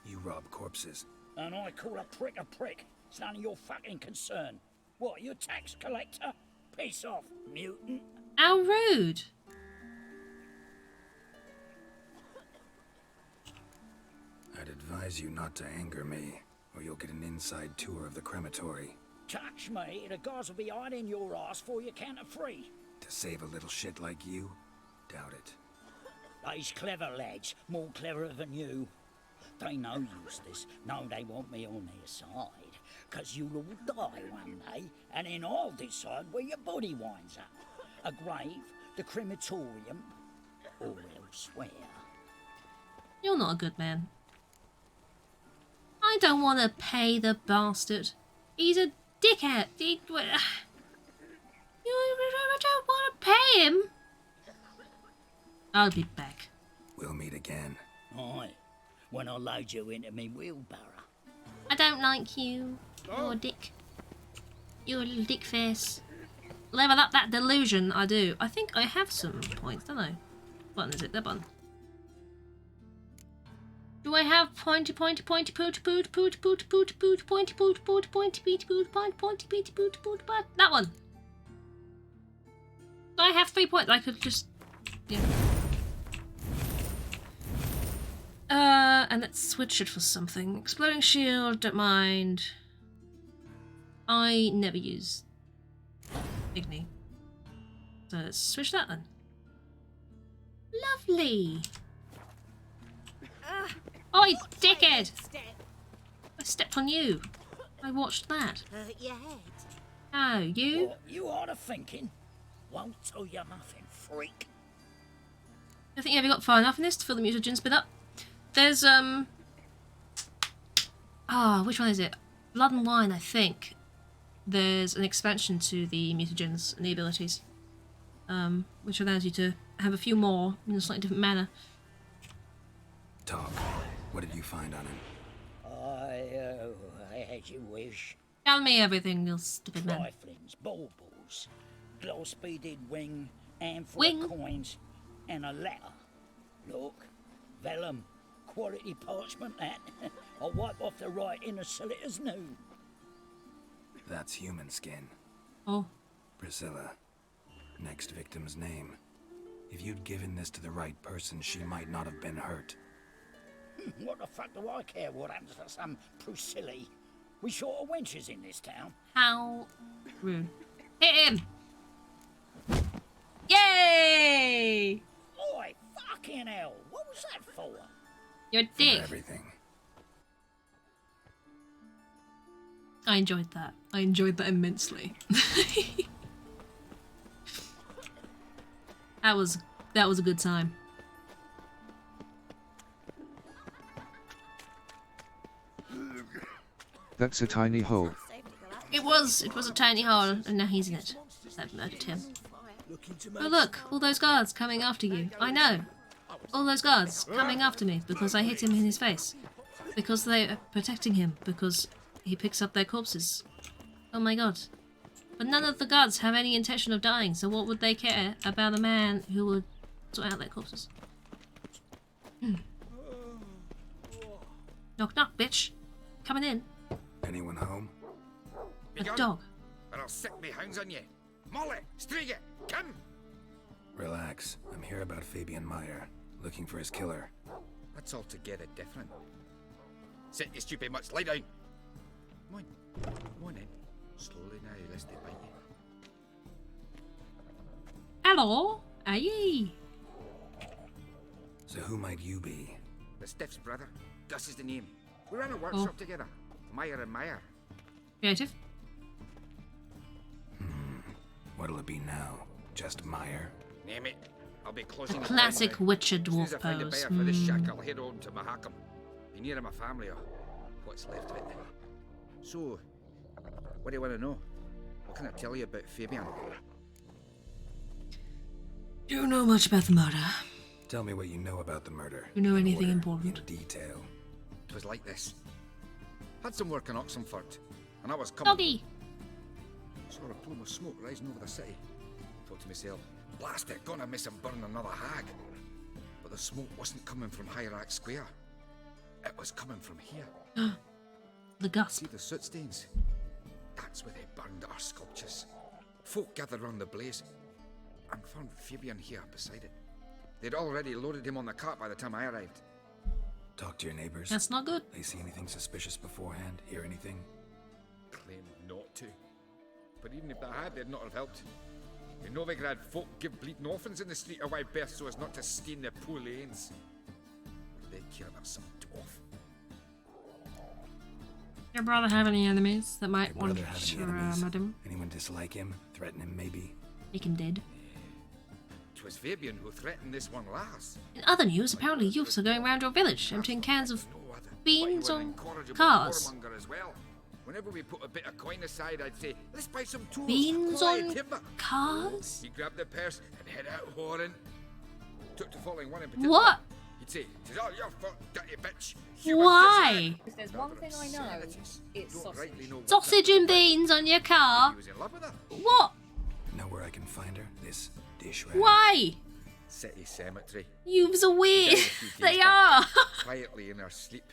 You rob corpses. And I call a prick a prick. It's none of your fucking concern. What, you tax collector? Piss off, mutant. How rude. I'd advise you not to anger me, or you'll get an inside tour of the crematory. Touch me, the guys will be hiding your ass for you can't free. To save a little shit like you? Doubt it. They's clever lads, more cleverer than you. They know Eustace, know they want me on their side. 'Cause you'll all die one day, and then I'll decide where your body winds up. A grave, the crematorium, or elsewhere. You're not a good man. I don't want to pay the bastard. He's a dickhead. I don't want to pay him. I'll be back. We'll meet again. Aye, when I load you into me wheelbarrow. I don't like you. You're a dick. You're a little dick face. Level up that delusion, I do. I think I have some points, don't I? What button is it? That button. Do I have pointy poot poot poot poot poot poot poot pointy poot poot pointy poot poot pointy poot poot poot? That one. I have 3 points? I could just... Yeah. And let's switch it for something. Exploding shield, don't mind. I never use Igni. So let's switch that then. Lovely! Oi, dickhead! I stepped on you. I watched that. Your head. Oh, you? What you are thinking? Won't tell you nothing, freak. I think you ever got far enough in this to fill the mutagens bit up. There's, which one is it? Blood and Wine, I think. There's an expansion to the mutagens and the abilities. Which allows you to have a few more in a slightly different manner. Talk. What did you find on him? I had you wish. Tell me everything, you stupid man. Triflings, baubles, gloss-beaded wing, handful of coins, and a letter. Look, vellum, quality parchment that. I'll wipe off the writing and sell it as new. That's human skin. Oh. Priscilla. Next victim's name. If you'd given this to the right person, she might not have been hurt. What the fuck do I care what happens to some Priscilla? We short of wenches in this town. How rude. Hit him! Yay! Oi, fucking hell! What was that for? Your dick. For everything. I enjoyed that. I enjoyed that immensely. That was a good time. That's a tiny hole. It was a tiny hole, and now he's in it. That murdered him. Oh look, all those guards coming after you. I know. All those guards coming after me because I hit him in his face. Because they are protecting him, because he picks up their corpses. Oh my god. But none of the guards have any intention of dying, so what would they care about a man who would sort out their corpses? Knock knock, bitch. Coming in. Anyone home? A dog. Or I'll sick me hounds on you. Molly, Striga, come! Relax. I'm here about Fabian Meyer. Looking for his killer. That's altogether different. Sit, you stupid mutts, lie down. Come on in. Slowly now, lest they bite you. Hello, aye. So who might you be? The Stiff's brother. Gus is the name. We ran a workshop together. Meyer and Meyer. Creative. What'll it be now? Just Meyer? Name it. I'll be closing. Classic Witcher dwarf dwarf as I find a pose. buyer for this shack, I'll head on to Mahakam. Be near my family or what's left of it. So, what do you want to know? What can I tell you about Fabian? Do you know much about the murder? Tell me what you know about the murder. You know In anything order, important? In detail. It was like this. Had some work in Oxenford, and I was coming. Doggy! Saw a plume of smoke rising over the city. Thought to myself, blast it, gonna miss him burn another hag. But the smoke wasn't coming from Hierarch Square. It was coming from here. The Gus. See the soot stains? That's where they burned our sculptures. Folk gathered round the blaze and found Fabian here beside it. They'd already loaded him on the cart by the time I arrived. Talk to your neighbors. That's not good. They see anything suspicious beforehand? Hear anything? Claim not to. But even if they had, they'd not have helped. In Novigrad, folk give bleeding orphans in the street a wide berth so as not to stain their poor lanes. What do they care about some dwarf? Your brother have any enemies that might Your want brother have to any enemies? murder him? Anyone dislike him? Threaten him, maybe? Make him dead. 'Twas Fabian who threatened this one last. In other news, apparently youths are going around your village, emptying cans of beans on cars. Whoremonger as well. Whenever we put a bit of coin aside, I'd say, let's buy some tools. Beans quiet on timber. cars? He'd grab the purse and head out whoring. Took to following one in particular. What? He'd say, "'Tis all your fault, dirty bitch." Why? If there's one thing I know, it's sausage. Sausage and beans on your car? He was in love with her. What? Know where I can find her? This dish rag. Why? City cemetery. Youths are weird. Down a few days They back, are. quietly in her sleep.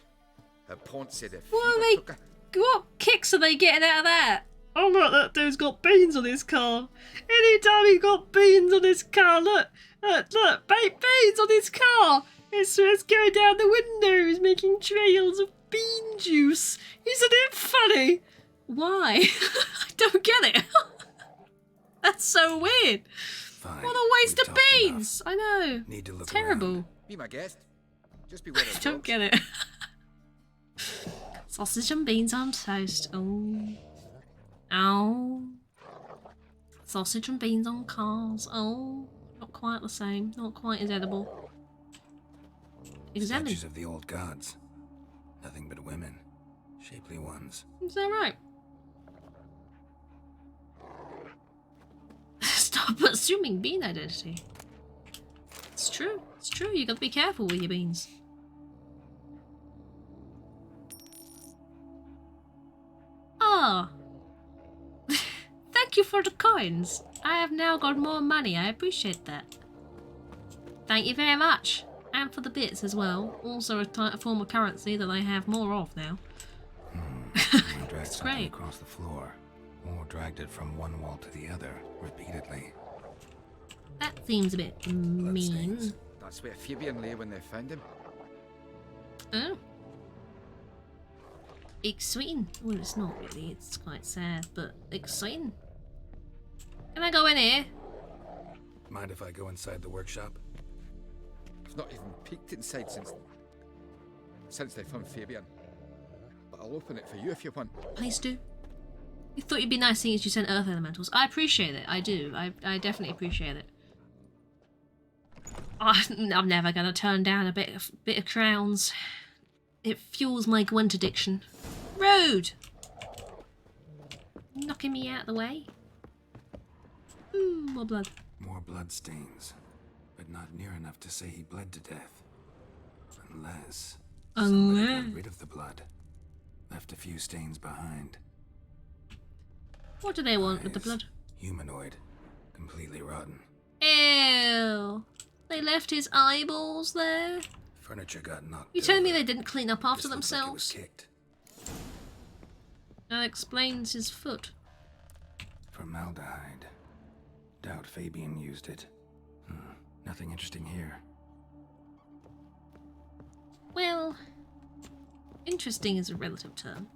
Her pawn said if What fever are they? took her, What kicks are they getting out of that? Oh look, that dude's got beans on his car. Anytime he's got beans on his car, look, baked beans on his car. It's going down the window. He's making trails of bean juice. Isn't it funny? Why? I don't get it. That's so weird. Fine. What a waste of beans. I know. Need to look Terrible. around. Be my guest. Just be aware I of don't get it. Sausage and beans on toast. Oh. Oh. Sausage and beans on cars. Oh. Not quite the same. Not quite as edible. Examine. Statues of the old gods. Nothing but women. Shapely ones. Is that right? Stop assuming bean identity. It's true. It's true. You gotta be careful with your beans. Ah. Thank you for the coins. I have now got more money. I appreciate that. Thank you very much. And for the bits as well. Also a form of currency that I have more of now. It's great. Across the floor. Or dragged it from one wall to the other, repeatedly. That seems a bit mean. That's where Fabian lay when they found him. Oh. Exciting. Well, it's not really. It's quite sad, but exciting. Can I go in here? Mind if I go inside the workshop? I've not even peeked inside since they found Fabian. But I'll open it for you if you want. Please do. You thought you'd be nice seeing as you sent Earth Elementals. I appreciate it. I do. I definitely appreciate it. I'm never gonna turn down a bit of crowns. It fuels my Gwent addiction. Rude! Knocking me out of the way. More blood. More blood stains. But not near enough to say he bled to death. Unless somebody got rid of the blood. Left a few stains behind. What do they want with the blood? Humanoid. Completely rotten. Ew. They left his eyeballs there? Furniture got knocked You telling me over. they didn't clean up after Just looked like it was themselves? kicked. That explains his foot. Formaldehyde. Doubt Fabian used it. Nothing interesting here. Well, interesting is a relative term.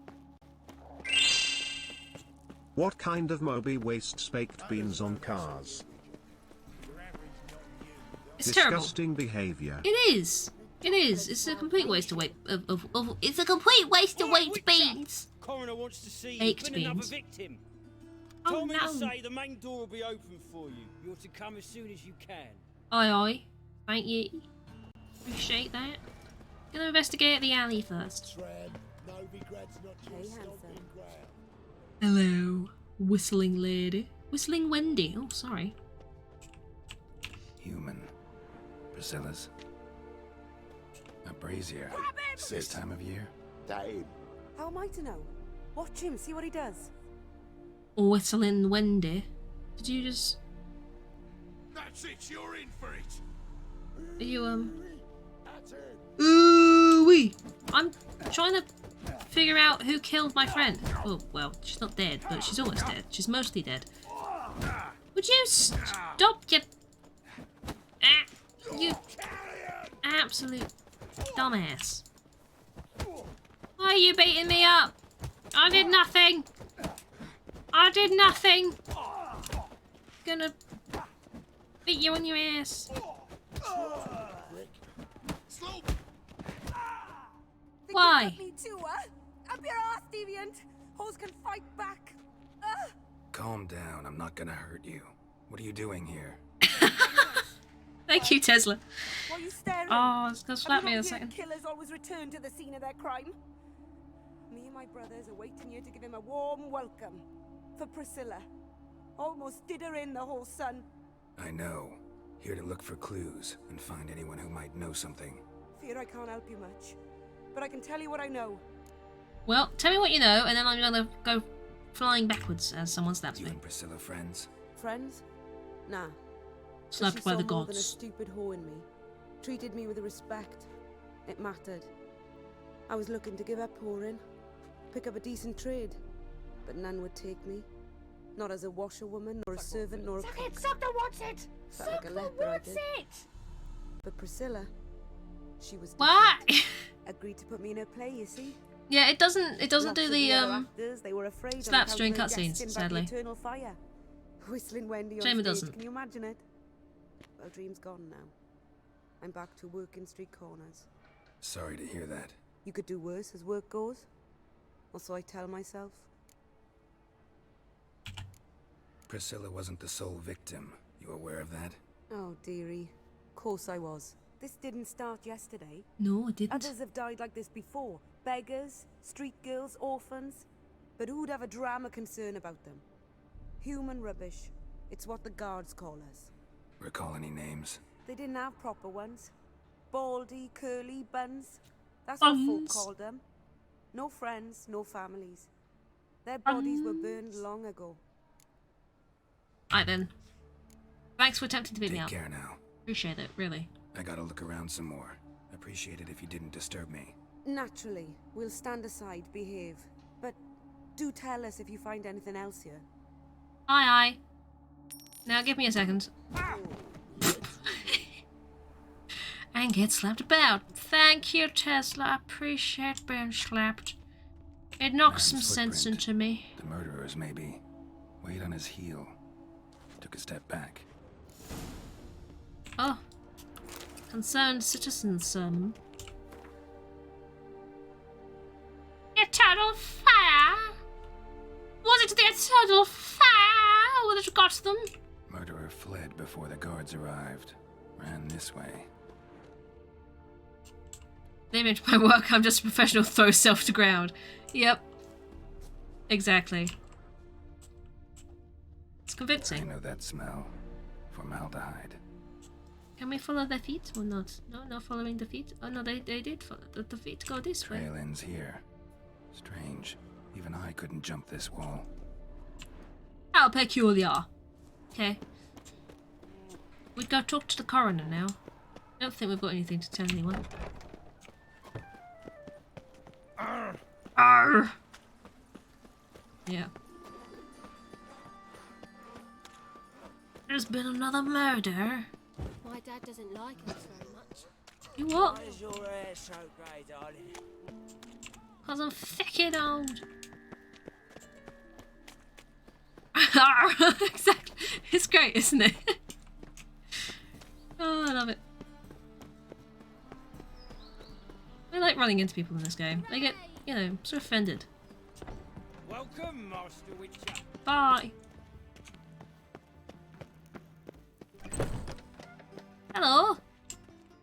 What kind of Moby wastes baked beans on cars? It's Disgusting behaviour. It is. It is. It's a complete waste of it's a complete waste of baked beans. Coroner wants to see Baked you. Been another beans. victim. Oh, Told me no. to say the main door will be open for you. You're to come as soon as you can. Aye aye. Thank you. Appreciate that. Gonna investigate the alley first. Hello, whistling lady. Whistling Wendy. Oh, sorry. Human. Priscilla's. A brazier. This time of year. Dame. How am I to know? Watch him, see what he does. Whistling Wendy. Did you just... That's it, you're in for it. Are you, Ooh-wee! I'm trying to figure out who killed my friend. Oh, well, she's not dead, but she's almost dead. She's mostly dead. Would you stop, you absolute dumbass. Why are you beating me up? I did nothing. I did nothing. Gonna beat you on your ass. Why? Me too, Up your ass, deviant. Hoes can fight back. Calm down, I'm not gonna hurt you. What are you doing here? Thank you, Tesla. What are you staring? Oh, it's gonna slap Have me you in a not second. heard killers always return to the scene of their crime. Me and my brothers are waiting here to give him a warm welcome. For Priscilla. Almost did her in, the whole son. I know. Here to look for clues and find anyone who might know something. Fear I can't help you much. But I can tell you what I know. Well, tell me what you know, and then I'm gonna go flying backwards as someone stabs You me. and Priscilla friends? Friends? Nah. Slapped She by saw the more than a gods. stupid whore in me. Treated me with respect. It mattered. I was looking to give up whoring. Pick up a decent trade. but none would take me. Not as a washerwoman, nor a servant, nor a cook. Something wants it! Felt like a leper, I did. But Priscilla, she was What? agreed to put me in her play, you see. Yeah, it doesn't Lots do of the other actors, they were afraid slaps on during account of her cutscenes, jesting about sadly. the eternal fire. Whistling Wendy on Shame it stage, doesn't. can you imagine it? Well, dream's gone now. I'm back to working street corners. Sorry to hear that. You could do worse as work goes. Or so I tell myself. Priscilla wasn't the sole victim. You aware of that? Oh, dearie. Of course I was. This didn't start yesterday. No, it didn't. Others have died like this before. Beggars, street girls, orphans. But who'd have a drama concern about them? Human rubbish. It's what the guards call us. Recall any names? They didn't have proper ones. Baldy, curly, buns. That's what folk Buns. called them. No friends, no families. Their bodies were burned long ago. Alright then. Thanks for attempting to beat me Take up. care now. Appreciate it, really. I gotta look around some more. Appreciate it if you didn't disturb me. Naturally, we'll stand aside, behave. But do tell us if you find anything else here. Aye. Now give me a second. And get slapped about. Thank you, Tesla. I appreciate being slapped. It knocks some sense into me. The murderer's maybe. Weight on his heel. Took a step back. Oh. Concerned citizens, Eternal fire? Was it the eternal fire that got them? Murderer fled before the guards arrived. Ran this way. They meant my work, I'm just a professional throw self to ground. Yep. Exactly. It's convincing. I know that smell. Formaldehyde. Can we follow their feet or not? No, not following the feet. Oh no, they did follow the feet go this way. Trail ends here. Strange. Even I couldn't jump this wall. How peculiar. Okay. We'd go talk to the coroner now. I don't think we've got anything to tell anyone. Arr. Yeah. There's been another murder. My dad doesn't like us very much. You what? Why is your hair so grey, darling? Cause I'm fucking old. Exactly. It's great, isn't it? Oh, I love it. I like running into people in this game. They get, you know, so offended. Welcome, Master Witcher. Bye. Hello.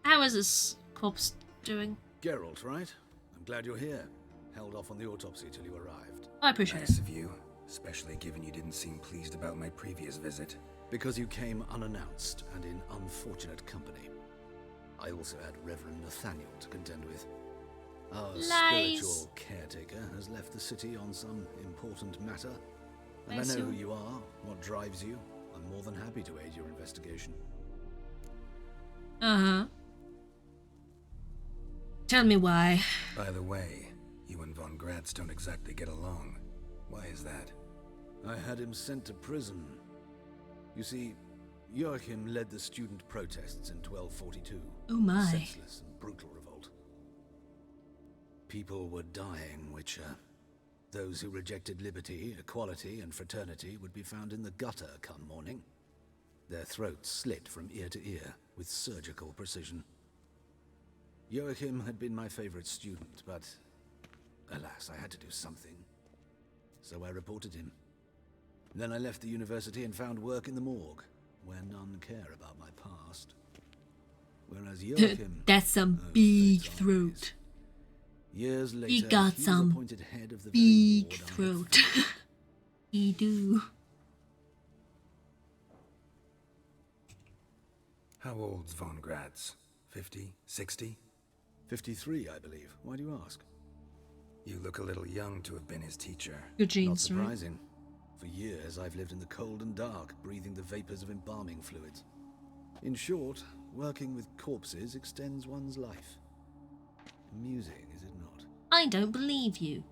How is this corpse doing? Geralt, right? I'm glad you're here. Held off on the autopsy till you arrived. I appreciate Nice it. of you, especially given you didn't seem pleased about my previous visit. Because you came unannounced and in unfortunate company. I also had Reverend Nathaniel to contend with. Our Lies. spiritual caretaker has left the city on some important matter. And Bless I know you. who you are, what drives you. I'm more than happy to aid your investigation. Uh-huh. Tell me why. By the way, you and Von Gratz don't exactly get along. Why is that? I had him sent to prison. You see, Joachim led the student protests in 1242. Oh my. Senseless and brutal revolt. People were dying, Witcher. Those who rejected liberty, equality, and fraternity would be found in the gutter come morning. Their throats slit from ear to ear with surgical precision. Joachim had been my favorite student, but alas, I had to do something. So I reported him. Then I left the university and found work in the morgue, where none care about my past. Whereas Joachim... That's some big throat. Years later, He got was some appointed head of the big very ward throat. He do. How old's Von Gratz? 50? 60? 53, I believe. Why do you ask? You look a little young to have been his teacher. Good genes, Not right? surprising. For years, I've lived in the cold and dark, breathing the vapors of embalming fluids. In short, working with corpses extends one's life. Amusing, is it not? I don't believe you.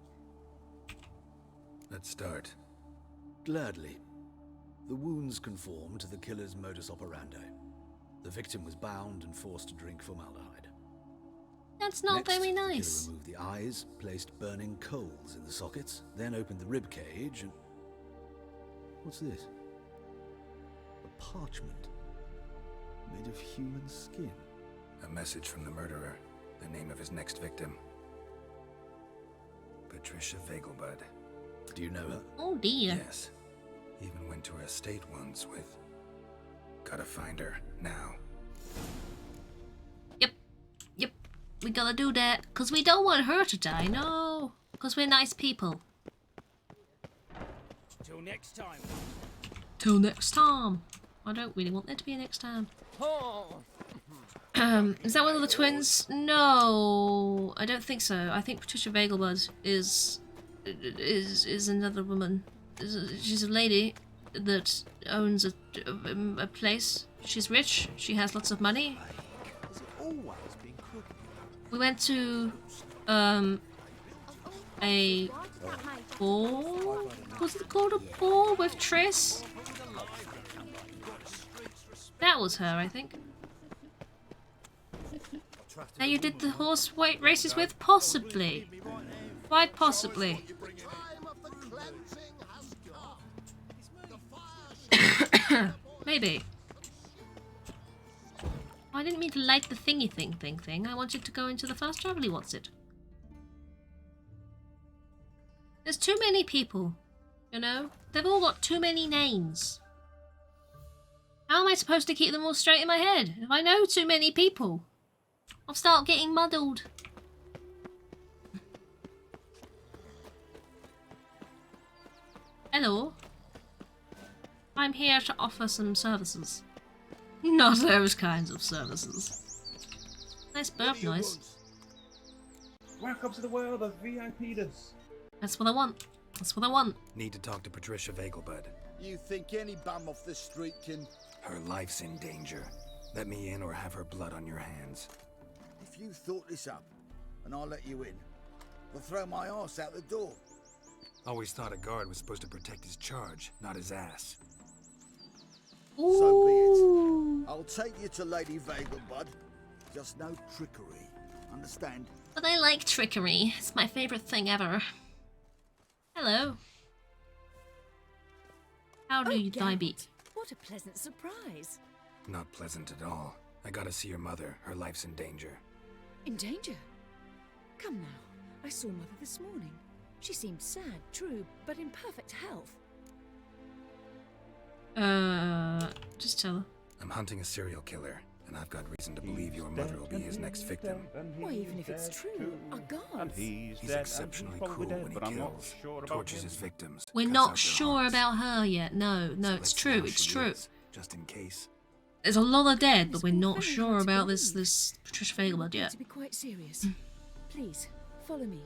Let's start. Gladly. The wounds conform to the killer's modus operandi. The victim was bound and forced to drink formaldehyde. That's not very nice. The killer removed the eyes, placed burning coals in the sockets, then opened the rib cage and... What's this? A parchment made of human skin. A message from the murderer. The name of his next victim. Patricia Vegelbud. Do you know her? Oh dear. Yes. Even went to her estate once with... Gotta find her, now. Yep. We gotta do that, because we don't want her to die, no. Because we're nice people. Till next time. Till next time. I don't really want there to be a next time. Is that one of the twins? No, I don't think so. I think Patricia Vegelbud is another woman. She's a lady that owns a place. She's rich. She has lots of money. We went to a ball. Was it called a ball with Triss? That was her, I think. That you did the horse races with? Possibly. Quite possibly. Maybe. I didn't mean to light the thingy thing. I wanted to go into the fast travel-y what's it. There's too many people, you know? They've all got too many names. How am I supposed to keep them all straight in my head? If I know too many people, I'll start getting muddled. Hello. I'm here to offer some services. Not those kinds of services. Nice burp noise. Welcome to the world of VIP-ness. That's what I want. That's what I want. Need to talk to Patricia Vegelbud. You think any bum off the street can... Her life's in danger. Let me in or have her blood on your hands. If you thought this up, and I'll let you in, I'll throw my arse out the door. Always thought a guard was supposed to protect his charge, not his ass. Ooh. So be it. I'll take you to Lady Vegelbud. Just no trickery. Understand? But I like trickery. It's my favorite thing ever. Hello. How do you beat? What a pleasant surprise. Not pleasant at all. I gotta see your mother. Her life's in danger. In danger? Come now. I saw Mother this morning. She seemed sad, true, but in perfect health. Just tell her. I'm hunting a serial killer, and I've got reason to believe your mother will be his next victim. Why, even if it's true, our guards... He's exceptionally cruel when he kills, tortures his victims. We're not sure about her yet. No, it's true. It's true. Just in case. There's a lot of dead, but we're not sure about this Patricia Vegelbud yet. To be quite serious. Please, follow me.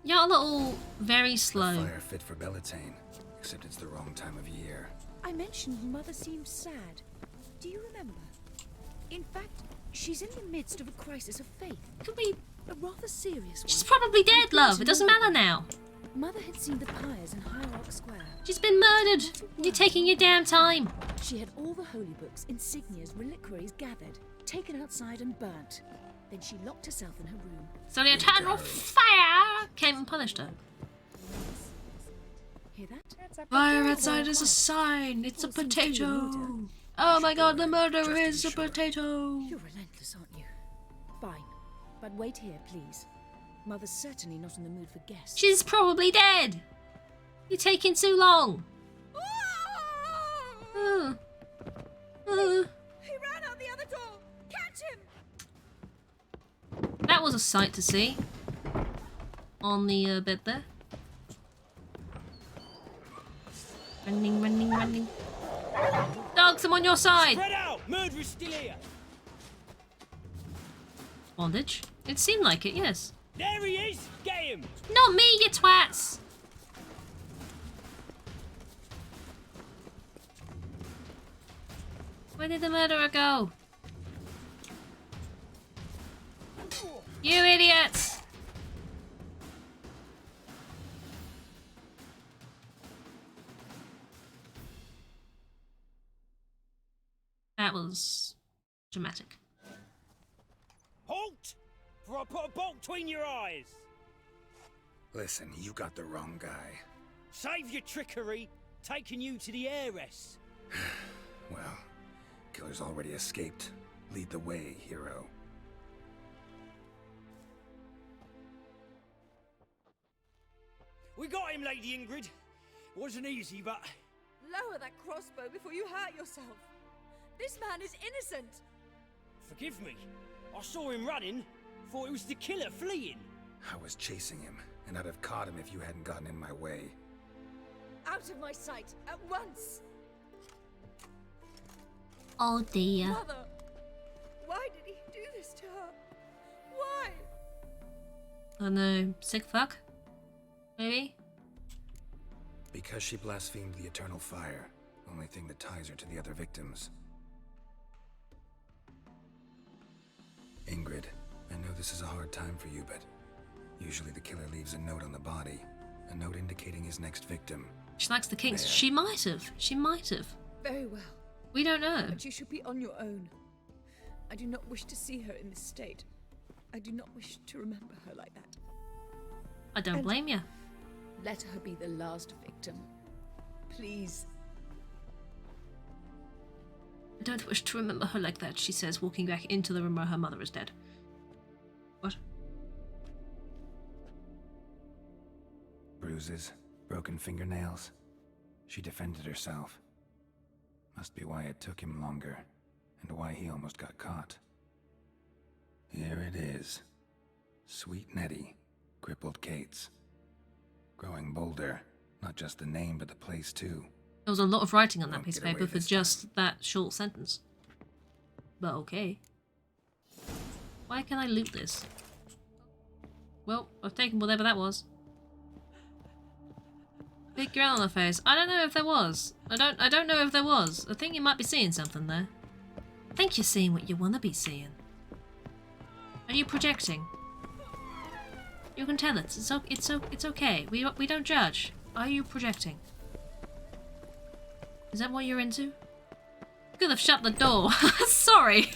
Y'all are all very slow. Fire fit for Bellatane, except it's the wrong time of year. I mentioned Mother seemed sad. Do you remember? In fact, she's in the midst of a crisis of faith. Could be a rather serious one. She's probably dead, love. It doesn't matter now. Mother had seen the pyres in Hierarch Square. She's been murdered. You're taking your damn time. She had all the holy books, insignias, reliquaries gathered, taken outside and burnt. Then she locked herself in her room. So the eternal fire came and punished her. Hear that? Fire outside is a sign. It's a potato. Oh my god, the murderer is a potato. You're relentless, aren't you? Fine. But wait here, please. Mother's certainly not in the mood for guests. She's probably dead. You're taking too long. He ran out the other door. Catch him! That was a sight to see. On the bed there. Running. Dogs, I'm on your side. Spread out! Murderer's still here. Bondage? It seemed like it, yes. There he is! Get him! Not me, you twats! Where did the murderer go? You idiots! That was dramatic. Halt! For I put a bolt between your eyes. Listen, you got the wrong guy. Save your trickery, taking you to the heiress. Well, killer's already escaped. Lead the way, hero. We got him, Lady Ingrid. Wasn't easy, but... Lower that crossbow before you hurt yourself. This man is innocent. Forgive me. I saw him running. Thought it was the killer fleeing. I was chasing him, and I'd have caught him if you hadn't gotten in my way. Out of my sight, at once. Oh dear. Mother, why did he do this to her? Why? I know. Sick fuck? Maybe? Because she blasphemed the eternal fire. Only thing that ties her to the other victims. Ingrid, I know this is a hard time for you, but usually the killer leaves a note on the body. A note indicating his next victim. She likes the kinks. There. She might have. She might have. Very well. We don't know. But you should be on your own. I do not wish to see her in this state. I do not wish to remember her like that. I don't blame you. Let her be the last victim. Please. I don't wish to remember her like that, she says, walking back into the room where her mother is dead. What? Bruises, broken fingernails. She defended herself. Must be why it took him longer, and why he almost got caught. Here it is. Sweet Nettie, crippled Kate's. Growing bolder, not just the name but the place too. There was a lot of writing on that Won't piece of get away paper for this just that short sentence. But okay. Why can I loot this? Well, I've taken whatever that was. Big grin on her face. I don't know if there was. I don't know if there was. I think you might be seeing something there. I think you're seeing what you want to be seeing. Are you projecting? You can tell it. It's okay. We don't judge. Are you projecting? Is that what you're into? Could have shut the door. Sorry.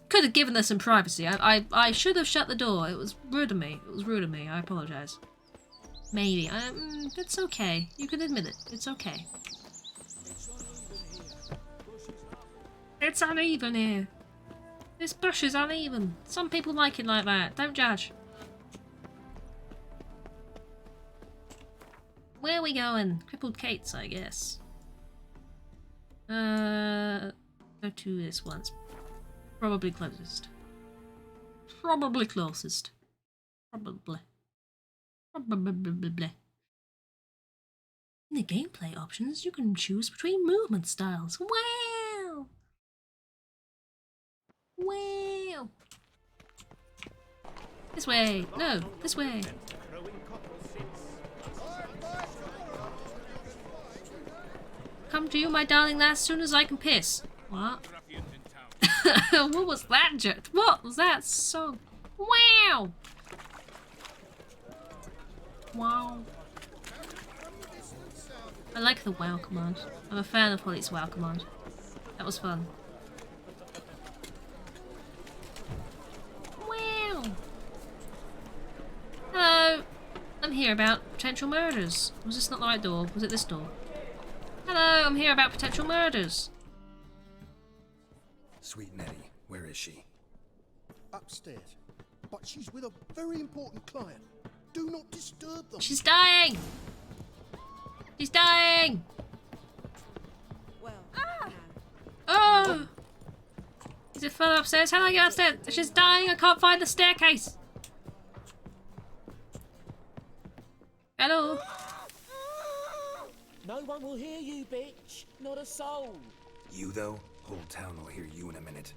Could have given her some privacy. I should have shut the door. It was rude of me. It was rude of me. I apologize. Maybe. It's okay. You can admit it. It's okay. It's uneven here. This bush is uneven. Some people like it like that. Don't judge. Where are we going? Crippled Kate's, I guess. Go to this one. Probably closest. Probably closest. Probably. Probably. In the gameplay options, you can choose between movement styles. Wow! Wow! This way! No, this way! Come to you, my darling lass, soon as I can piss. What? What was that joke? What was that song? Wow! Wow. I like the wow command. I'm a fan of Holly's wow command. That was fun. Wow! Hello! I'm here about potential murders. Was this not the right door? Was it this door? Hello, I'm here about potential murders. Sweet Nettie, where is she? Upstairs. But she's with a very important client. Do not disturb them. She's dying! She's dying! Well, Oh! Is it further upstairs? How do I get upstairs? She's dying, I can't find the staircase. Hello? No one will hear you, bitch. Not a soul. You though? Whole town will hear you in a minute.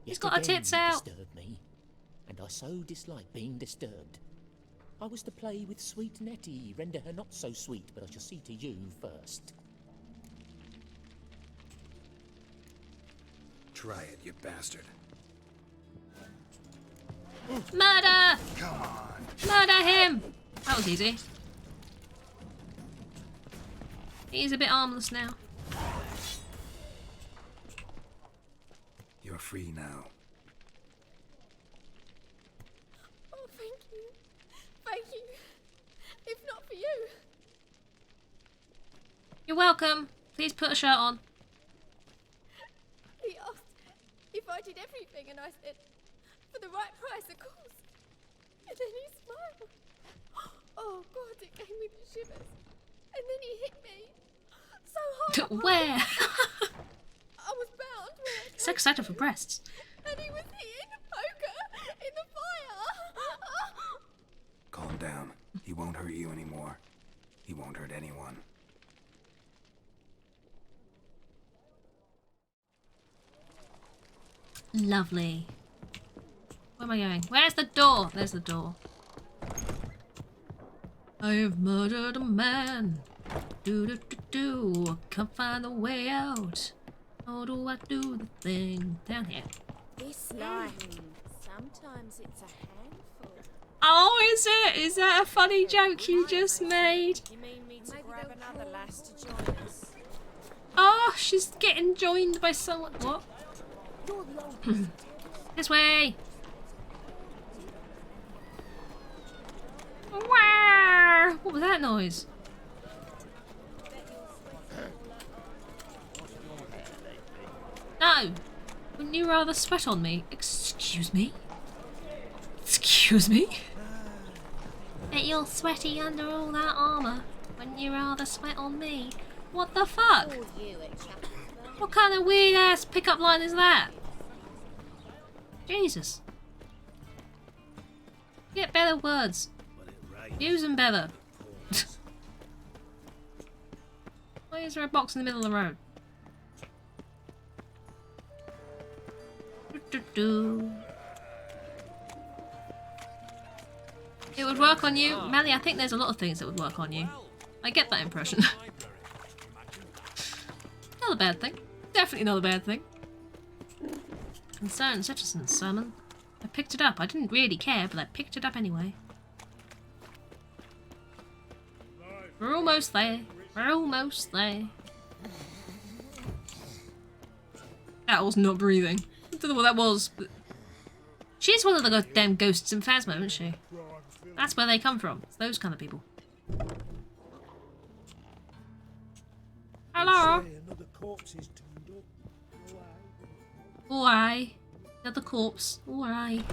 He's got her tits out. Disturbed me, and I so dislike being disturbed. I was to play with sweet Nettie, render her not so sweet, but I shall see to you first. Try it, you bastard. Murder! Come on. Murder him! That was easy. He's a bit armless now. free now. Oh, thank you. Thank you. If not for you. You're welcome. Please put a shirt on. He asked if I did everything, and I said, for the right price, of course. And then he smiled. Oh, God, it gave me the shivers. And then he hit me. So hard. Where? I was bound. So excited for breasts. And he was hitting the poker in the fire. Calm down. He won't hurt you anymore. He won't hurt anyone. Lovely. Where am I going? Where's the door? There's the door. I have murdered a man. Do do do do. Can't find a way out. How do I do the thing? Down here. This life, sometimes it's a handful. Oh, is it? Is that a funny joke you just made? You mean me to grab another lass to join us? Oh, she's getting joined by someone. What? This way. Wow! What was that noise? No! Wouldn't you rather sweat on me? Excuse me? Excuse me? Bet you're sweaty under all that armour. Wouldn't you rather sweat on me? What the fuck? What kind of weird ass pickup line is that? Jesus. Get better words. Use them better. Why is there a box in the middle of the road? It would work on you? Melly, I think there's a lot of things that would work on you. I get that impression. Not a bad thing. Definitely not a bad thing. Concern citizens, Simon. I picked it up. I didn't really care, but I picked it up anyway. We're almost there. We're almost there. That was not breathing. I don't know what that was, but... She's one of the goddamn ghosts in Phasma, isn't she? That's where they come from. It's those kind of people. Hello? Alright. Another corpse. Alright.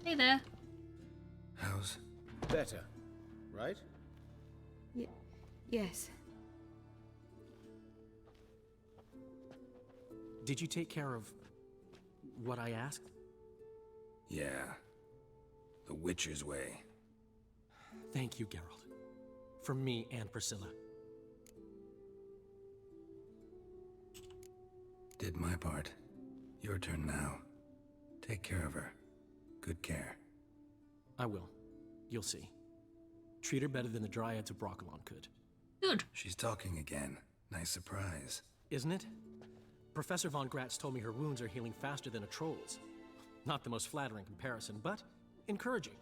Hey there. How's... Better, right? Yes. Did you take care of what I asked? Yeah. The Witcher's way. Thank you, Geralt. From me and Priscilla. Did my part. Your turn now. Take care of her. Good care. I will. You'll see. Treat her better than the Dryads of Broccolon could. Good. She's talking again. Nice surprise. Isn't it? Professor Von Gratz told me her wounds are healing faster than a troll's. Not the most flattering comparison, but encouraging.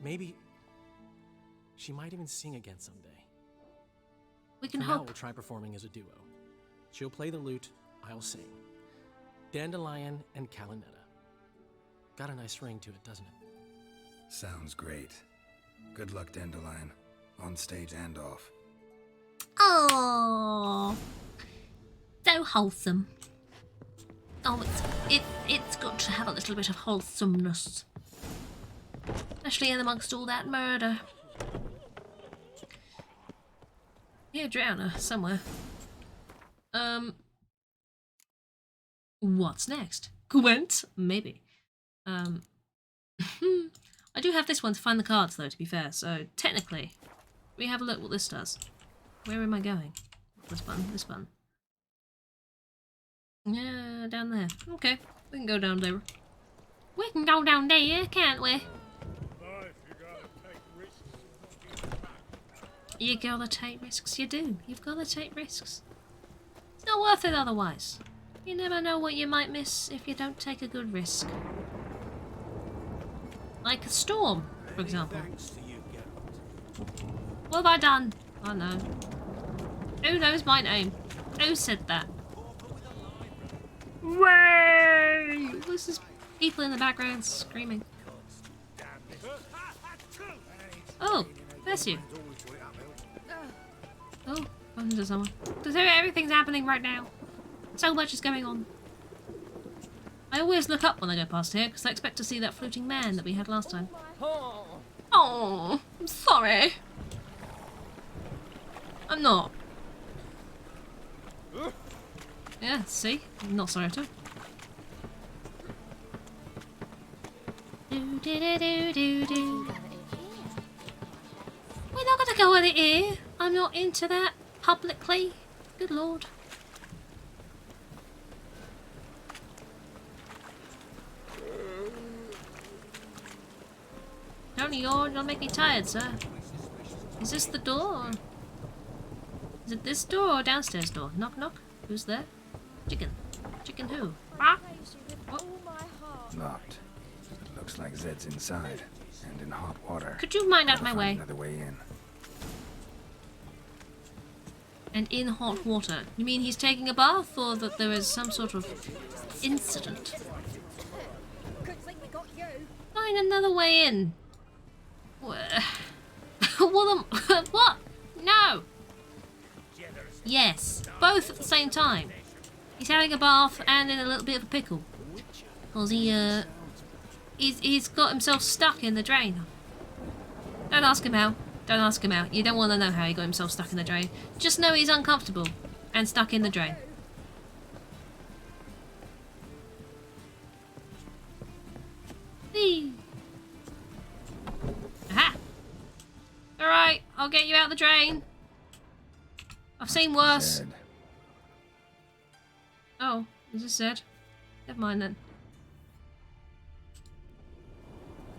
Maybe she might even sing again someday. We can For hope. now, we'll try performing as a duo. She'll play the lute, I'll sing. Dandelion and Calinetta. Got a nice ring to it, doesn't it? Sounds great. Good luck, Dandelion. On stage and off. Oh, so wholesome. Oh, it's good to have a little bit of wholesomeness, especially in amongst all that murder. Yeah, drown her somewhere. What's next? Gwent? Maybe. I do have this one to find the cards, though, to be fair, so technically, we have a look what this does. Where am I going? This button, this button. Yeah, down there. Okay, we can go down there. We can go down there, can't we? You gotta take risks, you do. You've gotta take risks. It's not worth it otherwise. You never know what you might miss if you don't take a good risk. Like a storm, for example. What have I done? Oh no. Who knows my name? Who said that? Way! This is people in the background screaming. Oh, bless you. Oh, I'm into someone. Everything's happening right now. So much is going on. I always look up when I go past here because I expect to see that floating man that we had last time. Oh, I'm sorry. I'm not. Yeah, see? I'm not sorry at all. Do, do, do, do, do, do. We're not gonna go at it here. I'm not into that publicly. Good lord. Don't yawn, you'll make me tired, sir. Is this the door? Is it this door or downstairs door? Knock knock. Who's there? Chicken. Chicken who? Ah? What? Locked. It looks like Zed's inside and in hot water. Could you mind out my Find way? Another way in. And in hot water. You mean he's taking a bath or that there is some sort of incident? Find another way in. What? No! Yes, both at the same time. He's having a bath and in a little bit of a pickle. Because he's got himself stuck in the drain. Don't ask him how. Don't ask him out. You don't want to know how he got himself stuck in the drain. Just know he's uncomfortable and stuck in the drain. Whee! Aha! Alright, I'll get you out the drain. I've seen worse. Zed. Oh, is this Zed? Never mind then.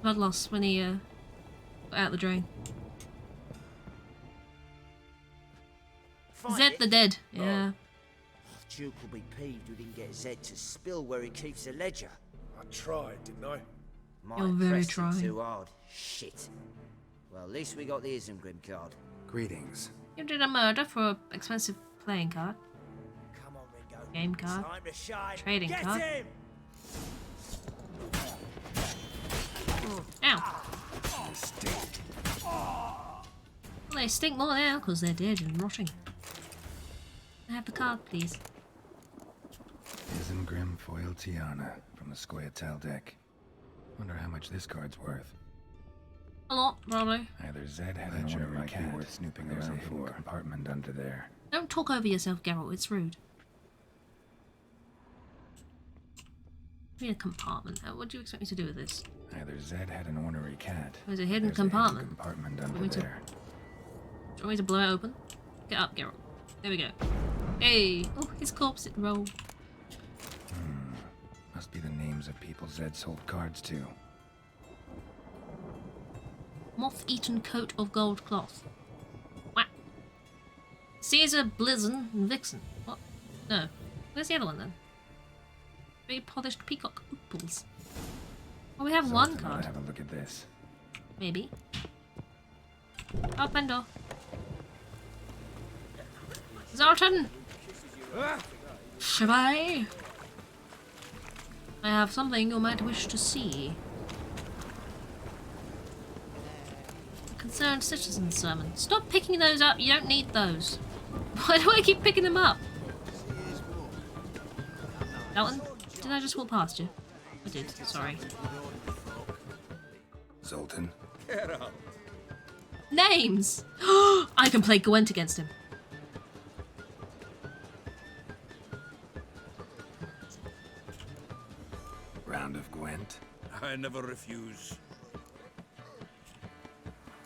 Blood loss when he got out the drain. Zed the dead, yeah. Duke will be peeved we didn't get Zed to spill where he keeps the ledger. I tried, didn't I? Might You're have very pressed him trying. too hard. Shit. Well, at least we got the Isengrim card. Greetings. You did a murder for an expensive playing card. Come on, Ringo. Game card. Time to shine. Trading Get card. him! Ow. Well, they stink more now because they're dead and rotting. I have the card, please. Isengrim foil Tiana from the Scoia'tael deck. Wonder how much this card's worth. A lot, probably. Either Zed had an ornery cat worth snooping around for. Compartment under there. Don't talk over yourself, Geralt. It's rude. Read a compartment. What do you expect me to do with this? Either Zed had an ornery cat. There's a hidden There's compartment. A hidden compartment under Do you want me to- there. Do you want me to blow it open? Get up, Geralt. There we go. Hey! Oh, his corpse it rolled. Must be the names of people Zed sold cards to. Moth-eaten coat of gold cloth. What? Caesar, Blizzon, and Vixen. What? No. Where's the other one then? Very polished peacock ooples. Well, we have one Zoltan ought card. to have a look at this. Maybe. Open door. Zoltan! Shall I have something you might wish to see. A concerned citizen sermon. Stop picking those up, you don't need those. Why do I keep picking them up? Dalton, did I just walk past you? I did, sorry. Zoltan. Names! I can play Gwent against him. Round of Gwent. I never refuse.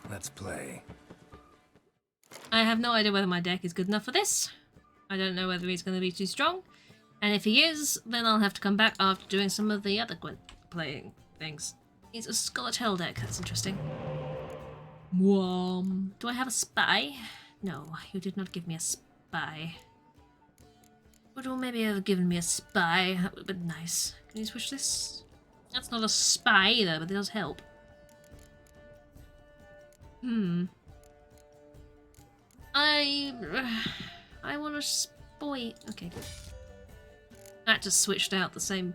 Let's play. I have no idea whether my deck is good enough for this. I don't know whether he's going to be too strong. And if he is, then I'll have to come back after doing some of the other Gwent playing things. It's a Scoia'tael deck, that's interesting. Do I have a spy? No, you did not give me a spy. Would you maybe have given me a spy? That would have been nice. Can you switch this? That's not a spy either, but it does help. I want a spy. Okay. That just switched out the same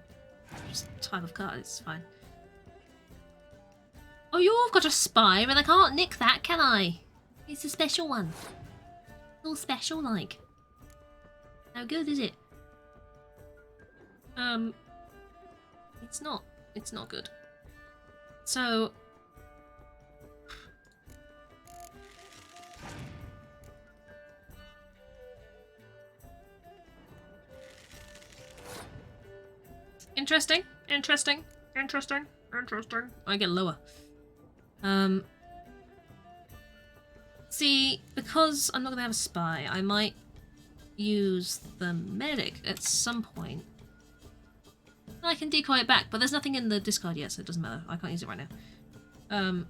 type of card. It's fine. Oh, you've got a spy, but I can't nick that, can I? It's a special one. All special, like. How good is it? It's not. It's not good. So... Interesting. Interesting. Interesting. Interesting. I get lower. See, because I'm not gonna have a spy, I might use the medic at some point. I can decoy it back, but there's nothing in the discard yet, so it doesn't matter. I can't use it right now.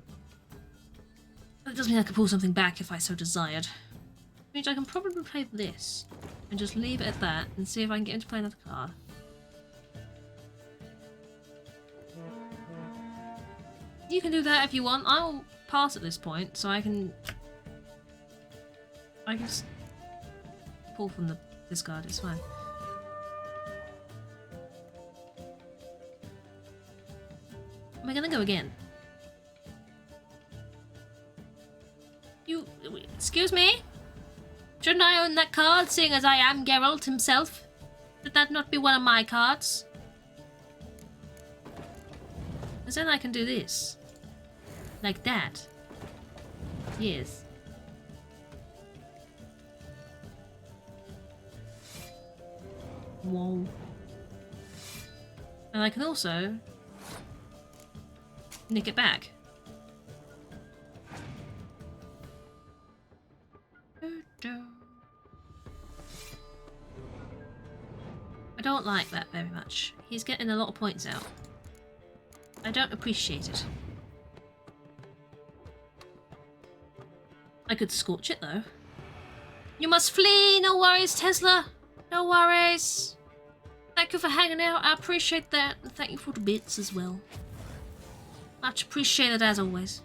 That does mean I could pull something back if I so desired. Which means I can probably play this and just leave it at that and see if I can get him to play another card. You can do that if you want. I'll pass at this point, so I can just pull from the discard. It's fine. Am I gonna go again? Excuse me? Shouldn't I own that card, seeing as I am Geralt himself? Should that not be one of my cards? Because then I can do this. Like that. Yes. Whoa. And I can also nick it back. I don't like that very much. He's getting a lot of points out. I don't appreciate it. I could scorch it though. You must flee! No worries, Tesla! No worries! Thank you for hanging out, I appreciate that. And thank you for the bits as well. Much appreciated as always.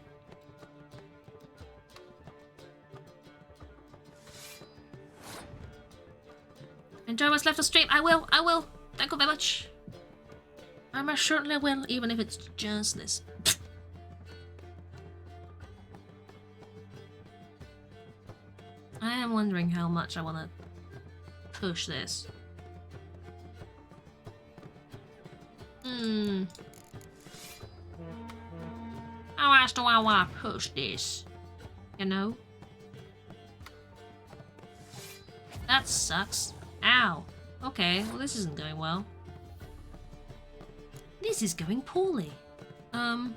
Enjoy what's left of stream. I will. Thank you very much. I most certainly will, even if it's just this. I am wondering how much I want to push this. How much do I want to push this? You know? That sucks. Ow. Okay, well this isn't going well. This is going poorly. I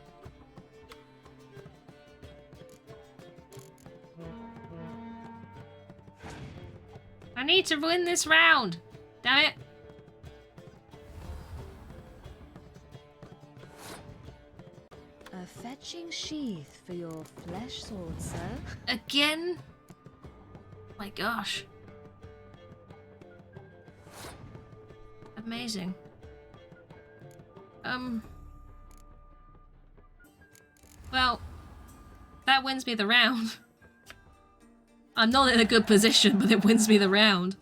need to win this round. Damn it. A fetching sheath for your flesh sword, sir. Again? My gosh. Amazing. Well, that wins me the round. I'm not in a good position, but it wins me the round.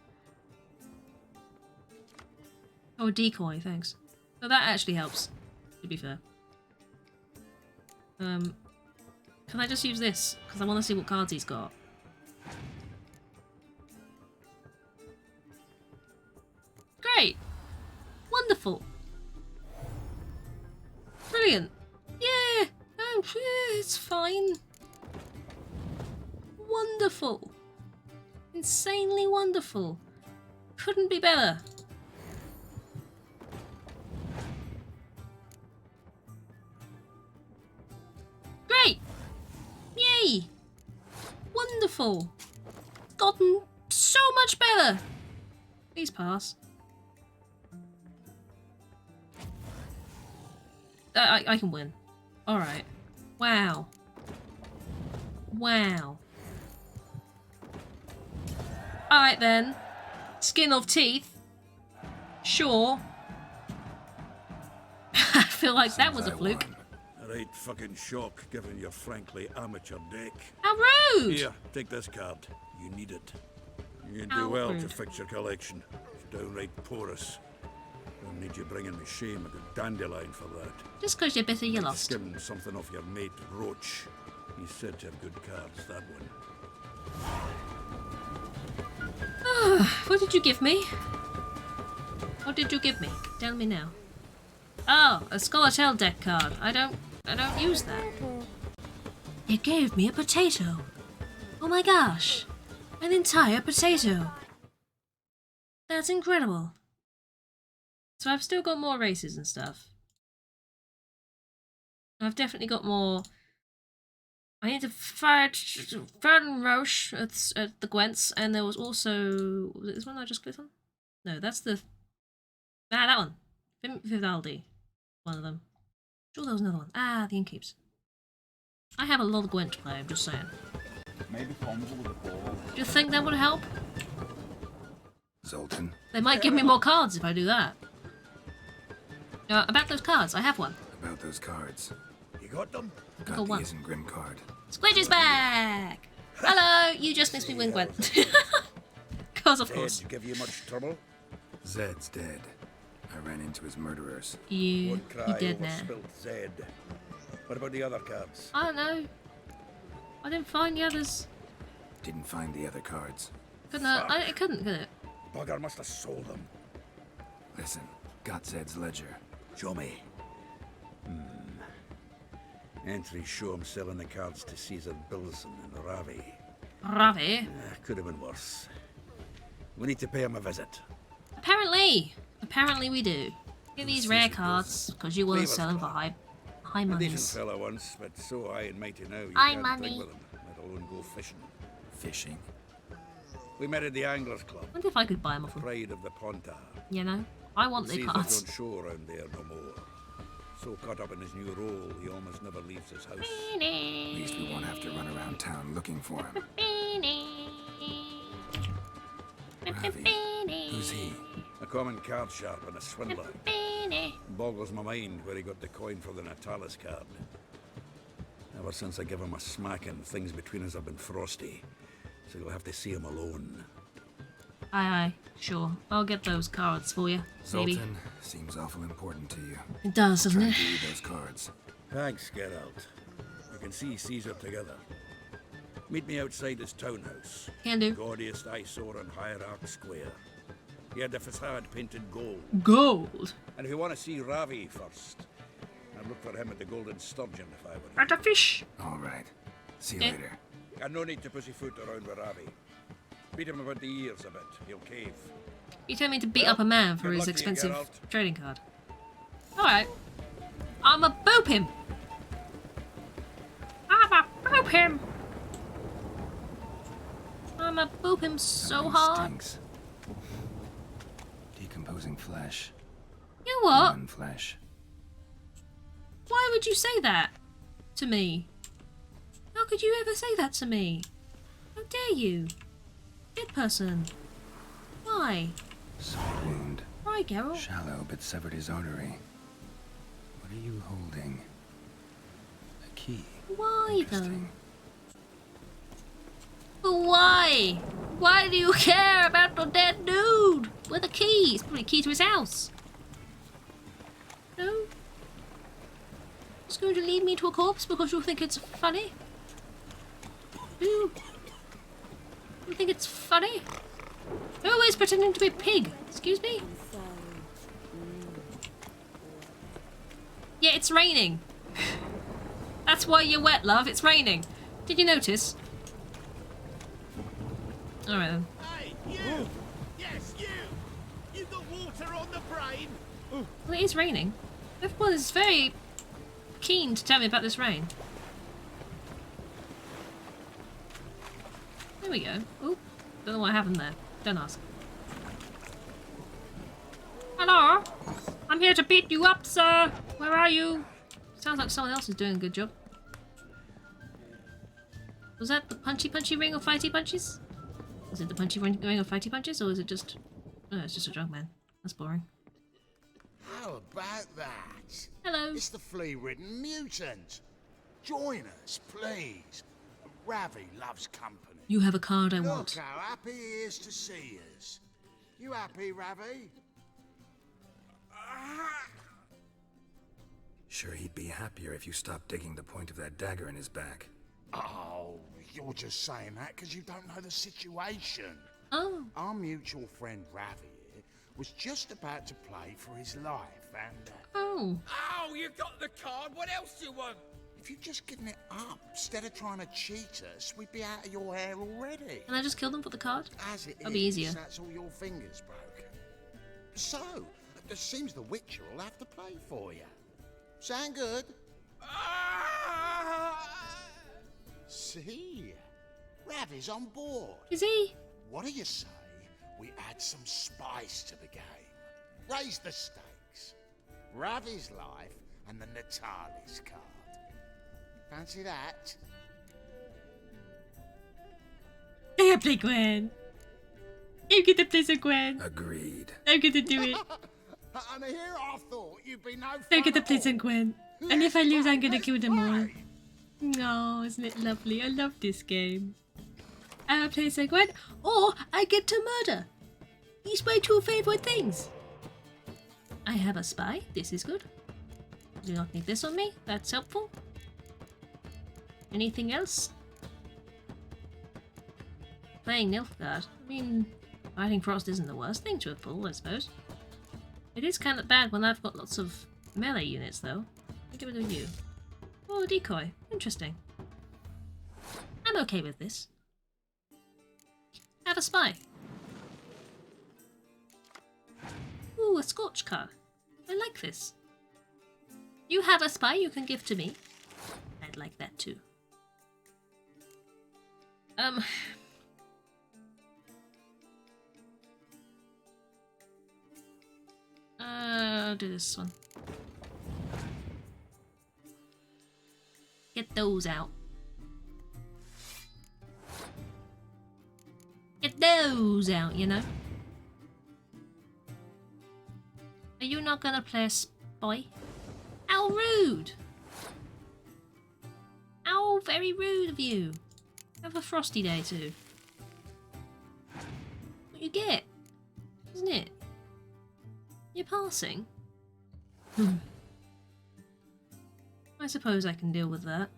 Oh, a decoy, thanks. So that actually helps, to be fair. Can I just use this? Because I want to see what cards he's got. Great! Wonderful! Brilliant! Yeah! Oh, yeah, it's fine. Wonderful! Insanely wonderful! Couldn't be better. Great! Yay! Wonderful! Gotten so much better! Please pass. I can win. Alright. Wow. Wow. Alright then. Skin of teeth. Sure. I feel like that was a fluke. A right fucking shock, given your frankly amateur deck. How rude! Here, take this card. You need it. You'd do well to fix your collection. It's downright porous. Don't need you bringing me shame. A good dandelion for that. Just because you're bitter, you lost. Skim something off your mate, Roach. He's said to have good cards, that one. What did you give me? What did you give me? Tell me now. Oh, a Scholartel deck card. I don't use that. It gave me a potato. Oh my gosh. An entire potato. That's incredible. So I've still got more races and stuff. I've definitely got more. I need to fight Ferdinand Roche at the Gwents, and there was also... Was it this one I just clicked on? No, that's the... Ah, that one. Vivaldi. One of them. Sure, there was another one. Ah, the Innkeeps. I have a lot of Gwent to play, I'm just saying. Maybe fumble with the ball. Do you think that would help? Zoltan. They might give me more cards if I do that. About those cards, I have one. About those cards. You got them? Got the Isn't Grim card. Squidgy's back! Hello, you just missed me win Gwent. Cause of course. Zed give you much trouble? Zed's dead. I ran into his murderers. You dead now. Spilled Zed. What about the other cards? I don't know. I didn't find the others. Didn't find the other cards. Couldn't it couldn't, could it? Bugger must have sold them. Listen, got Zed's ledger. Show me. Entries show him selling the cards to Caesar Bilson and Ravi. Ravi? Could have been worse. We need to pay him a visit. Apparently we do. Get these rare cards, because you want to sell them for high A monies. decent fella once, but so high and mighty now you High can't drink money. with him, let alone go fishing. Fishing? We met at the Anglers Club. I wonder if I could buy them off him. Pride of the Pontar. You know? I want the Caesar cards. don't show around there no more. So caught up in his new role, he almost never leaves his house. At least we won't have to run around town looking for him. Ravi. Who's he? A common card sharp and a swindler. Boggles my mind where he got the coin for the Natalis card. Ever since I gave him a smacking, things between us have been frosty. So you'll have to see him alone. Aye, sure. I'll get those cards for you. Maybe. Zoltan seems awful important to you. It does, doesn't Trying it? to read those cards. Thanks, Geralt. You can see Caesar together. Meet me outside his townhouse. Can do. Gaudiest I saw on Hierarch Square. He had the facade painted gold. Gold? And if you want to see Ravi first, I'd look for him at the Golden Sturgeon if I were you. At the fish! All right. See you Okay. later. And no need to pussyfoot around with Ravi. Beat him about the ears a bit. He'll cave. You told me to beat up a man for good his luck to you, expensive Geralt. trading card. Alright. I'ma boop him! I'ma boop him! I'ma boop him so hard. Stinks. Decomposing flesh. You know what? Human flesh. Why would you say that to me? How could you ever say that to me? How dare you? Dead person. Why? Sword wound. Why, Geralt? Shallow, but severed his artery. What are you holding? A key. Why though? But why? Why do you care about the dead dude with a key? It's probably a key to his house. No? Just going to lead me to a corpse because you think it's funny? You think it's funny? You're always pretending to be a pig. Excuse me? Yeah, it's raining. That's why you're wet, love. It's raining. Did you notice? Alright then. Hey, you! Yes, you! You got water on the brain? Well, it is raining. Everyone is very keen to tell me about this rain. There we go. Oh, don't know what happened there. Don't ask. Hello? I'm here to beat you up, sir. Where are you? Sounds like someone else is doing a good job. Was that the punchy ring of fighty punches? Was it the punchy ring of fighty punches, or is it just... Oh, it's just a drunk man. That's boring. How about that? Hello. It's the flea-ridden mutant. Join us, please. Ravi loves company. You have a card I Look want. how happy he is to see us. You happy, Ravi? Sure, he'd be happier if you stopped digging the point of that dagger in his back. Oh, you're just saying that because you don't know the situation. Oh. Our mutual friend Ravi here was just about to play for his life, and... Oh. Oh, you got the card. What else do you want? If you'd just given it up, instead of trying to cheat us, we'd be out of your hair already. Can I just kill them for the card? As it That'll be easier. That's all your fingers broken. So, it seems the Witcher will have to play for you. Sound good? See? Ravi's on board. Is he? What do you say we add some spice to the game? Raise the stakes. Ravi's life and the Natalis card. Fancy that? Yeah, play Gwen. You get to play some Gwen. Agreed. I'm gonna do it. And here I thought you'd be no fun. I get to play some Gwen. And if I lose, I'm gonna kill them all. Oh, isn't it lovely? I love this game. I'll play some Gwen, or I get to murder. These my two favorite things. I have a spy. This is good. Do not need this on me. That's helpful. Anything else? Playing Nilfgaard. I mean, fighting Frost isn't the worst thing to have pulled, I suppose. It is kind of bad when I've got lots of melee units, though. I'll give it to you. Oh, decoy. Interesting. I'm okay with this. Have a spy. Ooh, a Scorch card. I like this. You have a spy you can give to me. I'd like that too. I'll do this one. Get those out. Get those out, you know? Are you not gonna play a spy? How rude! How very rude of you. Have a frosty day too. What you get, isn't it? You're passing? I suppose I can deal with that.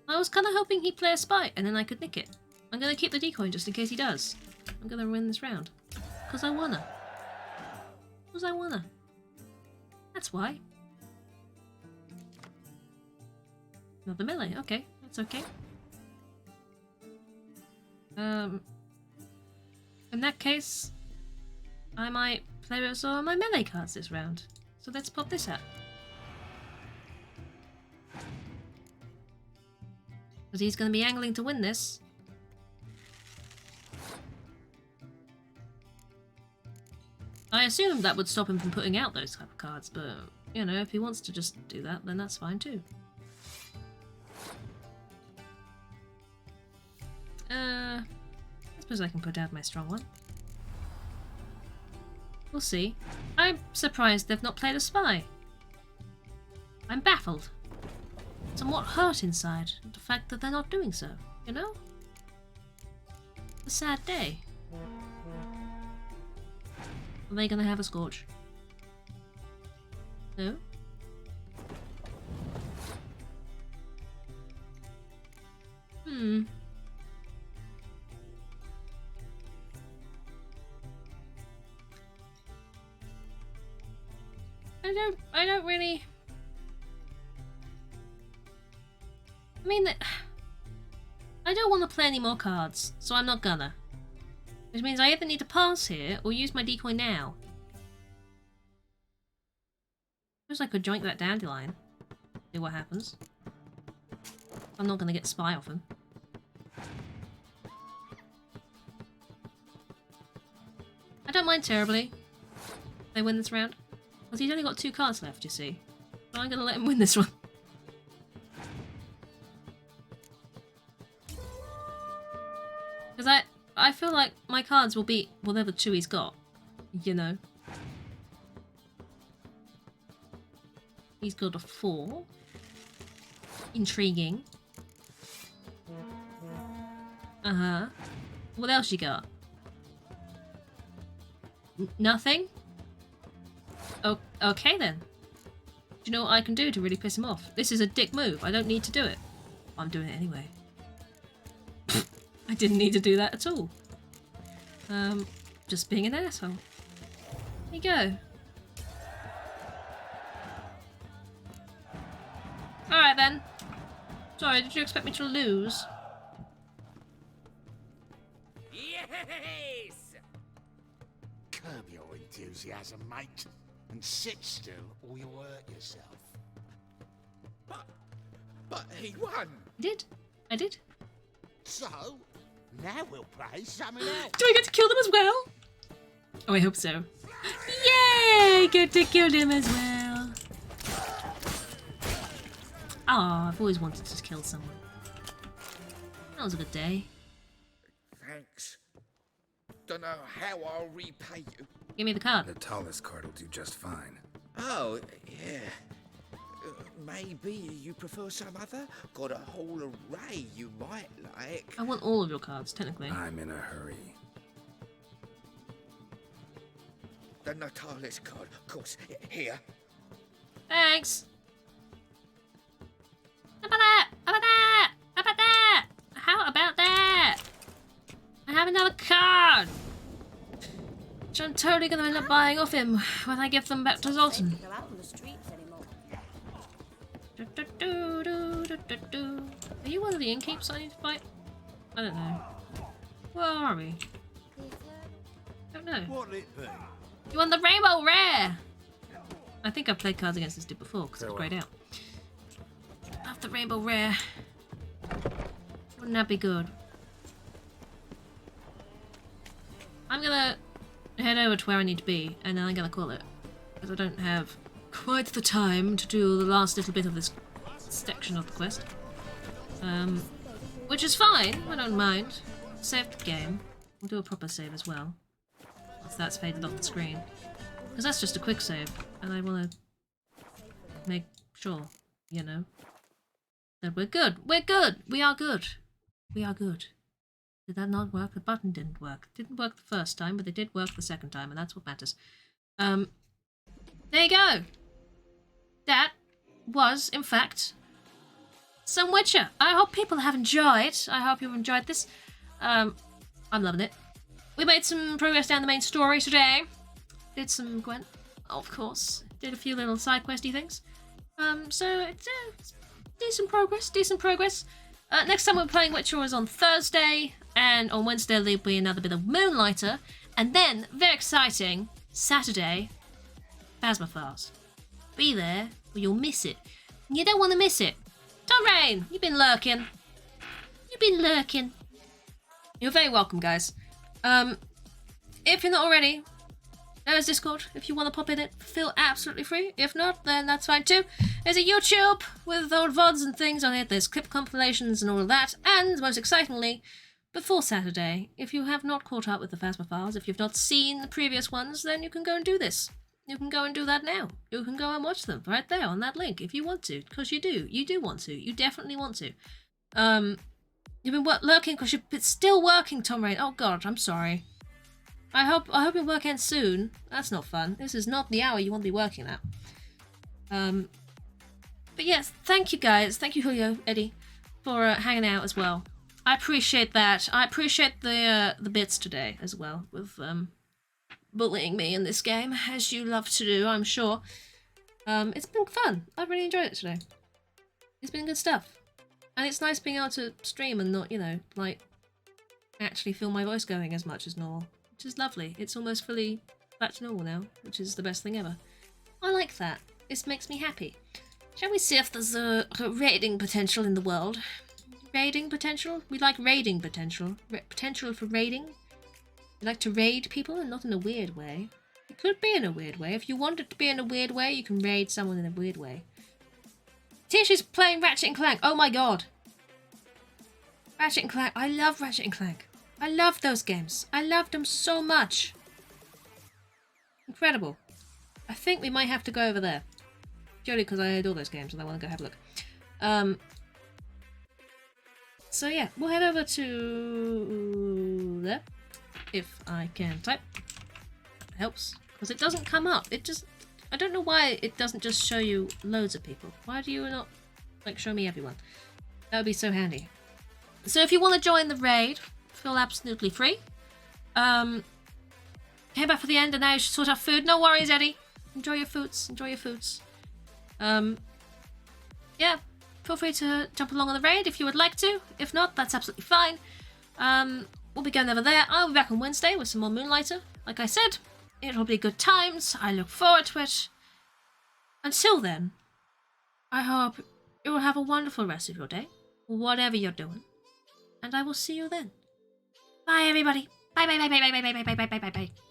I was kind of hoping he'd play a spy and then I could nick it. I'm going to keep the decoy just in case he does. I'm going to win this round. Because I wanna. Because I wanna. That's why. Another melee. Okay, that's okay. In that case, I might play with some of my melee cards this round. So let's pop this out. Because he's going to be angling to win this. I assumed that would stop him from putting out those type of cards, but, you know, if he wants to just do that, then that's fine too. I suppose I can put out my strong one. We'll see. I'm surprised they've not played a spy. I'm baffled. Somewhat hurt inside at the fact that they're not doing so, you know? A sad day. Are they gonna have a Scorch? No? I don't really... I mean, I don't want to play any more cards, so I'm not gonna. Which means I either need to pass here, or use my decoy now. Suppose I could joink that Dandelion. See what happens. I'm not gonna get spy off him. I don't mind terribly if they win this round. Because he's only got 2 cards left, you see. So I'm gonna let him win this one. Because I feel like my cards will beat whatever 2 he's got. You know. He's got a 4. Intriguing. Uh-huh. What else you got? Nothing? Oh, okay then. Do you know what I can do to really piss him off? This is a dick move. I don't need to do it. I'm doing it anyway. I didn't need to do that at all. Just being an asshole. There you go. Alright then. Sorry, did you expect me to lose? Yes! Curb your enthusiasm, mate, and sit still or you'll hurt yourself. But he won! I did. So, now we'll play something else. Do I get to kill them as well? Oh, I hope so. Yay! Get to kill them as well. Oh, I've always wanted to kill someone. That was a good day. Thanks. Don't know how I'll repay you. Give me the card. The tallest card will do just fine. Oh, yeah. Maybe you prefer some other? Got a whole array you might like. I want all of your cards, technically. I'm in a hurry. The Natalis card, of course. Here. Thanks. How about that? How about that? How about that? How about that? I have another card, which I'm totally going to end up buying off him when I give them back to Zoltan. Are you one of the innkeeps I need to fight? I don't know. Where are we? Don't know. What'll it be? You want the Rainbow Rare! I think I've played Cards Against this dude before because it's grayed out. Love the Rainbow Rare. Wouldn't that be good? I'm gonna head over to where I need to be and then I'm gonna call it. Because I don't have quite the time to do the last little bit of this section of the quest. Which is fine, I don't mind. Saved the game. We'll do a proper save as well. Once that's faded off the screen. Because that's just a quick save, and I want to make sure, you know, that we're good. We're good! We are good. We are good. Did that not work? The button didn't work. It didn't work the first time, but it did work the second time, and that's what matters. There you go! That was, in fact, some Witcher. I hope people have enjoyed. I hope you've enjoyed this. I'm loving it. We made some progress down the main story today. Did some Gwent, of course. Did a few little side questy things. So it's decent progress, decent progress. Next time we're playing Witcher is on Thursday, and on Wednesday there'll be another bit of Moonlighter, and then, very exciting, Saturday, Phasmophars. Be there, or you'll miss it. You don't want to miss it. Tom Rain, you've been lurking. You've been lurking. You're very welcome, guys. If you're not already, there's Discord. If you want to pop in it, feel absolutely free. If not, then that's fine too. There's a YouTube with old VODs and things on it. There's clip compilations and all of that. And most excitingly, before Saturday, if you have not caught up with the Phasma Files, if you've not seen the previous ones, then you can go and do this. You can go and do that now. You can go and watch them right there on that link if you want to, because you do. You do want to. You definitely want to. You've been lurking because it's still working, Tom Rain. Oh God, I'm sorry. I hope your work ends soon. That's not fun. This is not the hour you want to be working at. But yes, thank you guys. Thank you, Julio, Eddie, for hanging out as well. I appreciate that. I appreciate the bits today as well with bullying me in this game, as you love to do, I'm sure. It's been fun. I've really enjoyed it today. It's been good stuff. And it's nice being able to stream and not, you know, like, actually feel my voice going as much as normal. Which is lovely. It's almost fully back to normal now, which is the best thing ever. I like that. This makes me happy. Shall we see if there's a raiding potential in the world? Raiding potential? We like raiding potential. Potential for raiding? We like to raid people, and not in a weird way. It could be in a weird way. If you want it to be in a weird way, you can raid someone in a weird way. Tish is playing Ratchet & Clank. Oh my god. Ratchet & Clank. I love Ratchet & Clank. I love those games. I loved them so much. Incredible. I think we might have to go over there. Purely because I adore those games and I want to go have a look. So yeah, we'll head over to there. If I can type. It helps. Because it doesn't come up. It just... I don't know why it doesn't just show you loads of people. Why do you not, like, show me everyone? That would be so handy. So if you want to join the raid, feel absolutely free. Came back for the end and now you should sort out food. No worries, Eddie. Enjoy your foods. Enjoy your foods. Yeah. Feel free to jump along on the raid if you would like to. If not, that's absolutely fine. We'll be going over there. I'll be back on Wednesday with some more Moonlighter. Like I said, it'll be good times. I look forward to it. Until then, I hope you will have a wonderful rest of your day, whatever you're doing. And I will see you then. Bye, everybody. Bye, bye, bye, bye, bye, bye, bye, bye, bye, bye, bye, bye.